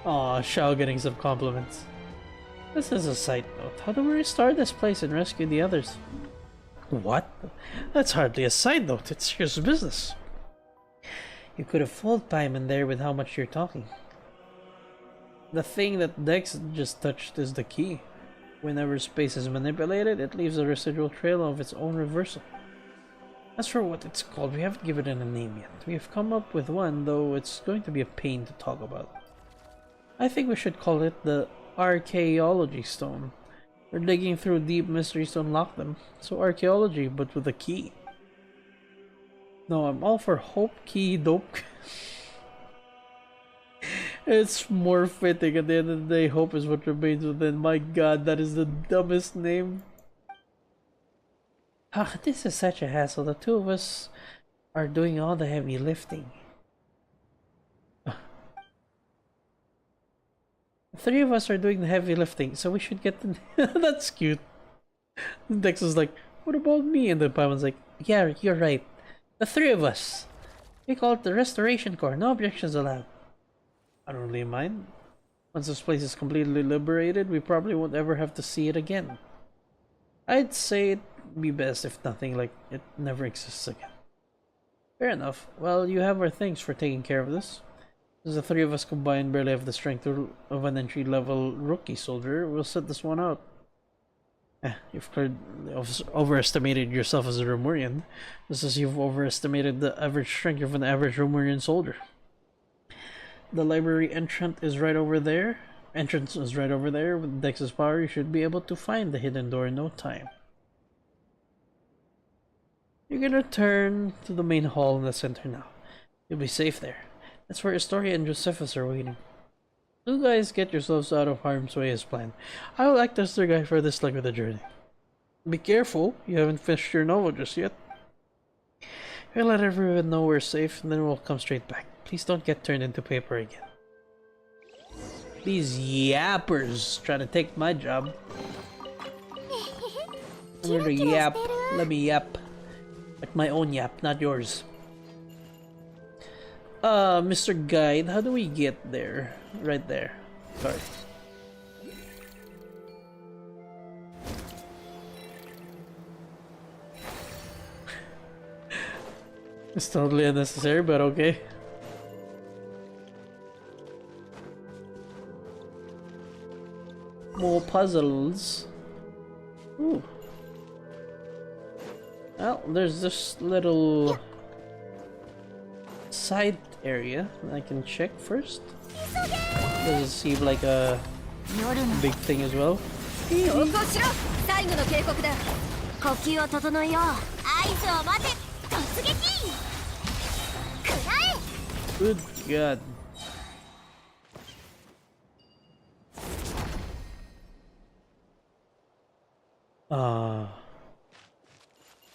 Aw, Shao getting some compliments. This is a side note. How do we restore this place and rescue the others? What? That's hardly a side note, it's serious business. You could have filled time in there with how much you're talking. The thing that Dex just touched is the key. Whenever space is manipulated, it leaves a residual trail of its own reversal. As for what it's called, we haven't given it a name yet. We have come up with one, though it's going to be a pain to talk about. I think we should call it the Archaeology Stone. We're digging through deep mysteries to unlock them. So archaeology, but with a key. No, I'm all for Hope Key Dope. It's more fitting. At the end of the day, hope is what remains within. My god, that is the dumbest name. This is such a hassle. The two of us are doing all the heavy lifting. The 3 of us are doing the heavy lifting, so we should get the... That's cute. Dex is like, what about me? And then Paimon's like, yeah, you're right. The 3 of us. We call it the Restoration Corps. No objections allowed. I don't really mind. Once this place is completely liberated, we probably won't ever have to see it again. I'd say it'd be best if nothing like it never exists again. Fair enough. Well, you have our thanks for taking care of this. As the 3 of us combined barely have the strength of an entry-level rookie soldier, we'll set this one out. You've overestimated yourself as a Romurian, just as you've overestimated the average strength of an average Romurian soldier. The library entrance is right over there. With Dex's power, you should be able to find the hidden door in no time. You can return to the main hall in the center now. You'll be safe there. That's where Astoria and Josephus are waiting. You guys get yourselves out of harm's way as planned. I will act as their guide for this leg of the journey. Be careful, you haven't finished your novel just yet. We'll let everyone know we're safe, and then we'll come straight back. Please don't get turned into paper again. These yappers trying to take my job. I'm gonna yap. Let me yap. Like my own yap, not yours. Mr. Guide, how do we get there? Right there. Sorry. It's totally unnecessary, but okay. More puzzles. Ooh. Well, there's this little side area I can check first. Does it seem like a big thing as well? Good God.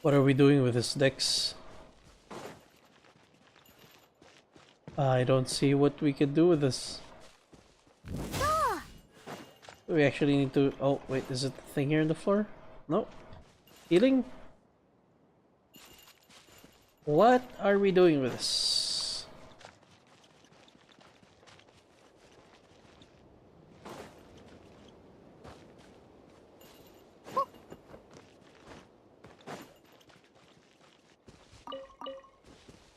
What are we doing with this Dex? I don't see what we could do with this. We actually need to... Oh, wait, is it the thing here on the floor? No. Healing? What are we doing with this?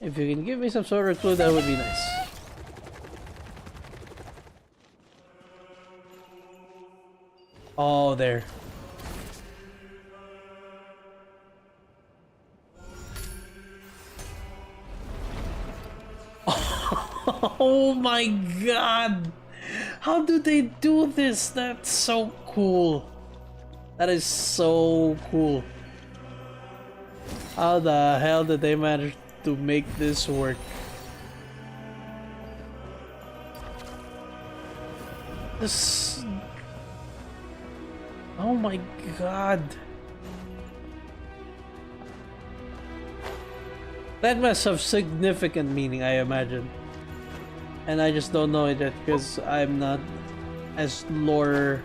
If you can give me some sort of clue, that would be nice. Oh, there. Oh my god! How do they do this? That's so cool. That is so cool. How the hell did they manage to make this work? This... Oh my god. That must have significant meaning, I imagine. And I just don't know it yet because I'm not as lore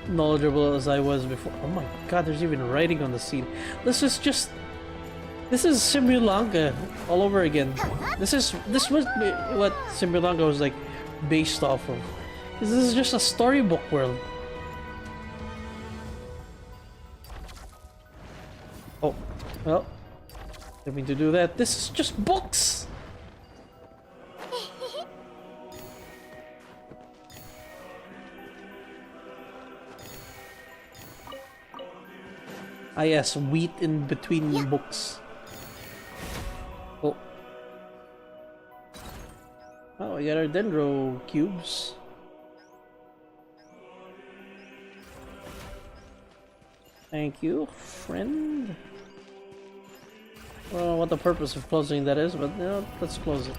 knowledgeable as I was before. Oh my god, there's even writing on the scene. This is Simulanga all over again. This must be what Simulanga was like based off of. This is just a storybook world. Oh, well, didn't mean to do that. This is just books. Ah yes, wheat in between books. Oh. Oh, we got our dendro cubes. Thank you, friend. I don't know what the purpose of closing that is, but you know, let's close it.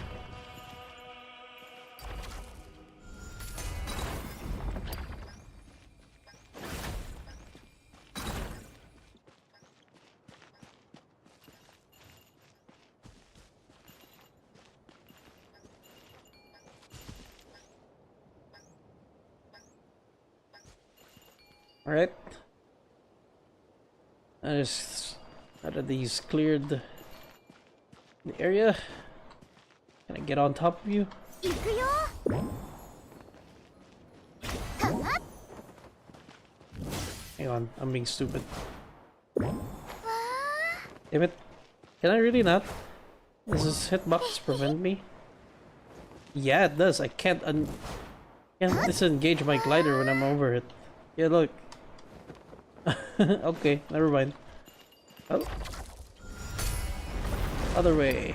Alright. I just out of these cleared the area. Can I get on top of you? Hang on, I'm being stupid. Damn it. Can I really not? Does this hitbox prevent me? Yeah, it does. I can't disengage my glider when I'm over it. Yeah, look. Okay, never mind. Oh. Other way.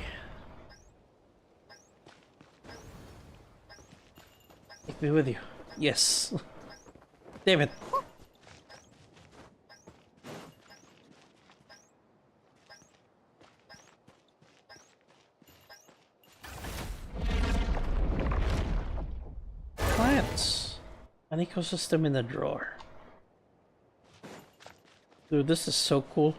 Take me with you. Yes. Damn it. Plants. An ecosystem in a drawer. Dude, this is so cool.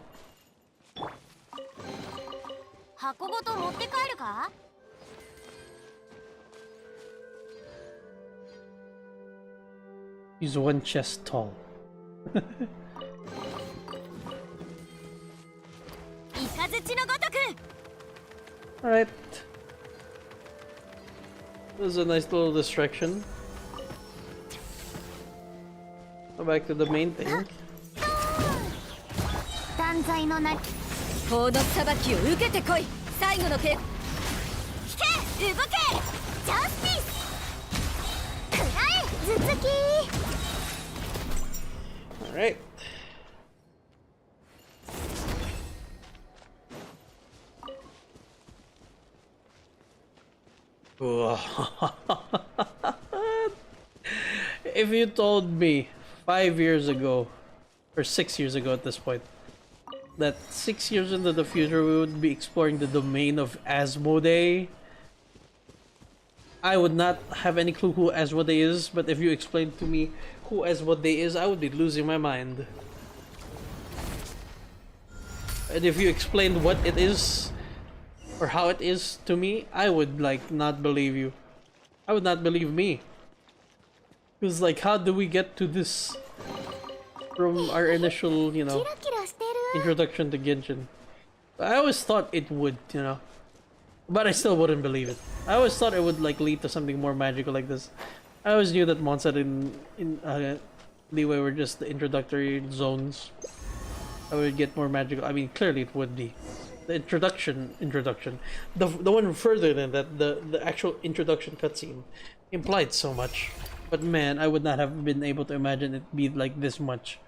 He's one chest tall. Alright. This is a nice little distraction. Go back to the main thing. 断罪のな法の裁きを受けてこい最後の警告聞け動けジャスティス食らえ頭突き Alright. If you told me 5 years ago, or 6 years ago at this point, that 6 years into the future we would be exploring the domain of Asmodee, I would not have any clue who Asmodee is, but if you explained to me who Asmodee is, I would be losing my mind. And if you explained what it is, or how it is to me, I would like not believe you. I would not believe me. Because like, how do we get to this from our initial, you know, introduction to Genshin? I always thought it would, you know, but I still wouldn't believe it. I always thought it would like lead to something more magical like this. I always knew that Mondstadt in Liyue were just the introductory zones. I would get more magical. I mean, clearly it would be. The introduction, the one further than that, the actual introduction cutscene implied so much. But man, I would not have been able to imagine it be like this much.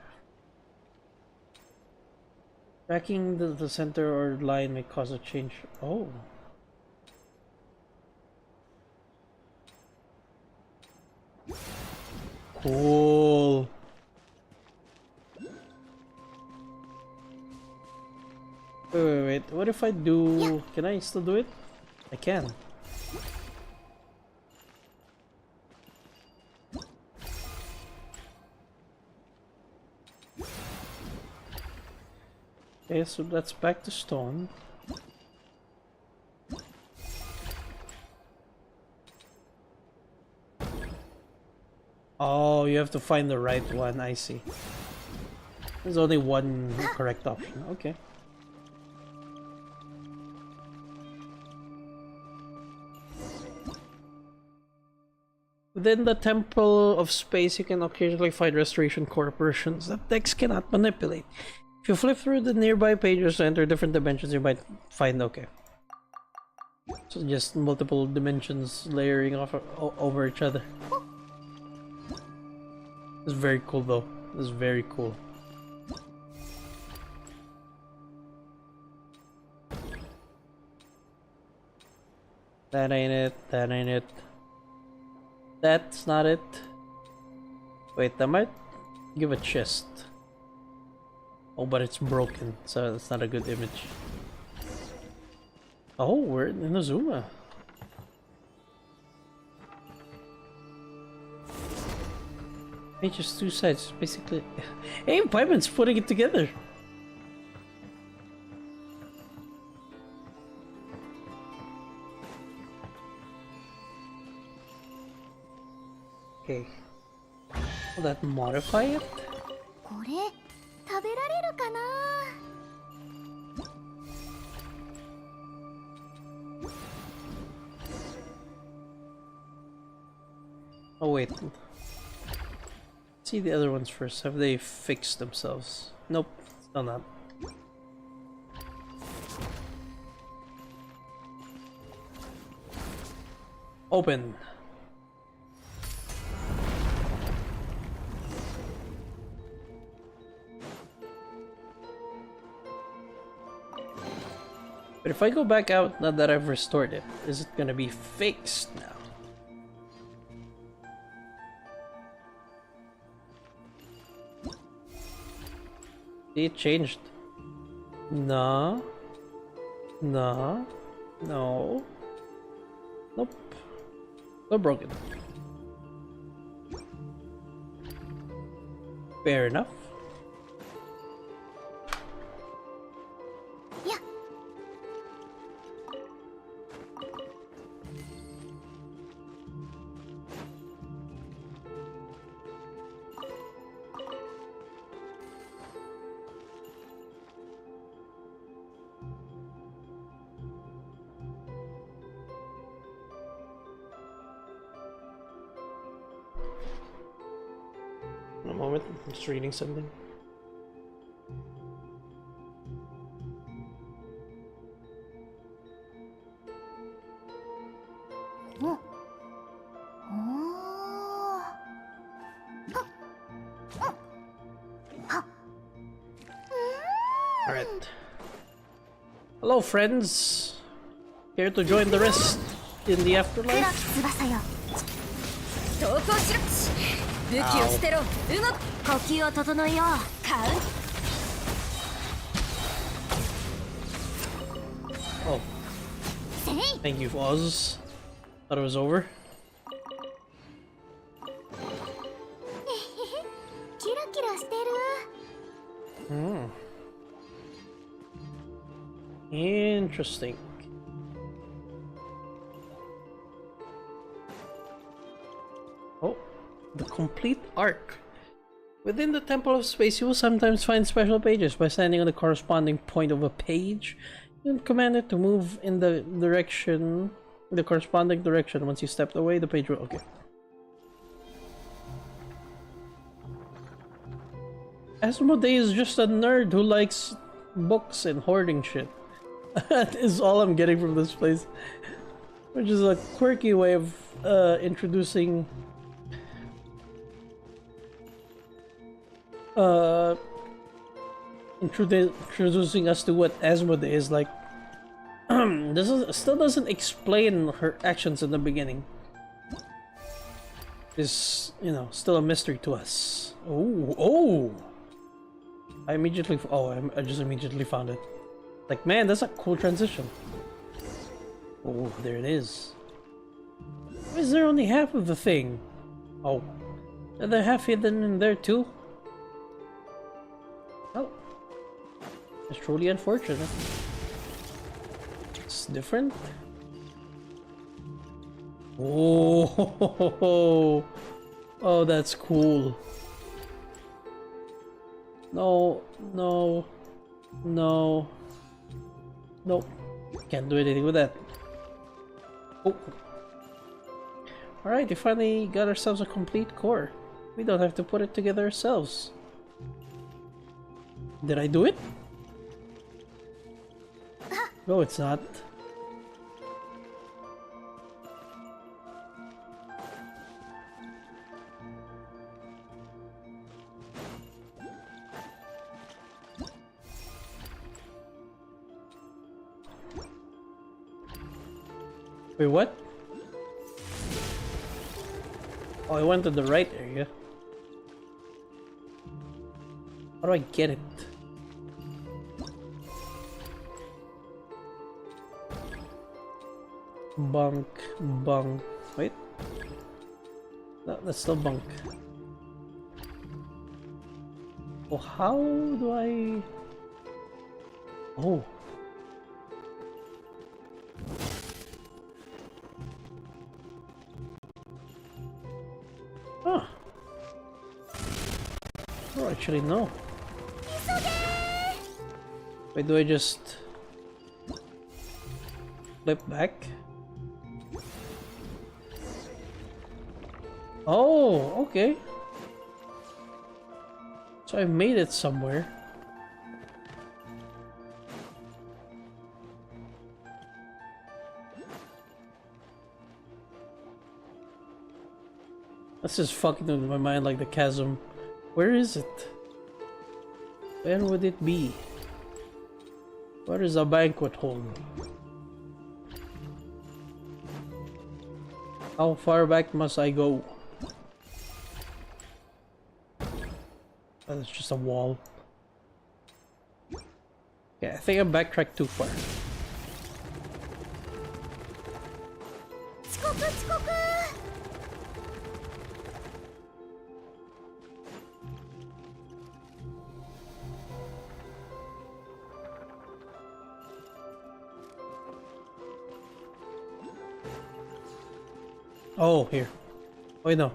Tracking the center or line may cause a change. Oh. Cool. Wait. What if I do... Can I still do it? I can. Okay, so that's back to stone. Oh, you have to find the right one, I see. There's only one correct option, okay. Within the Temple of Space, you can occasionally find restoration corporations that Dex cannot manipulate. If you flip through the nearby pages to enter different dimensions, you might find okay. So just multiple dimensions layering off over each other. It's very cool though. It's very cool. That ain't it. That ain't it. That's not it. Wait, I might give a chest. Oh, but it's broken, so that's not a good image. Oh, we're in Inazuma. Hey, just two sides, basically. Hey, Paimon's putting it together. Okay. Will that modify it? これ食べられるかな。Oh wait. See the other ones first. Have they fixed themselves? Nope, still not. Open. But if I go back out now that I've restored it, is it gonna be fixed now? It changed. No. No. No. Nope. Still broken. Fair enough. Yeah. A moment, I'm just reading something. Oh. Alright. Hello, friends. Care to join the rest in the 黒 afterlife? き翼よ。投降しろ。武器を捨てろ。動く。呼吸を整えよう。カウント。 Oh, せい。 thank you, Oz. Thought it was over. キラキラしてる。 Interesting. Oh, the complete arc. Within the Temple of Space, you will sometimes find special pages. By standing on the corresponding point of a page, you can command it to move in the direction, the corresponding direction. Once you step away, the page will... Okay. Asmodee is just a nerd who likes books and hoarding shit. That is all I'm getting from this place. Which is a quirky way of introducing introducing us to what Asmodee is like. This is, still doesn't explain her actions in the beginning. is, you know, still a mystery to us. Oh, oh! I just immediately found it. Like, man, that's a cool transition. Oh, there it is. Why is there only half of the thing? Oh, are there half hidden in there too? Oh, it's truly unfortunate. It's different. Oh, oh, that's cool. No, no, no, nope. Can't do anything with that. Oh. Alright, we finally got ourselves a complete core. We don't have to put it together ourselves. Did I do it? No, it's not. Wait, what? Oh, I went to the right area. How do I get it? Bunk, bunk. Wait. No, that's still bunk. Oh, how do I... Oh. Huh. Oh, actually, no. Wait, do I just flip back? Oh, okay. So I made it somewhere. This is fucking with my mind like the chasm. Where is it? Where would it be? Where is a banquet hall? How far back must I go? Oh, that's just a wall. Yeah, I think I backtracked too far. Oh, here. Wait, no.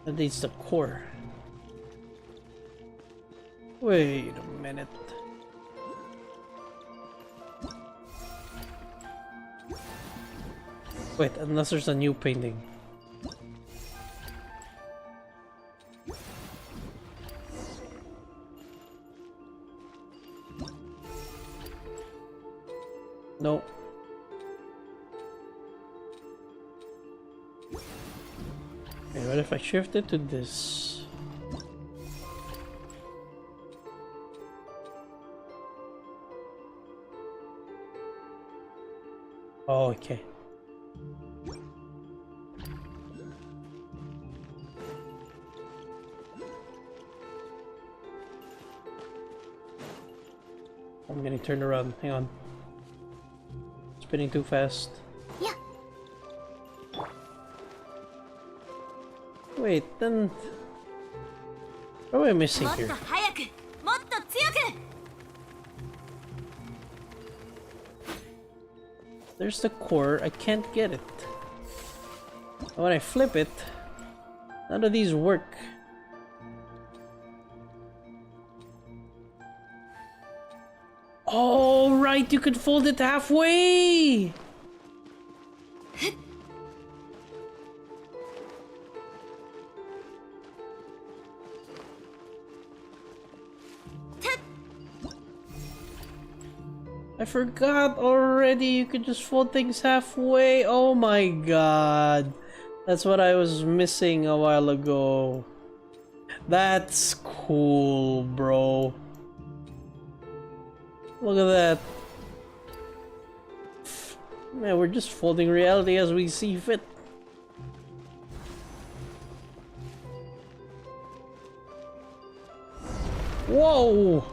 That needs the core. Wait a minute. Wait, unless there's a new painting. No. Okay, what if I shift it to this? Oh, okay. I'm getting turned around. Hang on. Spinning too fast. Yeah. Wait, then... What am I missing here? There's the core. I can't get it. And when I flip it, none of these work. Oh, right, you could fold it halfway! I forgot already, you could just fold things halfway. Oh my god. That's what I was missing a while ago. That's cool, bro. Look at that. Man, we're just folding reality as we see fit. Whoa!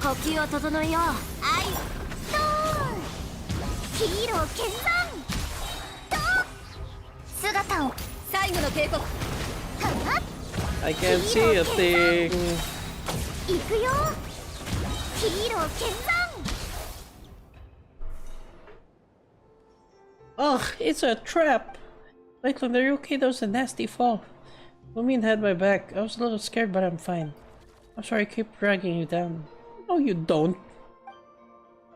呼吸を整えよう。アイストーン。ヒーロー見参。と姿を。最後の警告。はっ。 I can't see a thing. 行くよ。ヒーロー見参。 Ugh, it's a trap! Lakeland, are you okay? That was a nasty fall. Lumine had my back. I was a little scared, but I'm fine. I'm sorry I keep dragging you down. No, you don't.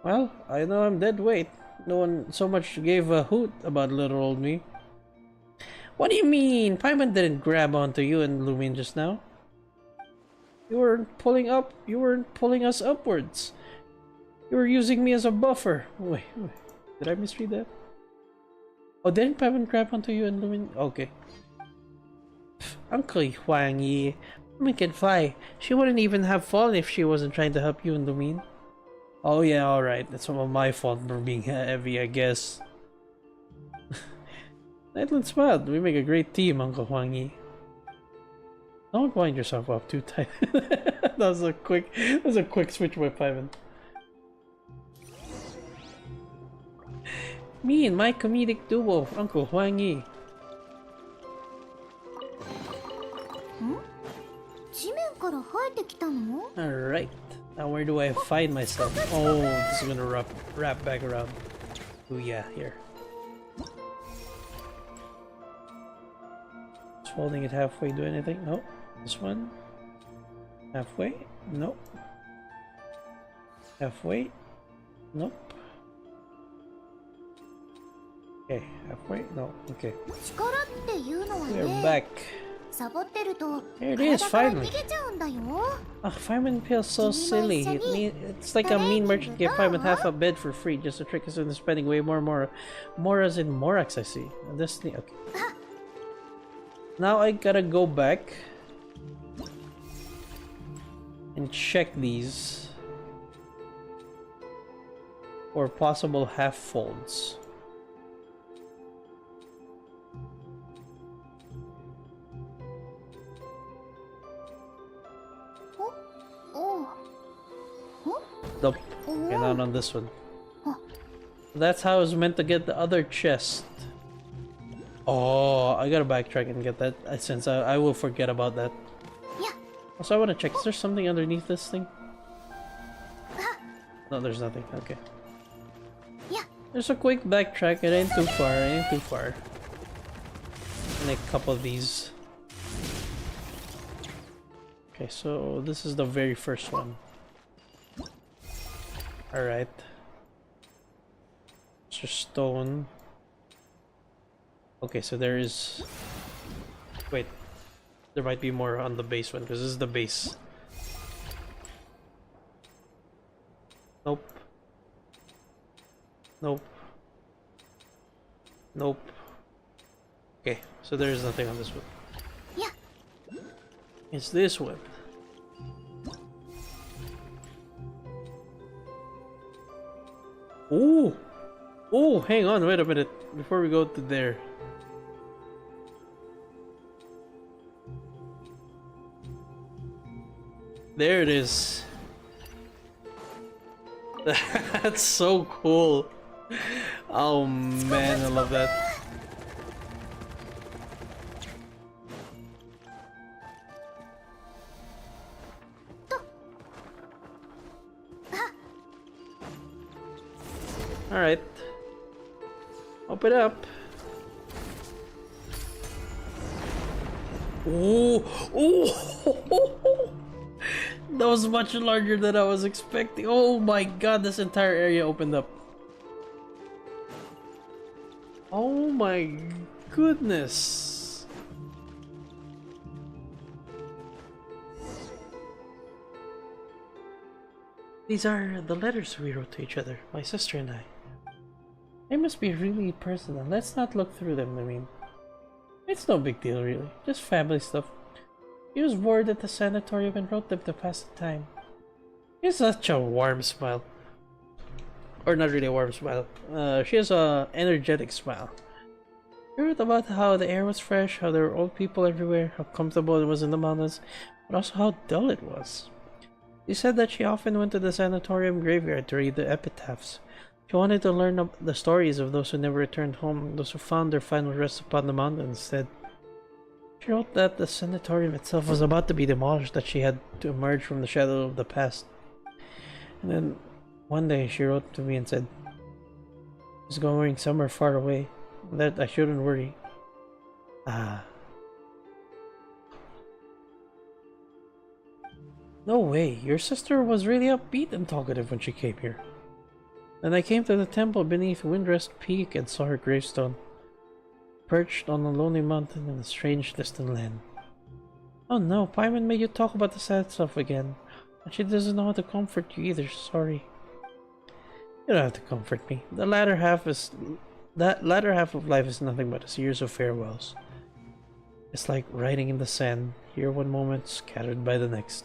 Well, I know I'm dead weight. No one so much gave a hoot about little old me. What do you mean? Paimon didn't grab onto you and Lumine just now. You weren't pulling us upwards. You were using me as a buffer. Wait. Did I misread that? Oh, didn't Paimon grab onto you and Lumine? Okay. Uncle Huang Yi. Lumine can fly. She wouldn't even have fallen if she wasn't trying to help you and Lumine. Oh yeah, alright. That's some of my fault for being heavy, I guess. Nightland smiled. We make a great team, Uncle Huang Yi. Don't wind yourself up too tight. that was a quick switch by Paimon. Me and my comedic duo, Uncle Huang Yi. Alright, now where do I find myself? Oh, this is gonna wrap back around. Oh yeah, here. Just holding it halfway, do anything? Nope. This one? Halfway? Nope. Halfway? Nope. Okay, halfway? No, okay. We're back. There it is, finally. Oh, Paimon feels so silly. It's like a mean merchant gave Paimon half a bed for free just to trick us into spending way more as in Morax, I see. Destiny, okay. Now I gotta go back and check these for possible half folds. Nope. Okay, not on this one. That's how I was meant to get the other chest. Oh, I gotta backtrack and get that since I will forget about that. Yeah. Also, I want to check. Is there something underneath this thing? No, there's nothing. Okay. Yeah. There's a quick backtrack. It ain't too far. It ain't too far. And a couple of these. Okay, so this is the very first one. Alright. It's just stone. Okay, so there is... Wait. There might be more on the base one, because this is the base. Nope. Nope. Nope. Okay, so there is nothing on this one. Yeah. It's this one. Ooh! Oh, hang on, wait a minute. Before we go to there. There it is. That's so cool. Oh man, I love that. Alright. Open up. Ooh! Ooh! That was much larger than I was expecting. Oh my god, this entire area opened up. Oh my goodness. These are the letters we wrote to each other, my sister and I. They must be really personal. Let's not look through them, I mean. It's no big deal, really. Just family stuff. He was bored at the sanatorium and wrote them to pass the time. He has such a warm smile. Or not really a warm smile. She has a energetic smile. He wrote about how the air was fresh, how there were old people everywhere, how comfortable it was in the mountains. but also how dull it was. She said that she often went to the sanatorium graveyard to read the epitaphs. She wanted to learn the stories of those who never returned home, those who found their final rest upon the mountain instead. She wrote that the sanatorium itself was about to be demolished, that she had to emerge from the shadow of the past. And then one day she wrote to me and said, "She's going somewhere far away, that I shouldn't worry." Ah. No way, your sister was really upbeat and talkative when she came here. Then I came to the temple beneath Windrest Peak and saw her gravestone, perched on a lonely mountain in a strange distant land. Oh no, Paimon made you talk about the sad stuff again. And she doesn't know how to comfort you either, sorry. You don't have to comfort me. That latter half of life is nothing but a series of farewells. It's like writing in the sand, here one moment, scattered by the next.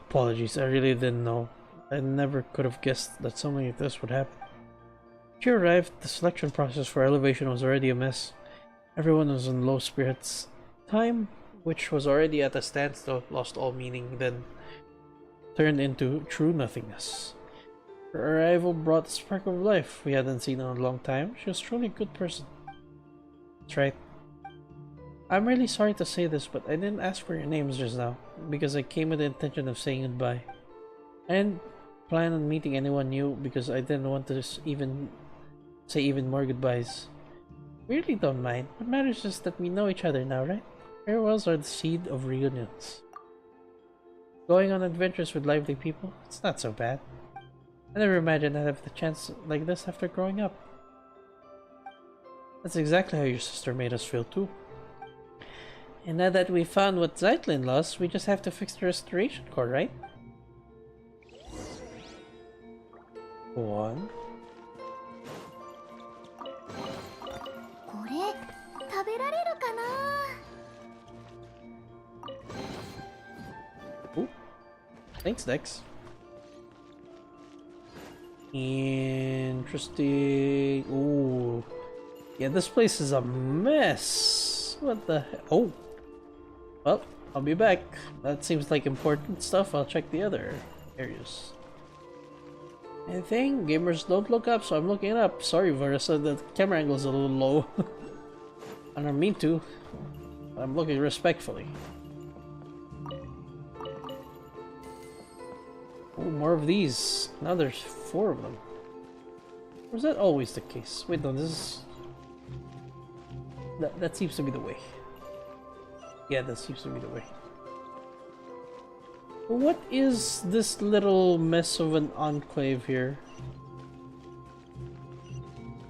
Apologies, I really didn't know. I never could have guessed that something like this would happen. She arrived, the selection process for elevation was already a mess. Everyone was in low spirits. Time, which was already at a standstill, lost all meaning, then turned into true nothingness. Her arrival brought a spark of life we hadn't seen in a long time. She was truly a good person. That's right. I'm really sorry to say this, but I didn't ask for your names just now, because I came with the intention of saying goodbye. I didn't plan on meeting anyone new because I didn't want to say even more goodbyes. We really don't mind. What matters is that we know each other now, right? Farewells are the seed of reunions. Going on adventures with lively people, it's not so bad. I never imagined I'd have the chance like this after growing up. That's exactly how your sister made us feel too. And now that we found what Zeitlin lost, we just have to fix the restoration core, right? One. これ食べられるかな Ooh. Thanks, Dex. Interesting. Ooh. Yeah, this place is a mess. What the heck? Oh. Well, I'll be back. That seems like important stuff. I'll check the other areas. Anything? Gamers don't look up, so I'm looking it up. Sorry, Varisa, the camera angle is a little low. I don't mean to. I'm looking respectfully. Oh, more of these. Now there's 4 of them. Or is that always the case? Wait, no, this is... That seems to be the way. Yeah, that seems to be the way. What is this little mess of an enclave here?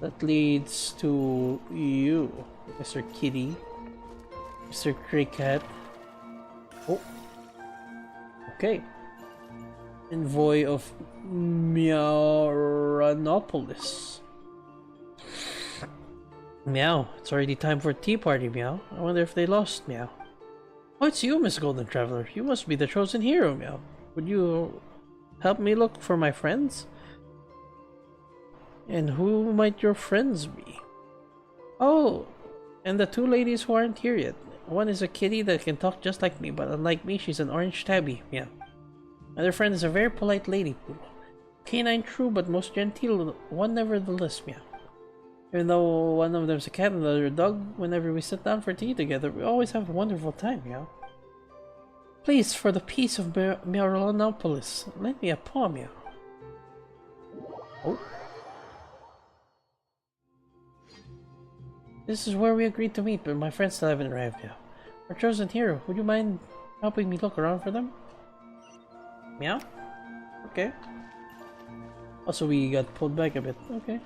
That leads to you, Mr. Kitty. Mr. Cricket. Oh. Okay. Envoy of Meowranopolis. Meow, it's already time for a tea party, Meow. I wonder if they lost Meow. Oh, it's you, Miss Golden Traveler. You must be the chosen hero, Meow. Would you help me look for my friends? And who might your friends be? Oh, and the 2 ladies who aren't here yet. One is a kitty that can talk just like me, but unlike me, she's an orange tabby, Meow. Another friend is a very polite lady, Poodle. Canine true, but most genteel one nevertheless, Meow. Even though one of them's a cat and the other a dog, whenever we sit down for tea together, we always have a wonderful time, Meow. Please, for the peace of Meowranopolis, lend me a paw, Meow. Oh. This is where we agreed to meet, but my friends still haven't arrived yet. Our chosen hero, would you mind helping me look around for them? Meow? Okay. Also, we got pulled back a bit. Okay.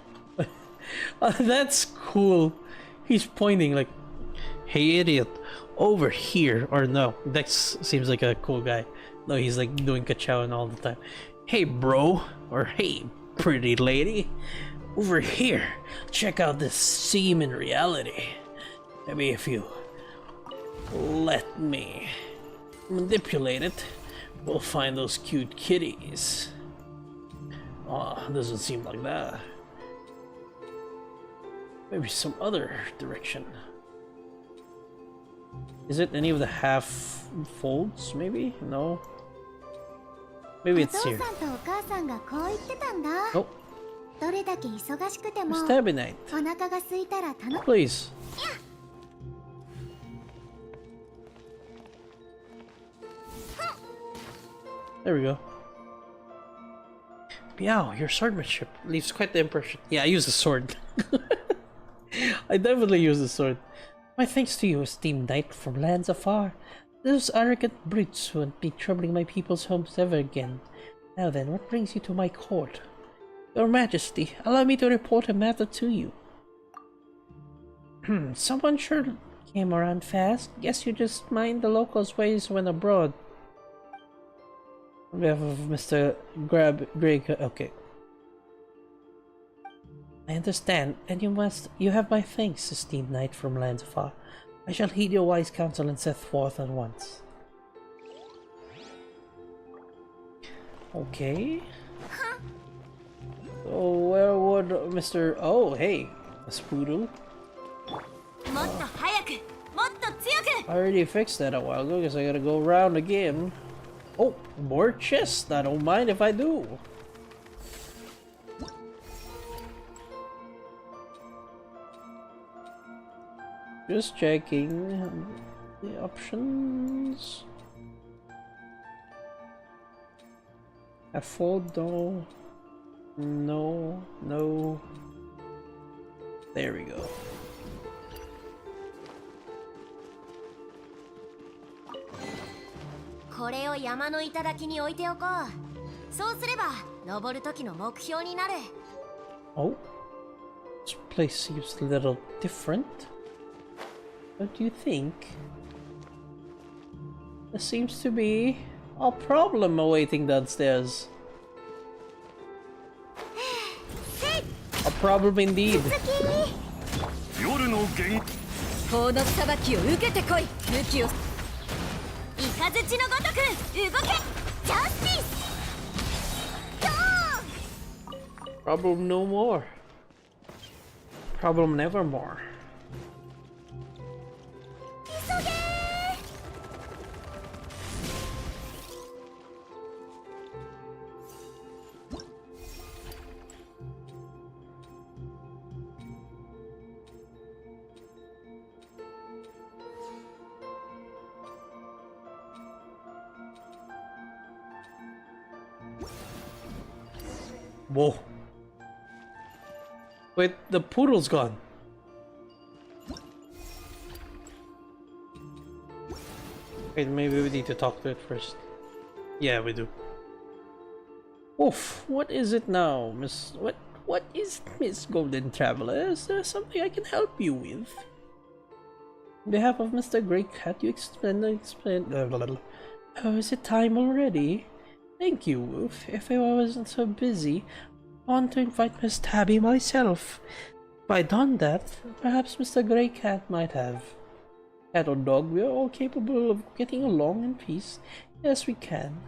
That's cool. He's pointing like, hey idiot, over here. Or no, Dex seems like a cool guy. No, he's like doing Kachowan all the time. Hey bro, or hey pretty lady, over here. Check out this seam in reality. Maybe if you let me manipulate it, we'll find those cute kitties. Oh, doesn't seem like that. Maybe some other direction. Is it any of the half folds? Maybe? No. Maybe お it's 父 here. さんとお母さんがこう言ってたんだ。 Oh, どれだけ忙しくても Stabinite. お腹が空いたら頼む。 Please. There we go. Meow, your swordmanship leaves quite the impression. Yeah, I use the sword. I definitely use the sword. My thanks to you, esteemed knight from lands afar. Those arrogant brutes won't be troubling my people's homes ever again. Now then, what brings you to my court? Your Majesty, allow me to report a matter to you. Someone sure came around fast. Guess you just mind the locals' ways when abroad. On behalf of Mr. Greg, okay. I understand, and you have my thanks, esteemed knight from lands afar. I shall heed your wise counsel and set forth at once. Okay. So where would Mr. Oh, hey, Spoodle. もっと早く、もっと強く。 I already fixed that a while ago because I gotta go around again. Oh, more chests. I don't mind if I do. Just checking the options. A fold, no. No, no. There we go. これを山の頂に置いておこう。そうすれば登る時の目標になる。 Oh, this place seems a little different. What do you think? There seems to be a problem awaiting downstairs. A problem indeed. 夜の元法の裁きを受けてこい。武器を雷のごとく動け。ジャスティス。 Problem no more. Problem nevermore. 急げ。 Whoa. Wait, the poodle's gone. Wait, maybe we need to talk to it first. Yeah, we do. Oof, what is it now, Miss... What is Miss Golden Traveler? Is there something I can help you with? On behalf of Mr. Grey Cat, you explain... Oh, is it time already? Thank you, Wolf. If I wasn't so busy, I want to invite Miss Tabby myself. If I'd done that, perhaps Mr. Grey Cat might have. Cat or dog, we are all capable of getting along in peace. Yes, we can.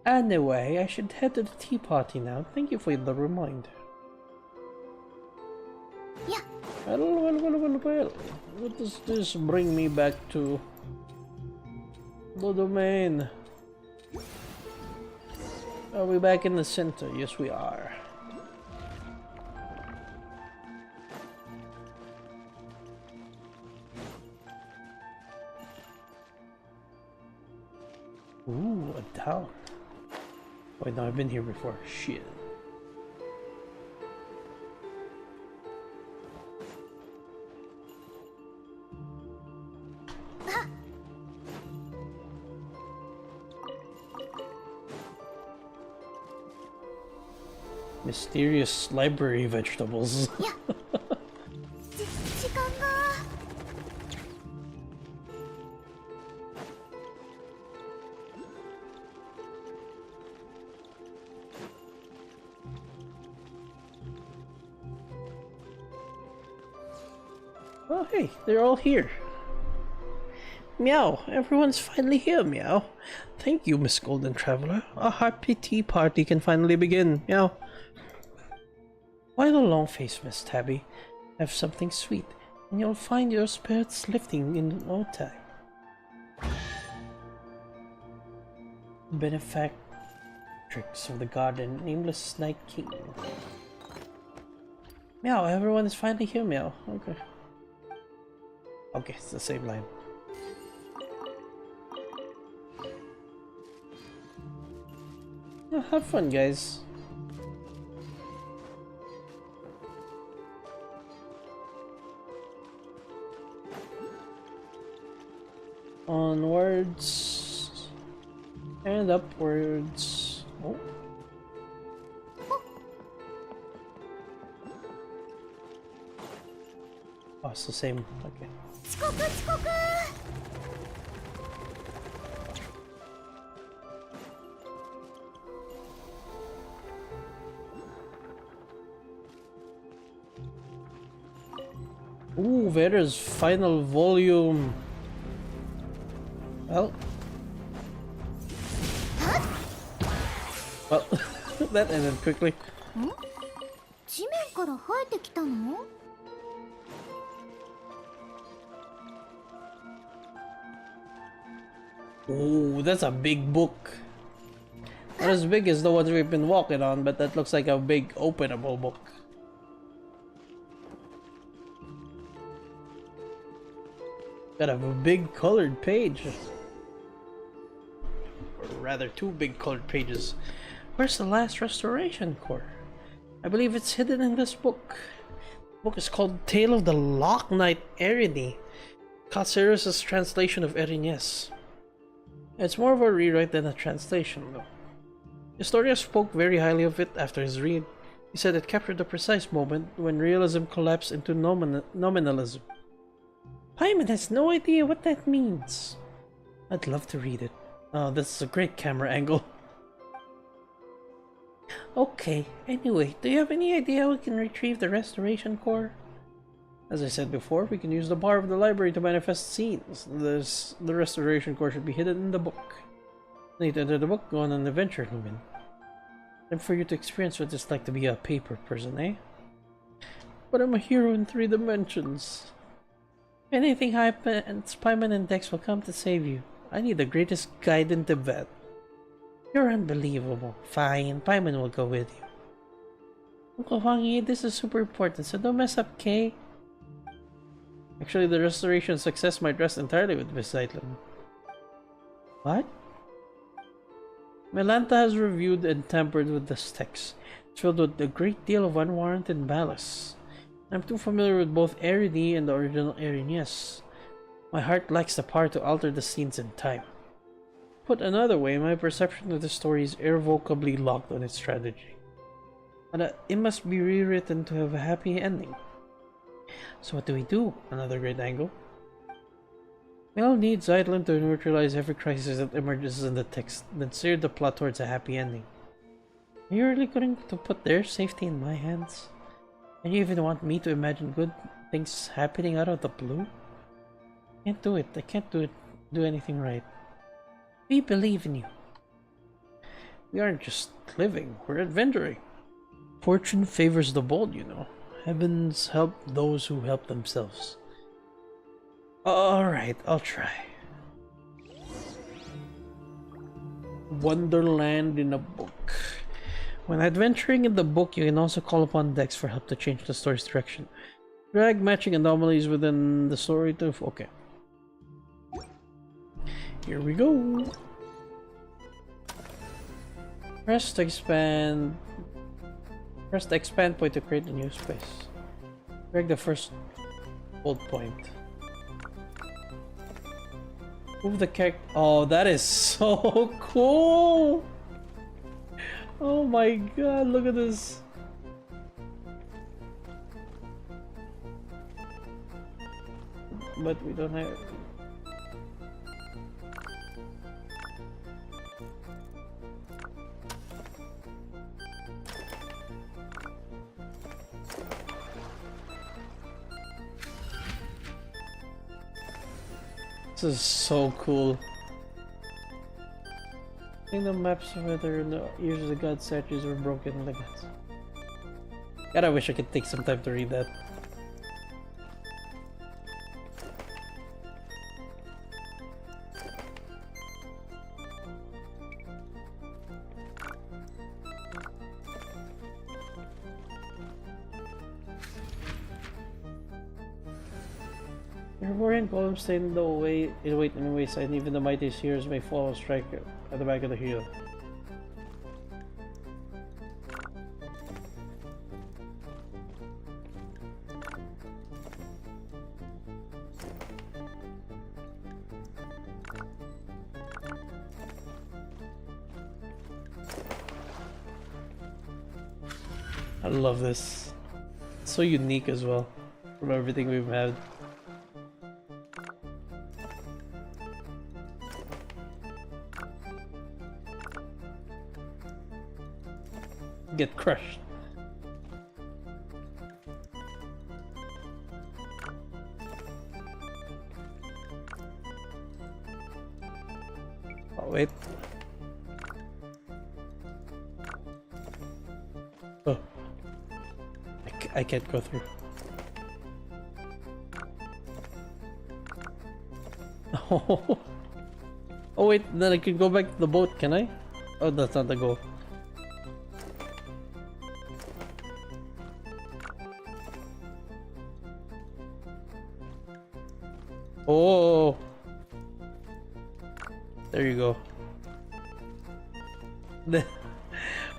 Anyway, I should head to the tea party now. Thank you for the reminder. Yeah. Well. What does this bring me back to? The domain. Are we back in the center? Yes, we are. Ooh, a town. Wait, no, I've been here before. Shit. Mysterious library vegetables. Yeah. 時間が。 Oh, hey, they're all here. Meow, everyone's finally here, Meow. Thank you, Miss Golden Traveler. Our happy tea party can finally begin, Meow. Why the long face, Miss Tabby? Have something sweet, and you'll find your spirits lifting in no time. Benefactrix of the god and nameless Night King. Meow, everyone is finally here, Meow. Okay. Okay, it's the same line. Yeah, have fun, guys. Onwards and upwards. Oh. Oh, it's the same. Okay. 遅刻遅刻。 Ooh, Vader's final volume. Well, that ended quickly. 地面から生えてきたの？ Ooh, that's a big book. Not as big as the ones we've been walking on, but that looks like a big openable book. Got a big colored page. Or rather, two big colored pages. Where's the last restoration core? I believe it's hidden in this book. The book is called Tale of the Lock Knight Erini. Katsirus' translation of Erinys. It's more of a rewrite than a translation, though. Historia spoke very highly of it after his read. He said it captured the precise moment when realism collapsed into nominalism. Paimon has no idea what that means. I'd love to read it. Oh, this is a great camera angle. Okay, anyway, do you have any idea how we can retrieve the restoration core? As I said before, we can use the bar of the library to manifest scenes. The restoration core should be hidden in the book. Need to enter the book, go on an adventure, Lumen. Time for you to experience what it's like to be a paper person, eh? But I'm a hero in 3 dimensions. If anything happens, Paimon and Dex will come to save you. I need the greatest guide in Tibet. You're unbelievable. Fine, Paimon will go with you. Uncle Hwang, this is super important, so don't mess up, Kay. Actually, the restoration success might rest entirely with Miss Zeitlin. What? Melantha has reviewed and tampered with this text. It's filled with a great deal of unwarranted malice. I'm too familiar with both Erini and the original Erinys. My heart lacks the power to alter the scenes in time. Put another way, my perception of the story is irrevocably locked on its strategy. And it must be rewritten to have a happy ending. So what do we do? Another great angle. We all need Zeitlin to neutralize every crisis that emerges in the text, then steer the plot towards a happy ending. Are you really going to put their safety in my hands? And you even want me to imagine good things happening out of the blue? Can't do it. I can't do anything right. We believe in you. We aren't just living, we're adventuring. Fortune favors the bold, you know. Heavens help those who help themselves. Alright, I'll try. Wonderland in a book. When adventuring in the book, you can also call upon Dex for help to change the story's direction. Drag matching anomalies within the story to... Okay. Here we go. Press to expand. Press the expand point to create a new space. Drag the first hold point. Move the character. Oh, that is so cool! Oh my god, look at this. But we don't have... This is so cool. I think the maps of whether the ears of the god statues were broken like that. God, I wish I could take some time to read that. Your warrior golems stay in the way in wait in the wayside, and even the mightiest heroes may fall and strike at the back of the hero. I love this. It's so unique as well from everything we've had. Get crushed. Oh, wait. Oh. I can't go through. Oh. Oh wait, then I can go back to the boat, can I? Oh, that's not the goal. Oh, there you go.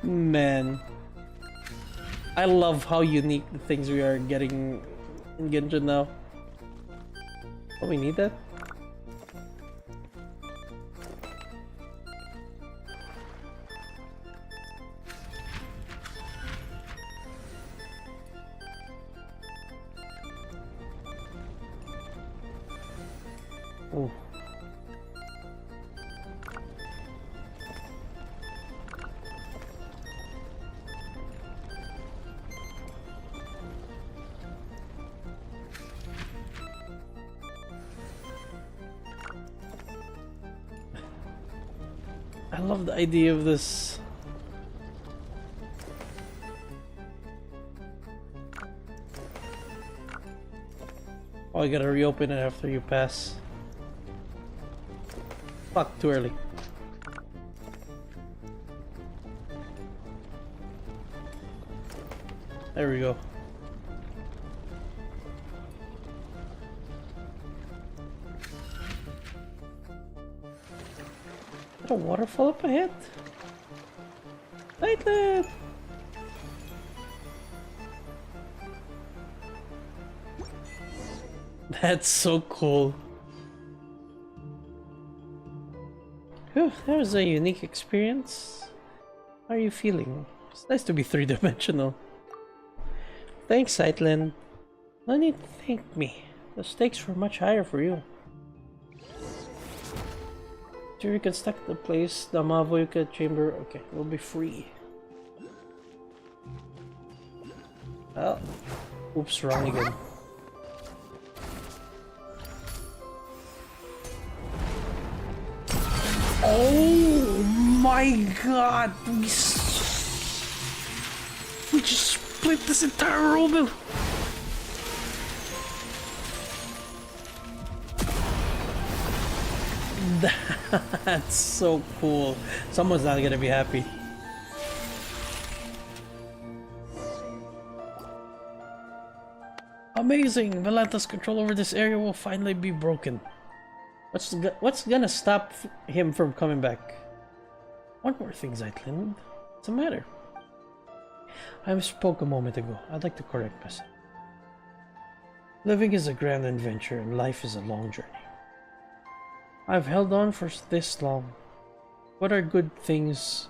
Man, I love how unique the things we are getting in Genshin now. Oh, we need that? Oh. I love the idea of this. Oh, you gotta reopen it after you pass. Fuck, too early. There we go. Is there a waterfall up ahead? Lightlet! That's so cool. Whew, that was a unique experience. How are you feeling? It's nice to be three-dimensional. Thanks, Sightland. No need to thank me. The stakes were much higher for you. To reconstruct the place, the Mavoyuka chamber, okay, will be free. Oh, oops, wrong again. Oh my god! We just split this entire room. That's so cool. Someone's not gonna be happy. Amazing! Valanta's control over this area will finally be broken. What's gonna stop him from coming back? One more thing, Zeitlin. What's the matter? I misspoke a moment ago. I'd like to correct myself. Living is a grand adventure and life is a long journey. I've held on for this long. Where are the good things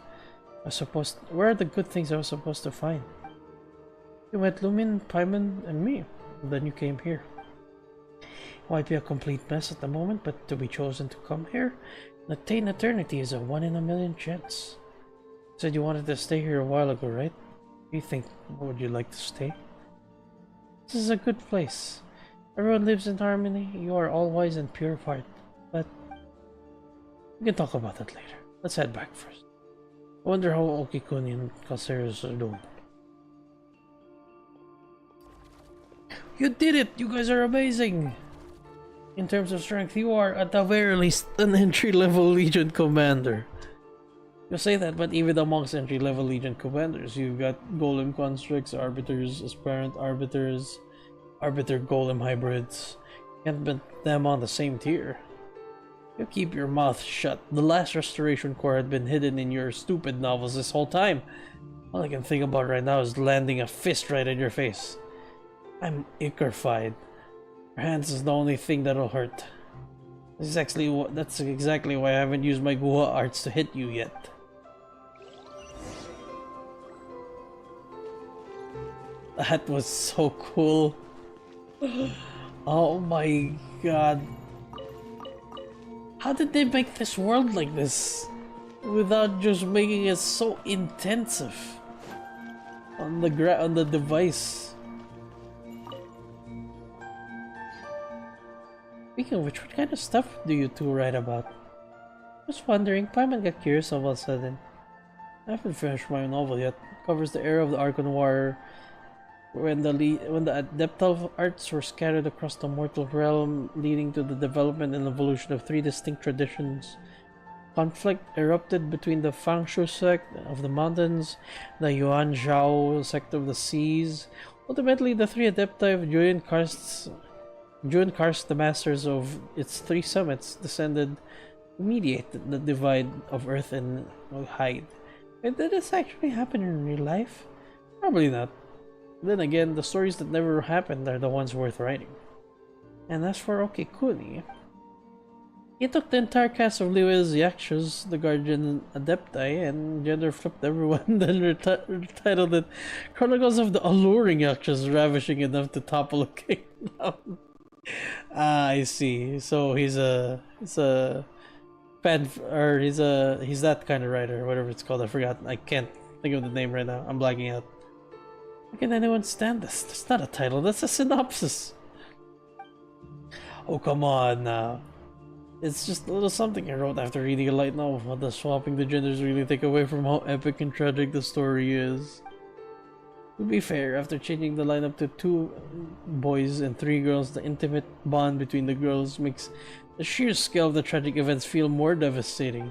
I was supposed to find? You met Lumin, Paimon, and me. And then you came here. Might be a complete mess at the moment, but to be chosen to come here and attain eternity is a 1 in a million chance. You said you wanted to stay here a while ago, right? You think, would you like to stay? This is a good place. Everyone lives in harmony. You are all wise and pure of heart. But we can talk about that later. Let's head back first. I wonder how Okikuni and Caceres are doing. You did it! You guys are amazing! In terms of strength, you are at the very least an entry-level Legion commander. You say that, but even amongst entry-level Legion commanders, you've got Golem constructs, arbiters, aspirant arbiters, arbiter golem hybrids. Can't put them on the same tier. You keep your mouth shut. The last Restoration Corps had been hidden in your stupid novels this whole time. All I can think about right now is landing a fist right in your face. I'm ichorified. Your hands is the only thing that'll hurt. That's exactly why I haven't used my Guha arts to hit you yet. That was so cool. Oh my god. How did they make this world like this? Without just making it so intensive on the device. Speaking of which, what kind of stuff do you two write about? Just wondering, Paimon got curious all of a sudden. I haven't finished my novel yet. It covers the era of the Archon War, when the adeptal arts were scattered across the mortal realm, leading to the development and evolution of three distinct traditions. Conflict erupted between the Fangshu sect of the mountains, the Yuan Zhao sect of the seas. Ultimately, the three adepti of Juin Karst, the masters of its three summits, descended to mediate the divide of Earth and Hyde. And did this actually happen in real life? Probably not. Then again, the stories that never happened are the ones worth writing. And as for Okekuni, he took the entire cast of Liyue's Yakshas, the Guardian Adepti, and gender flipped everyone, then retitled it Chronicles of the Alluring Yakshas, ravishing enough to topple a kingdom. Ah, I see. So he's that kind of writer, whatever it's called. I forgot. I can't think of the name right now. I'm blacking out. How can anyone stand this? That's not a title, that's a synopsis. Oh, come on now. It's just a little something I wrote after reading a light novel. What does swapping the genders really take away from how epic and tragic the story is? To be fair, after changing the lineup to 2 boys and 3 girls, the intimate bond between the girls makes the sheer scale of the tragic events feel more devastating.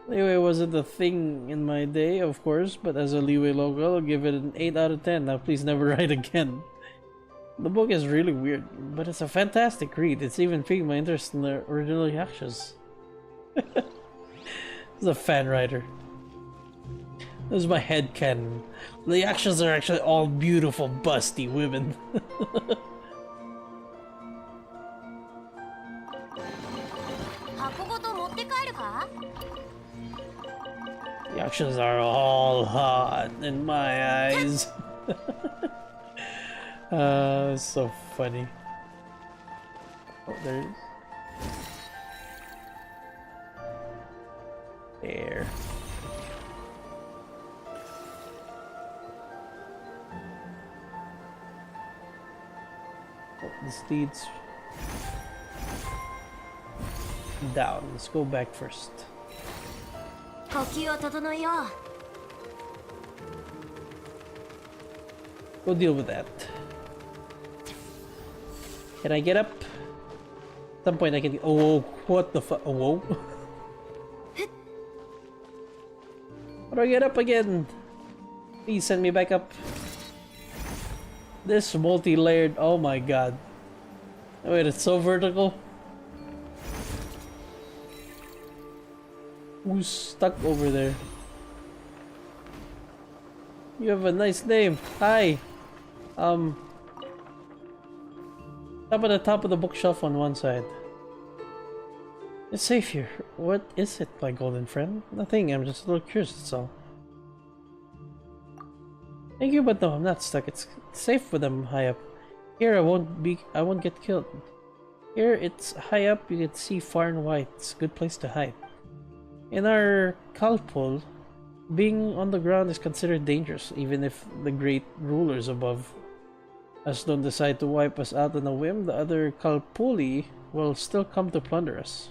Liyue wasn't a thing in my day, of course, but as a Liyue local, I'll give it an 8 out of 10. Now please never write again. The book is really weird, but it's a fantastic read. It's even piqued my interest in the original Yakshas. He's a fan writer. This is my headcanon. The Yakshas are actually all beautiful, busty women. Yakshas are all hot in my eyes. It's so funny. Oh, there it is. There. Oh, this leads down. Let's go back first. Go deal with that. Can I get up? At some point I can. Oh, what the fuck? Oh, whoa. How do I get up again? Please send me back up. This multi-layered. Oh my god. Oh, wait, it's so vertical. Who's stuck over there? You have a nice name. Hi. Up at the top of the bookshelf on one side. It's safe here. What is it, my golden friend? Nothing. I'm just a little curious, that's all. Thank you, but no, I'm not stuck. It's safe with them high up. Here, I won't get killed. Here, it's high up. You can see far and wide. It's a good place to hide. In our Kalpul, being on the ground is considered dangerous, even if the great rulers above us don't decide to wipe us out on a whim. The other Kalpuli will still come to plunder us.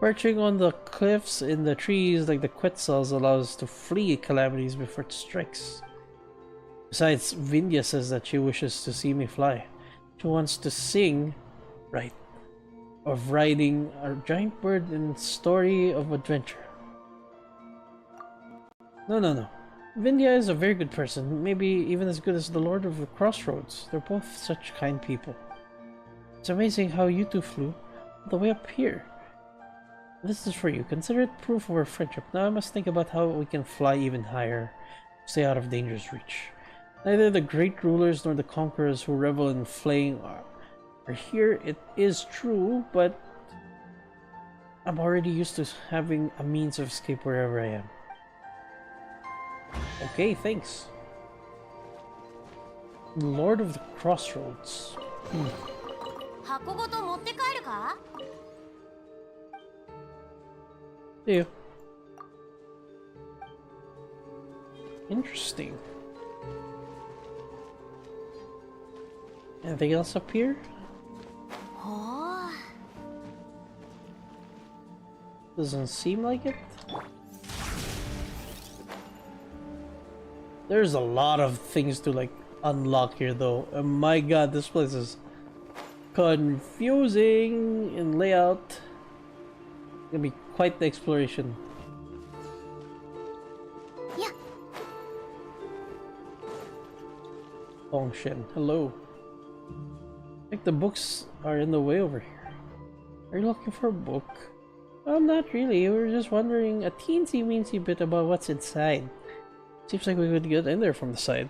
Perching on the cliffs in the trees like the Quetzals allows us to flee calamities before it strikes. Besides, Vindhya says that she wishes to see me fly. She wants to sing, right, of riding a giant bird in story of adventure. No. Vindhya is a very good person, maybe even as good as the Lord of the Crossroads. They're both such kind people. It's amazing how you two flew all the way up here. This is for you. Consider it proof of our friendship. Now I must think about how we can fly even higher, stay out of danger's reach. Neither the great rulers nor the conquerors who revel in flaying are here. It is true, but I'm already used to having a means of escape wherever I am. Okay, thanks. Lord of the Crossroads. 箱ごと持って帰るか？ Yeah. Interesting. Anything else up here? ほう。 Doesn't seem like it. There's a lot of things to like unlock here though. Oh my god, this place is confusing in layout. It's gonna be quite the exploration. Yeah. Longshin, hello. I think the books are in the way over here. Are you looking for a book? Not really. We were just wondering a teensy weensy bit about what's inside. Seems like we could get in there from the side.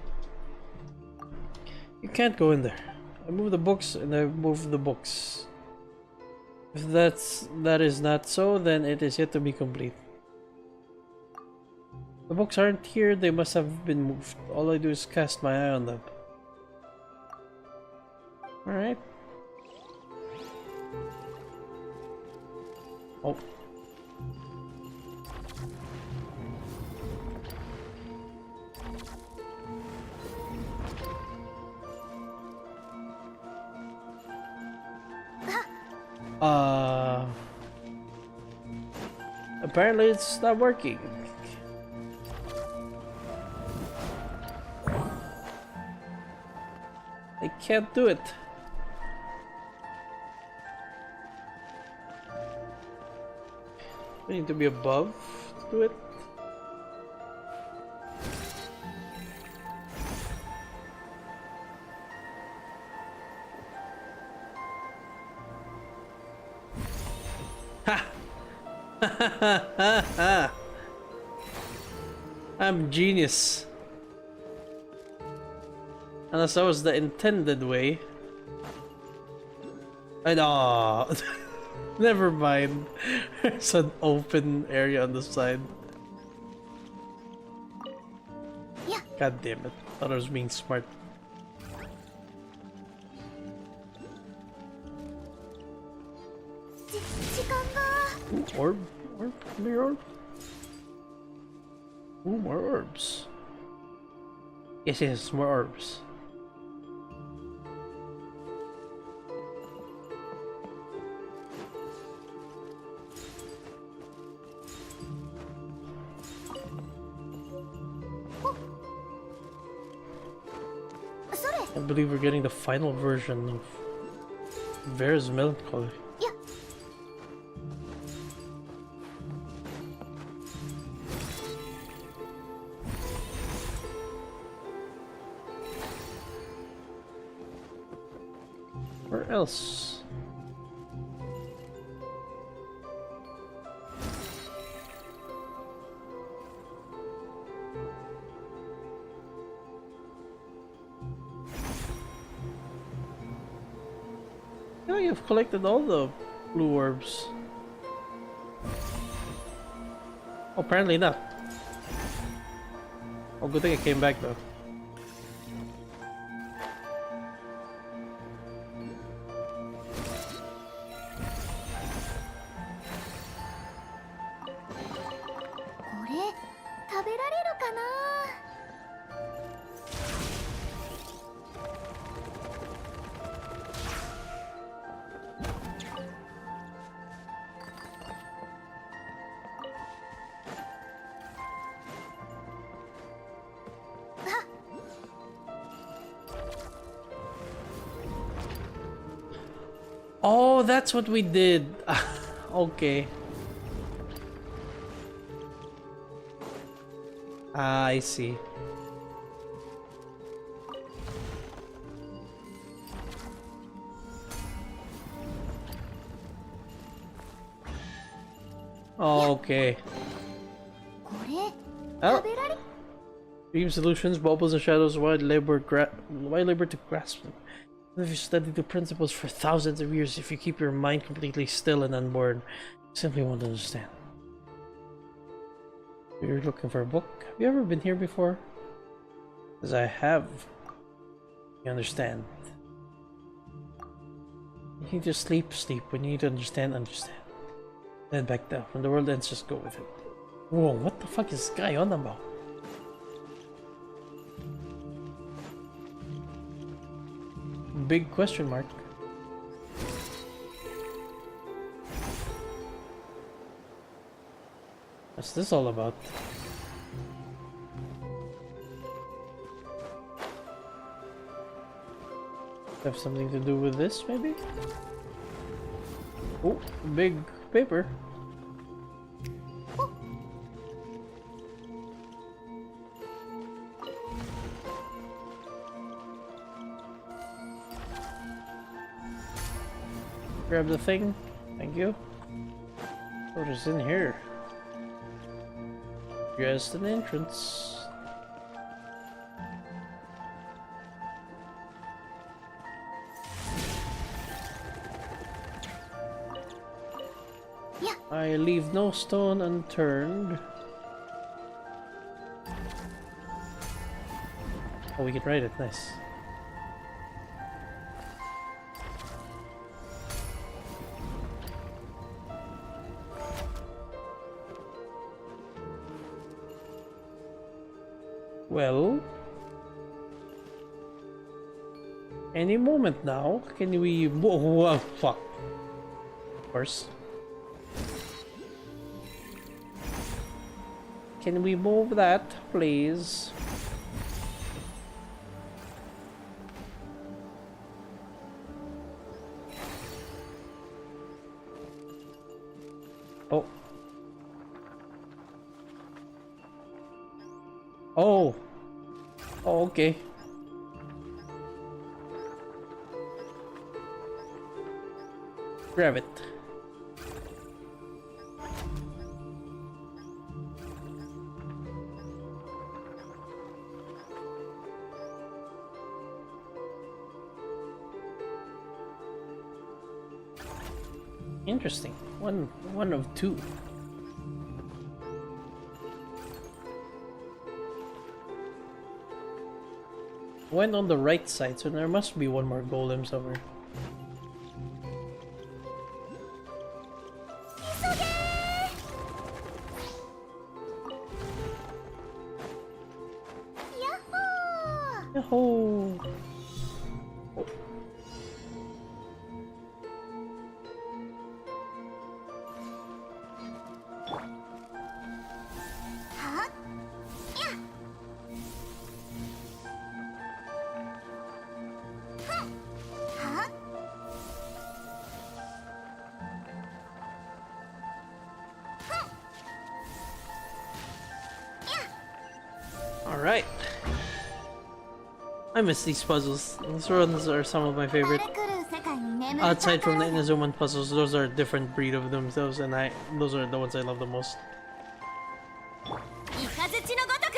You can't go in there. I move the books and I move the books. If that is not so, then it is yet to be complete. The books aren't here, they must have been moved. All I do is cast my eye on them. Alright. Oh. Apparently it's not working. I can't do it. We need to be above to do it. Ha! I'm genius. Unless that was the intended way. And never mind. There's an open area on the side. Yeah. God damn it. Thought I was being smart. Ooh, orb? Orb? More orb? Ooh, more orbs. Yes, more orbs. I believe we're getting the final version of Vera's Melancholy. Yeah. Where else? Oh, you've collected all the blue orbs. Oh, apparently not. Oh, good thing I came back though. Oh, that's what we did. Okay. Ah, I see. Okay. これ Oh. 食べられ Dream solutions, bubbles and shadows, wide labor to grasp them. If you study the principles for thousands of years, if you keep your mind completely still and unborn, you simply won't understand. You're looking for a book? Have you ever been here before? Because I have. You understand. You need to sleep, sleep. When you need to understand, understand. Then back down. When the world ends, just go with it. Whoa, what the fuck is this guy on about? Big question mark. What's this all about? Have something to do with this, maybe? Oh, big paper. Grab the thing. Thank you. What is in here? Just an entrance. Yeah. I leave no stone unturned. Oh, we can write it. Nice. Well, any moment now, can we? Whoa, fuck. Of course. Can we move that, please? Oh. Oh. Oh, okay. Grab it. Interesting. One of two. Went on the right side, so there must be one more golem somewhere. Yahoo! Oh. Huh? Yeah. Huh? All right. I miss these puzzles. These ones are some of my favorite. 荒れ狂う世界に眠る Aside from the 宝 Inazuman puzzles, those are a different breed of themselves, and those are the ones I love the most. イカズチのごとく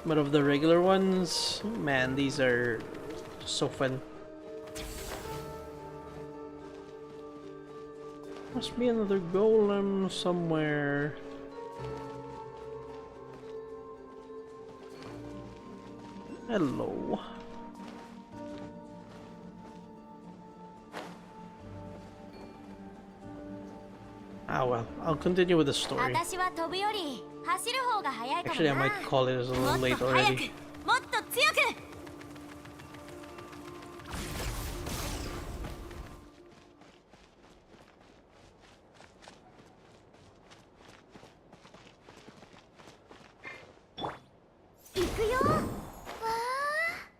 But of the regular ones, man, these are so fun. Must be another golem somewhere. Hello. Ah well, I'll continue with the story. 私は飛ぶより走る方が早いかも Actually, I な might call it as a も little っ late と早く already. もっと強く 行くよわあ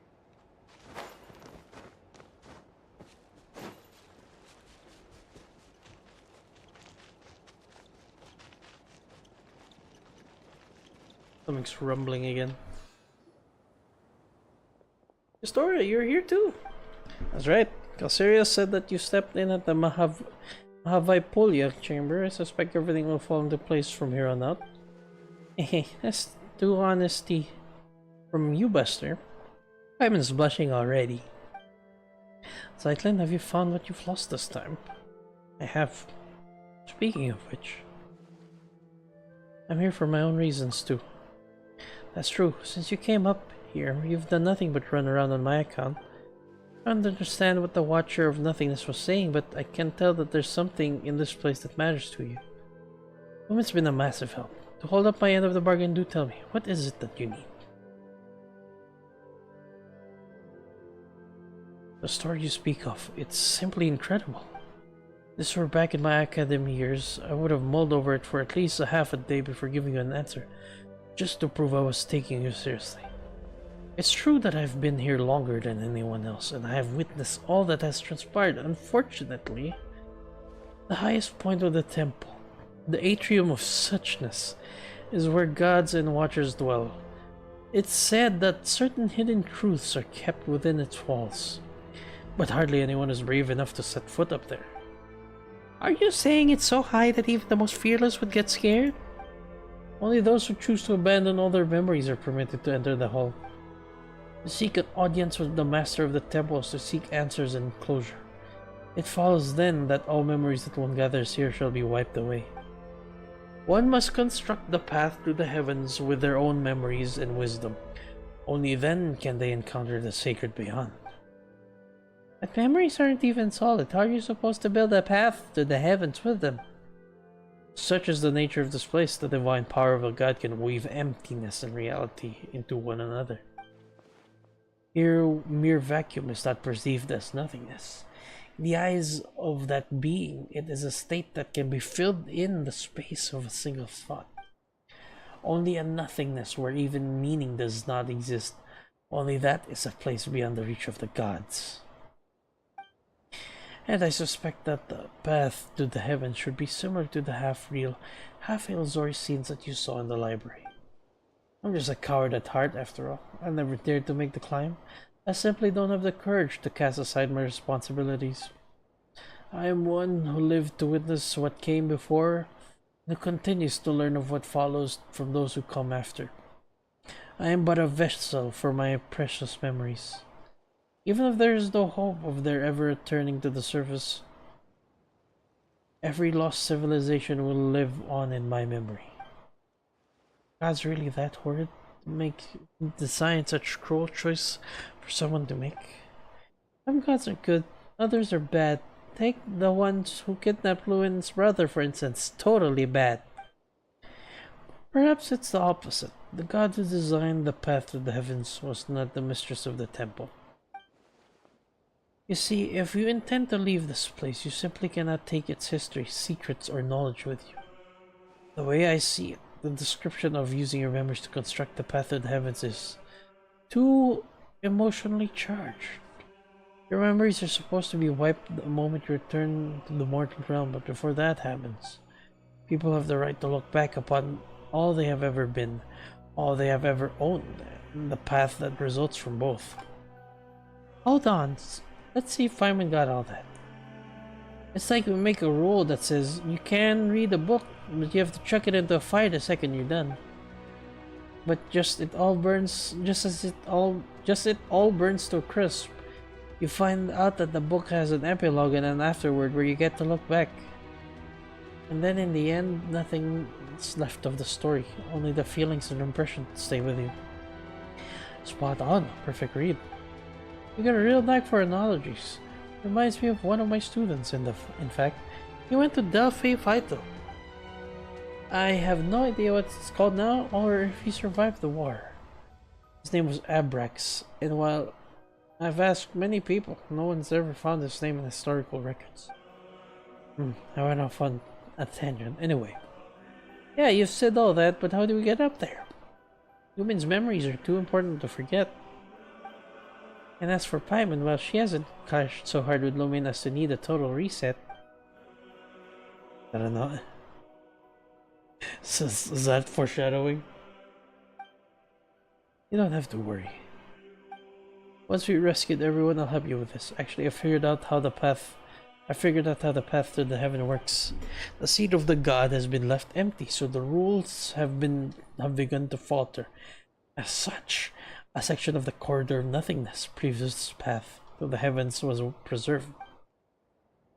Something's rumbling again. Historia, you're here too. That's right. Calceria said that you stepped in at the Have I pulled you, Chamber? I suspect everything will fall into place from here on out. That's too honesty from you, Buster. Simon's blushing already. Zeitlin, have you found what you've lost this time? I have. Speaking of which, I'm here for my own reasons too. That's true. Since you came up here, you've done nothing but run around on my account. I don't understand what the Watcher of Nothingness was saying, but I can tell that there's something in this place that matters to you. Lumen's been a massive help. To hold up my end of the bargain, do tell me, what is it that you need? The story you speak of, it's simply incredible. If this were back in my academy years, I would have mulled over it for at least a half a day before giving you an answer, just to prove I was taking you seriously. It's true that I've been here longer than anyone else, and I have witnessed all that has transpired. Unfortunately, the highest point of the temple, the Atrium of Suchness, is where gods and watchers dwell. It's said that certain hidden truths are kept within its walls, but hardly anyone is brave enough to set foot up there. Are you saying it's so high that even the most fearless would get scared? Only those who choose to abandon all their memories are permitted to enter the hall. To seek an audience with the master of the temple is to seek answers and closure. It follows then that all memories that one gathers here shall be wiped away. One must construct the path to the heavens with their own memories and wisdom. Only then can they encounter the sacred beyond. But memories aren't even solid. How are you supposed to build a path to the heavens with them? Such is the nature of this place, the divine power of a god can weave emptiness and reality into one another. Here, mere vacuum is not perceived as nothingness. In the eyes of that being, it is a state that can be filled in the space of a single thought. Only a nothingness where even meaning does not exist. Only that is a place beyond the reach of the gods. And I suspect that the path to the heavens should be similar to the half-real, half-illusory scenes that you saw in the library. I'm just a coward at heart, after all. I never dared to make the climb. I simply don't have the courage to cast aside my responsibilities. I am one who lived to witness what came before, and who continues to learn of what follows from those who come after. I am but a vessel for my precious memories. Even if there is no hope of their ever returning to the surface, every lost civilization will live on in my memory. God's really that horrid to design such cruel choice for someone to make? Some gods are good, others are bad. Take the ones who kidnapped Lumen's brother, for instance. Totally bad. Perhaps it's the opposite. The god who designed the path to the heavens was not the mistress of the temple. You see, if you intend to leave this place, you simply cannot take its history, secrets, or knowledge with you. The way I see it, the description of using your memories to construct the path to the heavens is too emotionally charged. Your memories are supposed to be wiped the moment you return to the mortal realm, but before that happens, people have the right to look back upon all they have ever been, all they have ever owned, and the path that results from both. Hold on, let's see if Feynman got all that. It's like we make a rule that says you can read a book, but you have to chuck it into a fire the second you're done. But it all burns to a crisp. You find out that the book has an epilogue and an afterword where you get to look back. And then in the end, nothing's left of the story. Only the feelings and impressions stay with you. Spot on. Perfect read. You got a real knack for analogies. Reminds me of one of my students, in fact. He went to Delphi Phyto. I have no idea what it's called now, or if he survived the war. His name was Abrax, and while I've asked many people, no one's ever found his name in historical records. I went off on a tangent. Anyway. Yeah, you've said all that, but how do we get up there? Lumen's memories are too important to forget. And as for Paimon, well, she hasn't clashed so hard with Lumen as to need a total reset. I don't know. So, is that foreshadowing? You don't have to worry. Once we rescued everyone, I'll help you with this. Actually, I figured out how the path I figured out how the path to the heaven works. The seat of the god has been left empty, so the rules have begun to falter. As such, a section of the corridor of nothingness, previous path to the heavens, was preserved.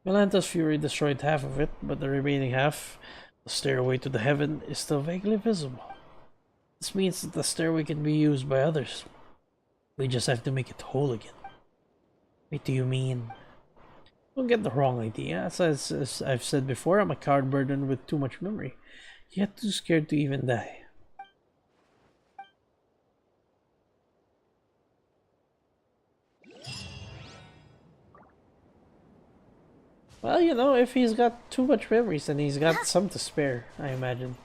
Melanta's fury destroyed half of it, but the remaining half, the stairway to the heaven, is still vaguely visible. This means that the stairway can be used by others. We just have to make it whole again. What do you mean? Don't get the wrong idea. As I've said before, I'm a coward burdened with too much memory, yet too scared to even die. Well, you know, if he's got too much memories, then he's got some to spare, I imagine.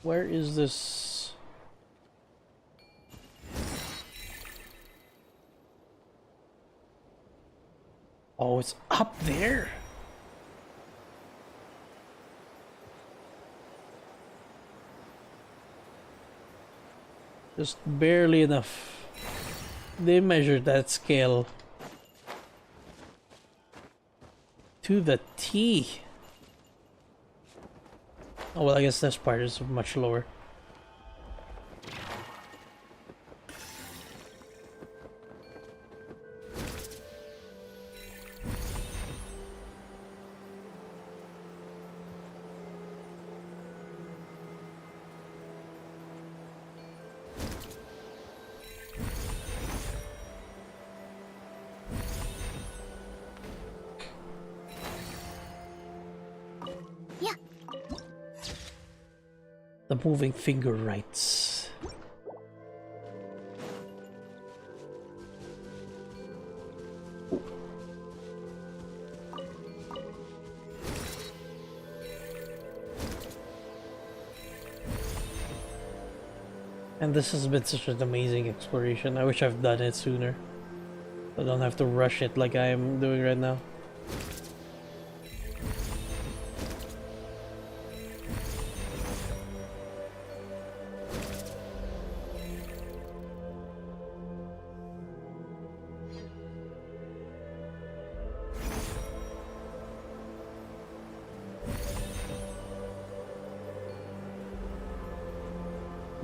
Where is this? Oh, it's up there. Just barely enough. They measured that scale to the T. Oh well, I guess this part is much lower. The moving finger writes. Ooh. And this has been such an amazing exploration. I wish I've done it sooner. I don't have to rush it like I am doing right now.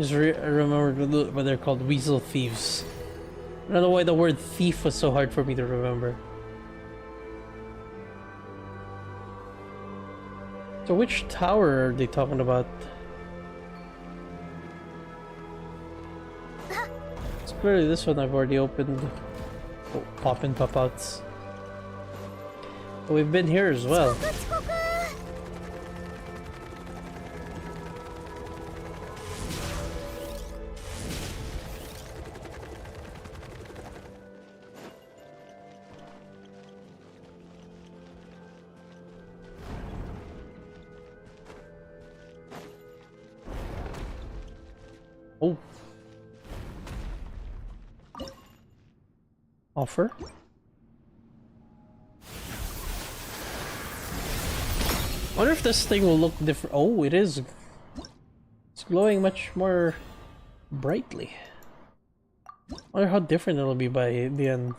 I remembered what they're called, weasel thieves. I don't know why the word thief was so hard for me to remember. So which tower are they talking about? It's clearly this one I've already opened. Oh, pop-in, pop-outs. But we've been here as well. Oh. Offer? Wonder if this thing will look different. Oh, it is. It's glowing much more brightly. Wonder how different it'll be by the end.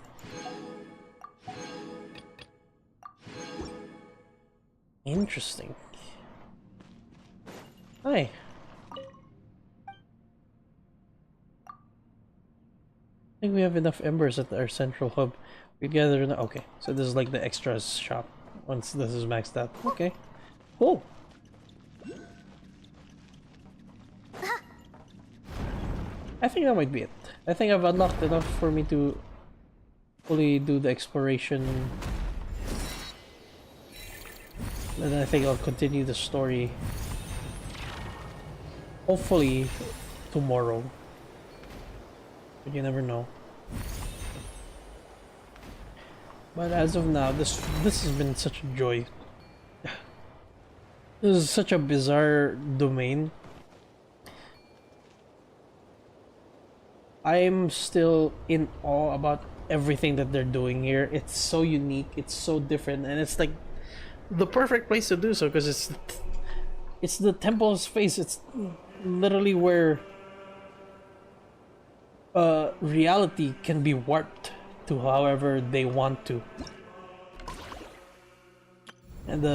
Interesting. Hi. I think we have enough embers at our central hub. We gather. Okay, so this is like the extras shop. Once this is maxed out. Okay, cool. I think that might be it. I think I've unlocked enough for me to fully do the exploration. And I think I'll continue the story. Hopefully tomorrow. But you never know. But as of now, this has been such a joy. This is such a bizarre domain. I'm still in awe about everything that they're doing here. It's so unique, it's so different, and it's like the perfect place to do so because it's the Temple of Space. It's literally where reality can be warped to however they want to. And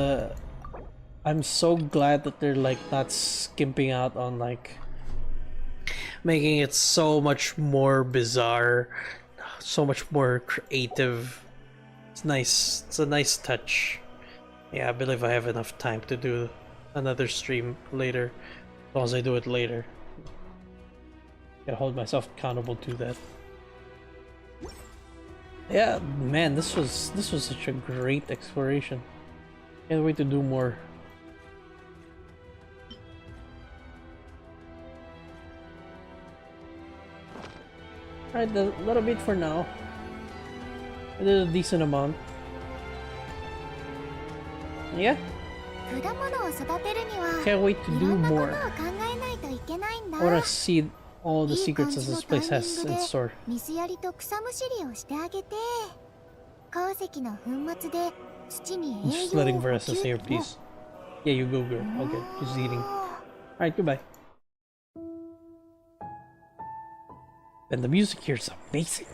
I'm so glad that they're like not skimping out on like making it so much more bizarre, so much more creative. It's nice. It's a nice touch. Yeah, I believe I have enough time to do another stream later. As long as I do it later. Gotta hold myself accountable to that. Yeah, man, this was such a great exploration. Can't wait to do more. Alright, a little bit for now. I did a decent amount. Yeah. 果物を育てるには Can't wait to い do ろんなことを more. 考えないといけないんだ。 I wanna see all the いい secrets 感 that じの this タイ place ミン has グ in で store. 水やりと草むしりをしてあげて、鉱石の粉末で土に I'm 栄 just 養 letting を補 Veressa say her 給。 piece. Yeah, you go, girl. Okay, she's eating. Alright, goodbye. And the music here is amazing.